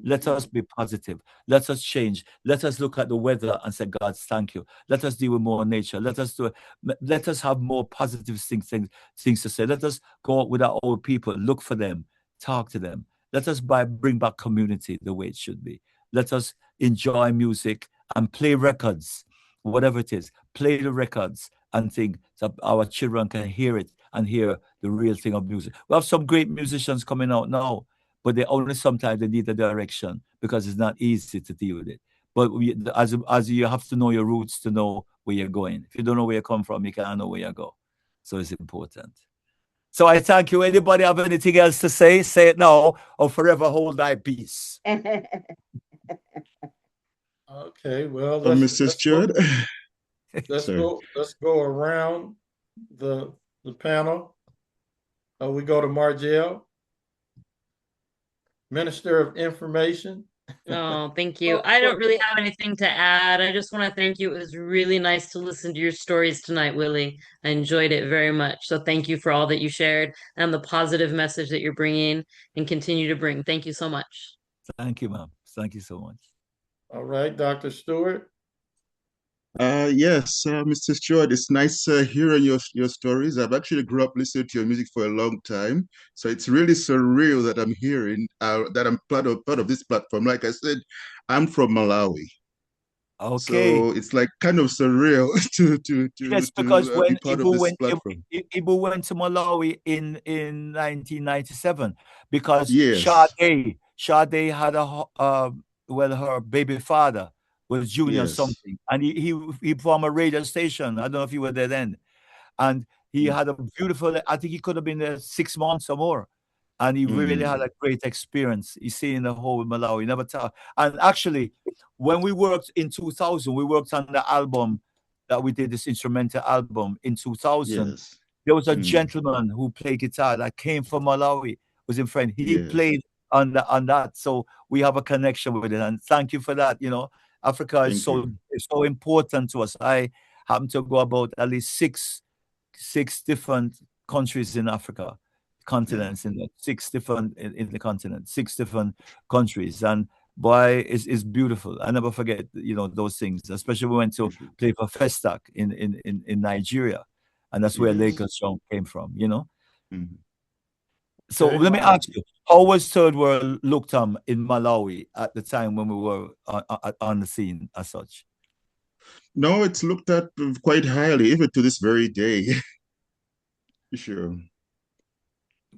[SPEAKER 3] Let us be positive. Let us change. Let us look at the weather and say, God, thank you. Let us deal with more nature. Let us have more positive things to say. Let us go out with our old people, look for them, talk to them. Let us bring back community the way it should be. Let us enjoy music and play records, whatever it is. Play the records and think that our children can hear it and hear the real thing of music. We have some great musicians coming out now, but sometimes they need a direction, because it's not easy to deal with it. But as you have to know your roots to know where you're going. If you don't know where you come from, you can't know where you go. So it's important. So I thank you. Anybody have anything else to say? Say it now, or forever hold thy peace.
[SPEAKER 2] Okay, well,
[SPEAKER 5] Mr. Stewart.
[SPEAKER 2] Let's go around the panel. We go to Marjel, Minister of Information.
[SPEAKER 10] Oh, thank you.
[SPEAKER 1] for,
[SPEAKER 10] I don't
[SPEAKER 1] for
[SPEAKER 10] really have anything to add. I just want to thank you. It was really nice to listen to your stories tonight, Willie. I enjoyed it very much. So thank you for all that you shared and the positive message that you're bringing and continue to bring. Thank you so much.
[SPEAKER 3] Thank you, ma'am. Thank you so much.
[SPEAKER 2] All right, Dr. Stewart.
[SPEAKER 5] Yes, Mr. Stewart, it's nice hearing your stories. I've actually grew up listening to your music for a long time, so it's really surreal that I'm hearing that I'm part of this platform. Like I said, I'm from Malawi,
[SPEAKER 3] Okay.
[SPEAKER 5] so it's like kind of surreal
[SPEAKER 3] Yes, because
[SPEAKER 5] to be
[SPEAKER 3] when
[SPEAKER 5] part of this
[SPEAKER 3] Ibu
[SPEAKER 5] platform.
[SPEAKER 3] went to Malawi in 1997, because
[SPEAKER 5] Yes,
[SPEAKER 3] Sade had well, her baby father was Junior
[SPEAKER 5] yes,
[SPEAKER 3] something, and he formed a radio station. I don't know if you were there then, and he
[SPEAKER 5] mm,
[SPEAKER 3] had a beautiful. I think he could have been there 6 months or more, and he really had
[SPEAKER 5] mm,
[SPEAKER 3] a great experience. He seen the whole Malawi. Never thought. And actually, when we worked in 2000, we worked on the album that we did, this instrumental album in 2000.
[SPEAKER 5] yes,
[SPEAKER 3] There was a
[SPEAKER 5] mm,
[SPEAKER 3] gentleman who played guitar that came from Malawi, was in friend. He
[SPEAKER 5] yes.
[SPEAKER 3] played on that, so we have a connection with it. And thank you for that. You know, Africa
[SPEAKER 5] Thank you.
[SPEAKER 3] is so important to us. I happen to go about at least six different countries in Africa,
[SPEAKER 5] Yeah,
[SPEAKER 3] continents in the six different in the continent, six different countries, and boy, it's beautiful. I never forget, you know, those things. Especially we went to
[SPEAKER 5] appreciate.
[SPEAKER 3] play for Festac in Nigeria, and that's where
[SPEAKER 5] Yes.
[SPEAKER 3] Lakers song came from. You know.
[SPEAKER 5] Mhm.
[SPEAKER 3] So
[SPEAKER 2] Okay.
[SPEAKER 3] let me
[SPEAKER 1] wow.
[SPEAKER 3] ask you, how was Third World looked in Malawi at the time when we were on the scene as such?
[SPEAKER 5] No, it's looked at quite highly, even to this very day. Sure,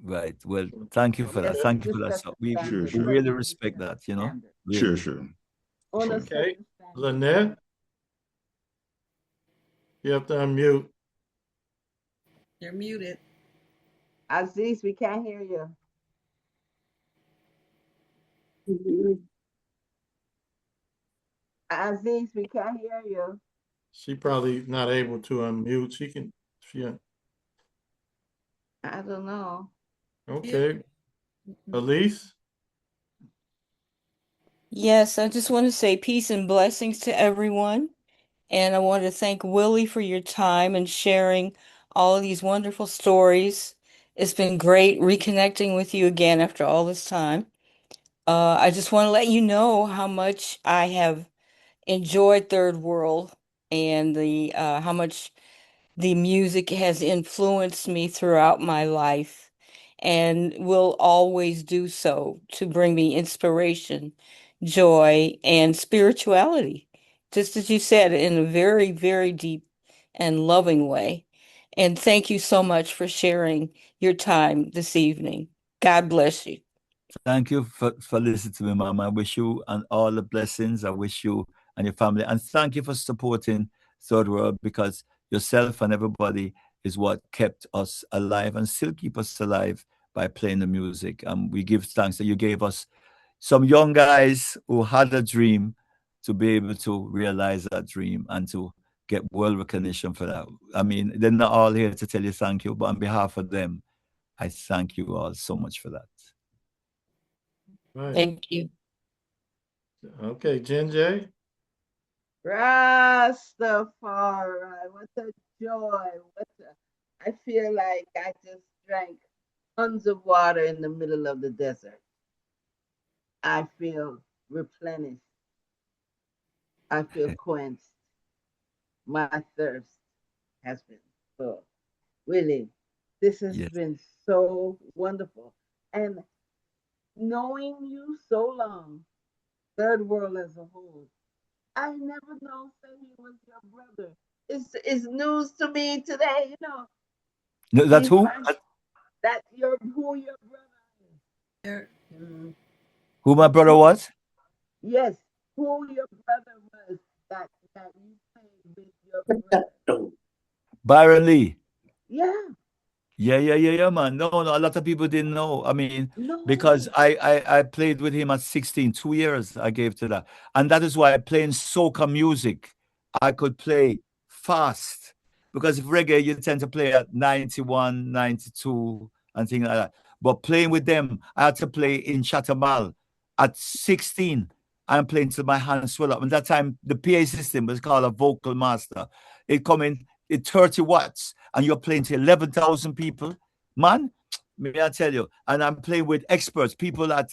[SPEAKER 3] Right. Well, thank you for
[SPEAKER 1] Yes,
[SPEAKER 3] that.
[SPEAKER 2] Okay.
[SPEAKER 1] it
[SPEAKER 3] Thank you for
[SPEAKER 1] just
[SPEAKER 3] that.
[SPEAKER 1] set
[SPEAKER 3] So
[SPEAKER 1] the
[SPEAKER 5] sure,
[SPEAKER 1] standard.
[SPEAKER 3] we
[SPEAKER 5] sure,
[SPEAKER 3] really
[SPEAKER 1] Certainly
[SPEAKER 3] respect
[SPEAKER 1] set the
[SPEAKER 3] that. You know,
[SPEAKER 1] standard.
[SPEAKER 5] sure,
[SPEAKER 3] really.
[SPEAKER 5] sure,
[SPEAKER 1] Honor
[SPEAKER 5] sure.
[SPEAKER 1] set
[SPEAKER 2] Okay.
[SPEAKER 1] the standard.
[SPEAKER 2] Linette, you have to unmute.
[SPEAKER 9] You're muted.
[SPEAKER 1] Aziz, we can't hear you. Aziz, we can't hear you.
[SPEAKER 2] She probably not able to unmute. She
[SPEAKER 1] I don't know.
[SPEAKER 2] okay. Elise,
[SPEAKER 7] Yes, I just want to say peace and blessings to everyone. And I want to thank Willie for your time and sharing all of these wonderful stories. It's been great reconnecting with you again after all this time. I just want to let you know how much I have enjoyed Third World and the how much the music has influenced me throughout my life and will always do so to bring me inspiration, joy, and spirituality. Just as you said, in a very, very deep and loving way. And thank you so much for sharing your time this evening. God bless you.
[SPEAKER 3] Thank you for listening to me, Mom. I wish you and all the blessings. I wish you and your family. And thank you for supporting Third World, because yourself and everybody is what kept us alive and still keep us alive by playing the music. And we give thanks that you gave us some young guys who had a dream to be able to realize that dream and to get world recognition for that. I mean, they're not all here to tell you thank you, but on behalf of them, I thank you all so much for that.
[SPEAKER 2] right.
[SPEAKER 7] Thank you.
[SPEAKER 2] Okay, Jenje.
[SPEAKER 1] Rastafari, what a joy. I feel like I just drank tons of water in the middle of the desert. I feel replenished. I feel quenched. My thirst has been full. Really, this has
[SPEAKER 3] Yes.
[SPEAKER 1] been so wonderful. And knowing you so long, Third World as a whole, I never know that he was your brother. It's news to me today, you know.
[SPEAKER 3] No, that's who?
[SPEAKER 1] That you're who your brother is.
[SPEAKER 9] There-
[SPEAKER 3] Who my brother was?
[SPEAKER 1] Yes, who your brother was that you played with your brother.
[SPEAKER 3] Byron Lee.
[SPEAKER 1] Yeah,
[SPEAKER 3] Yeah, man. No, a lot of people didn't know. I mean, because
[SPEAKER 1] no.
[SPEAKER 3] I played with him at 16, 2 years I gave to that. And that is why playing soca music, I could play fast. Because if reggae, you tend to play at 91, 92, and things like that. But playing with them, I had to play in Chatamal at 16. I'm playing till my hands swell up. And that time, the PA system was called a vocal master. It come in at 30 watts, and you're playing to 11,000 people. Man, may I tell you? And I'm playing with experts, people at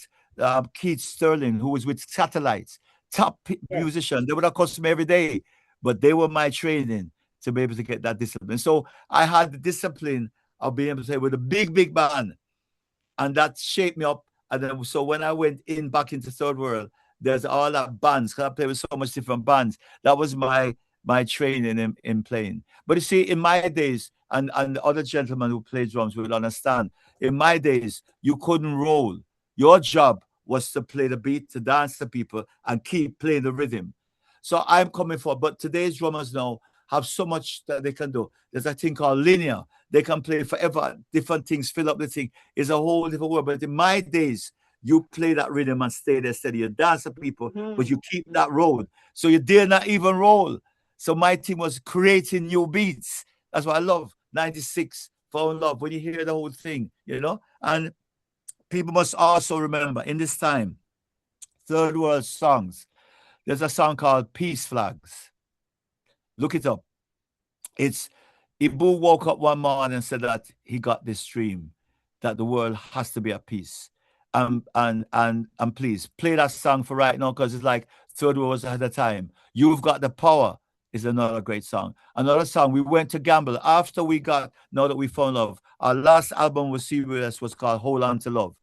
[SPEAKER 3] Keith Sterling, who was with Satellites, top musician. They would have cost me every day, but they were my training to be able to get that discipline. So I had the discipline of being able to play with a big, big band, and that shaped me up. And then, so when I went in back into Third World, there's all that bands, because I play with so much different bands. That was my training in playing. But you see, in my days, and the other gentlemen who play drums will understand, in my days, you couldn't roll. Your job was to play the beat, to dance to people, and keep playing the rhythm. So I'm coming for, but today's drummers now have so much that they can do. There's a thing called linear. They can play forever, different things, fill up the thing. It's a whole different world. But in my days, you play that rhythm and stay there steady. You dance to people, but you keep that road. So you dare not even roll. So my team was creating new beats. That's what I love. 96, Fall in Love, when you hear the whole thing, you know? And people must also remember, in this time, Third World songs, there's a song called Peace Flags. Look it up. It's Ibu woke up one morning and said that he got this dream that the world has to be at peace. And please play that song for right now, because it's like Third World was ahead of time. You've Got the Power is another great song. Another song, we went to gamble after we got Now That We Found Love. Our last album with CBS was called Hold On to Love.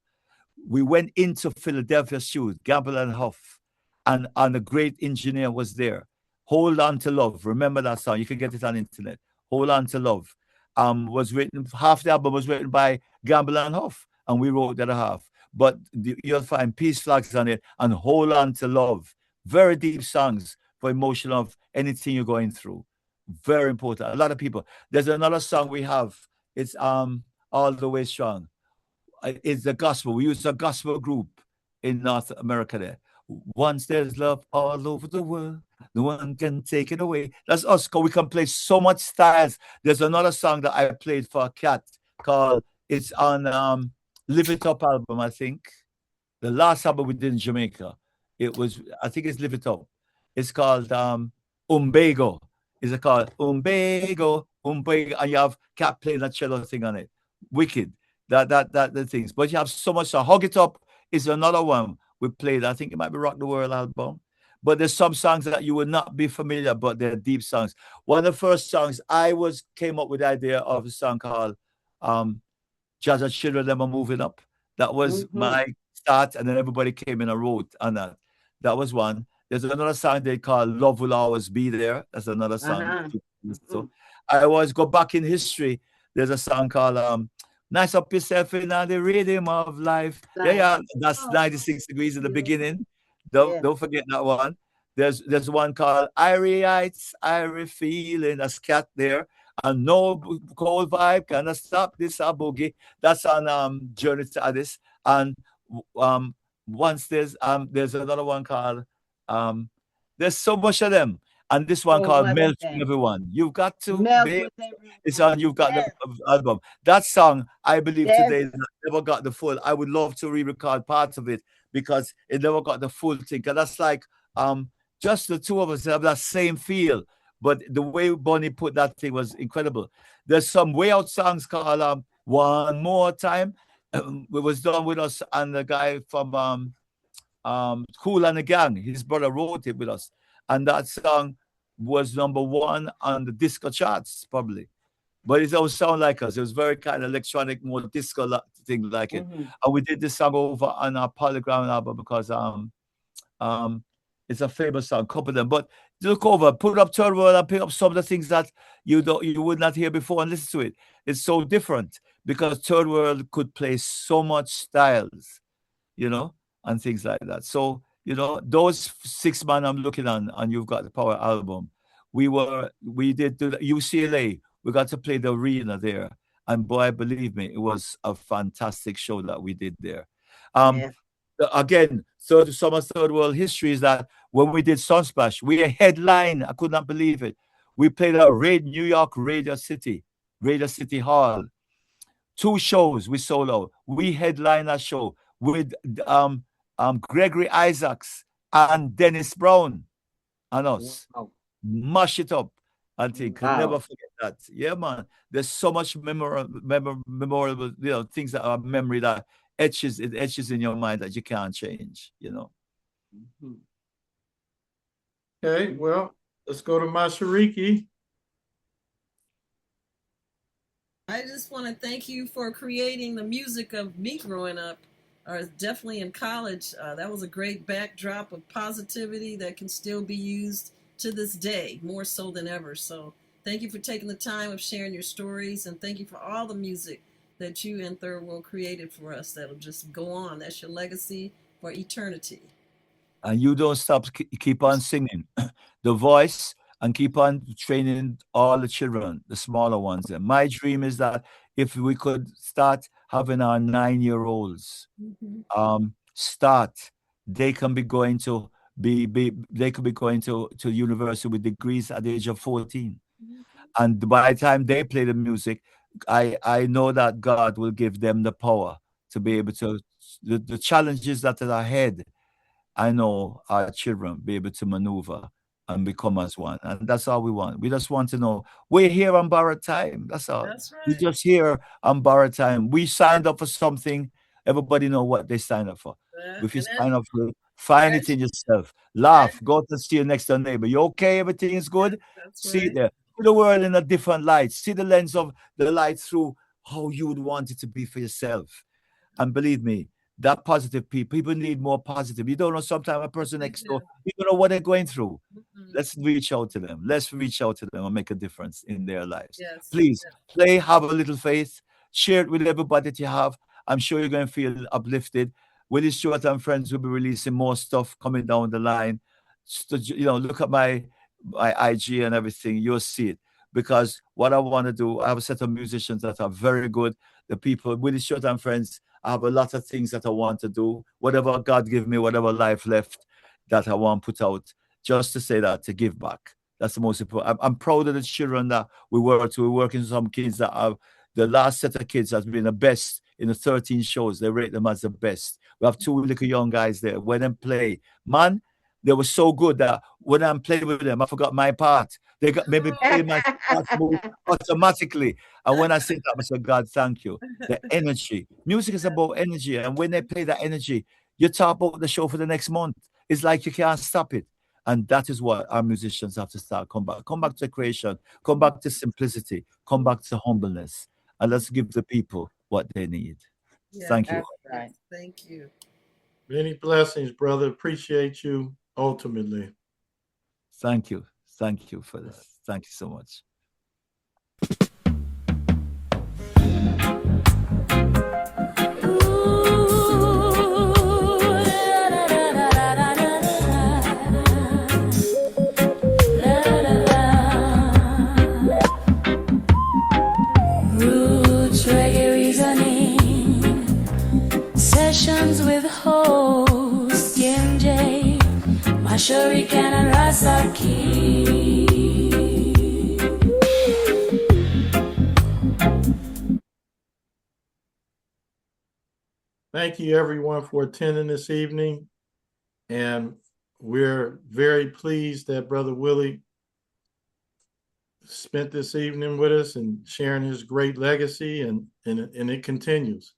[SPEAKER 3] We went into Philadelphia shoes, Gamble and Huff, and the great engineer was there. Hold On to Love. Remember that song? You can get it on the internet. Hold On to Love. Was written, half the album was written by Gamble and Huff, and we wrote the other half. But you'll find Peace Flags on it and Hold On to Love. Very deep songs for emotion of anything you're going through. Very important. A lot of people. There's another song we have. It's All the Way Strong. It's the gospel. We use a gospel group in North America there. Once there's love all over the world, no one can take it away. That's us, because we can play so much styles. There's another song that I played for a cat called, it's on Live It Up album, I think. The last album we did in Jamaica. It was, I think it's Live It Up. It's called Umbago. Is it called Umbago? Umbago. And you have cat playing that cello thing on it. Wicked. That the things. But you have so much. So Hug It Up is another one we played. I think it might be Rock the World album. But there's some songs that you would not be familiar, but they're deep songs. One of the first songs I came up with the idea of a song called Jaja Children Them Are Moving Up. That was my start, and then everybody came in and wrote on that. That was one. There's another song they call Love Will Always Be There. That's another song. So I always go back in history. There's a song called Nice Up Yourself in the Rhythm of Life. Yeah. That's 96 Degrees in the beginning. Don't forget that one. There's one called Irie Heights, Irie Feeling. That's cat there. And No Cold Vibe Cannot Stop This a Boogie. That's on Journey to Addis. And once there's another one called there's so much of them. And this one called Melt with Everyone. You've got to it's on You've Got the album. That song, I believe today never got the full. I would love to re-record parts of it because it never got the full thing. Because that's like just the two of us have that same feel. But the way Bonnie put that thing was incredible. There's some way out songs called One More Time. It was done with us and the guy from Kool and the Gang. His brother wrote it with us. And that song was #1 on the disco charts, probably. But it don't sound like us. It was very kind of electronic, more disco thing like it. And we did this song over on our Polygram album because it's a famous song, couple of them. But look over, put up Third World and pick up some of the things that you would not hear before and listen to it. It's so different because Third World could play so much styles, and things like that. So, those 6 man I'm looking on, and You've Got the Power album. We did do the UCLA. We got to play the arena there, and boy, believe me, it was a fantastic show that we did there. Again, some Third World history is that when we did Sunsplash, we headline. I could not believe it. We played at New York Radio City Hall. 2 shows we sold out. We headlined that show with Gregory Isaacs and Dennis Brown and us.
[SPEAKER 1] Wow.
[SPEAKER 3] Mash it up. I think could never
[SPEAKER 1] Wow.
[SPEAKER 3] forget that. Yeah, man. There's so much memorable, things that are memory that etches in your mind that you can't change.
[SPEAKER 1] Mhm.
[SPEAKER 2] Okay, well, let's go to Mashariki.
[SPEAKER 9] I just want to thank you for creating the music of me growing up, or definitely in college. That was a great backdrop of positivity that can still be used to this day, more so than ever. So thank you for taking the time of sharing your stories, and thank you for all the music that you and Third World created for us that'll just go on. That's your legacy for eternity.
[SPEAKER 3] And you don't stop, keep on singing the voice and keep on training all the children, the smaller ones. And my dream is that if we could start having our 9-year-olds start, they can be going to they could be going to university with degrees at the age of 14. And by the time they play the music, I know that God will give them the power to be able to, the challenges that are ahead, I know our children be able to maneuver and become as one. And that's all we want. We just want to know we're here on borrowed time. That's all.
[SPEAKER 9] That's right.
[SPEAKER 3] We're just here on borrowed time. We signed up for something. Everybody know what they signed up for. If you sign up for it, find it in yourself. Laugh. Go to see your next door neighbor. You okay? Everything is good?
[SPEAKER 9] That's
[SPEAKER 3] See
[SPEAKER 9] right.
[SPEAKER 3] it there. See the world in a different light. See the lens of the light through how you would want it to be for yourself. And believe me, that positive people need more positive. You don't know, sometimes a person next door, you don't know what they're going through. Let's reach out to them. Let's reach out to them and make a difference in their lives.
[SPEAKER 9] Yes.
[SPEAKER 3] Please play, have a little faith, share it with everybody that you have. I'm sure you're going to feel uplifted. Willie Stewart and friends will be releasing more stuff coming down the line. So, look at my IG and everything. You'll see it. Because what I want to do, I have a set of musicians that are very good. The people, Willie Stewart and friends, I have a lot of things that I want to do. Whatever God give me, whatever life left that I want to put out, just to say that, to give back. That's the most important. I'm proud of the children that we work to. We're working with some kids that have, the last set of kids has been the best in the 13 shows. They rate them as the best. We have 2 little young guys there. When they play, man, they were so good that when I'm playing with them, I forgot my part. They got maybe play my part automatically. And when I say that, I said, God, thank you. The energy. Music is about energy. And when they play that energy, you talk about the show for the next month. It's like you can't stop it. And that is what our musicians have to start. Come back to creation. Come back to simplicity. Come back to humbleness. And let's give the people what they need. Thank you.
[SPEAKER 1] Right.
[SPEAKER 9] Thank you.
[SPEAKER 2] Many blessings, brother. Appreciate you ultimately.
[SPEAKER 3] Thank you. Thank you for this. Thank you so much.
[SPEAKER 11] Roots reggae reasoning sessions with host Jenje, Mashariki and Rashaki.
[SPEAKER 2] Thank you, everyone, for attending this evening. And we're very pleased that Brother Willie spent this evening with us and sharing his great legacy, and it continues.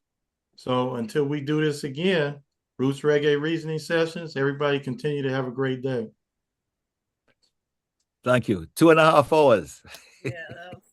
[SPEAKER 2] So until we do this again, Roots Reggae Reasoning Sessions, everybody continue to have a great day.
[SPEAKER 3] Thank you. 2.5 hours.
[SPEAKER 9] Yeah, that was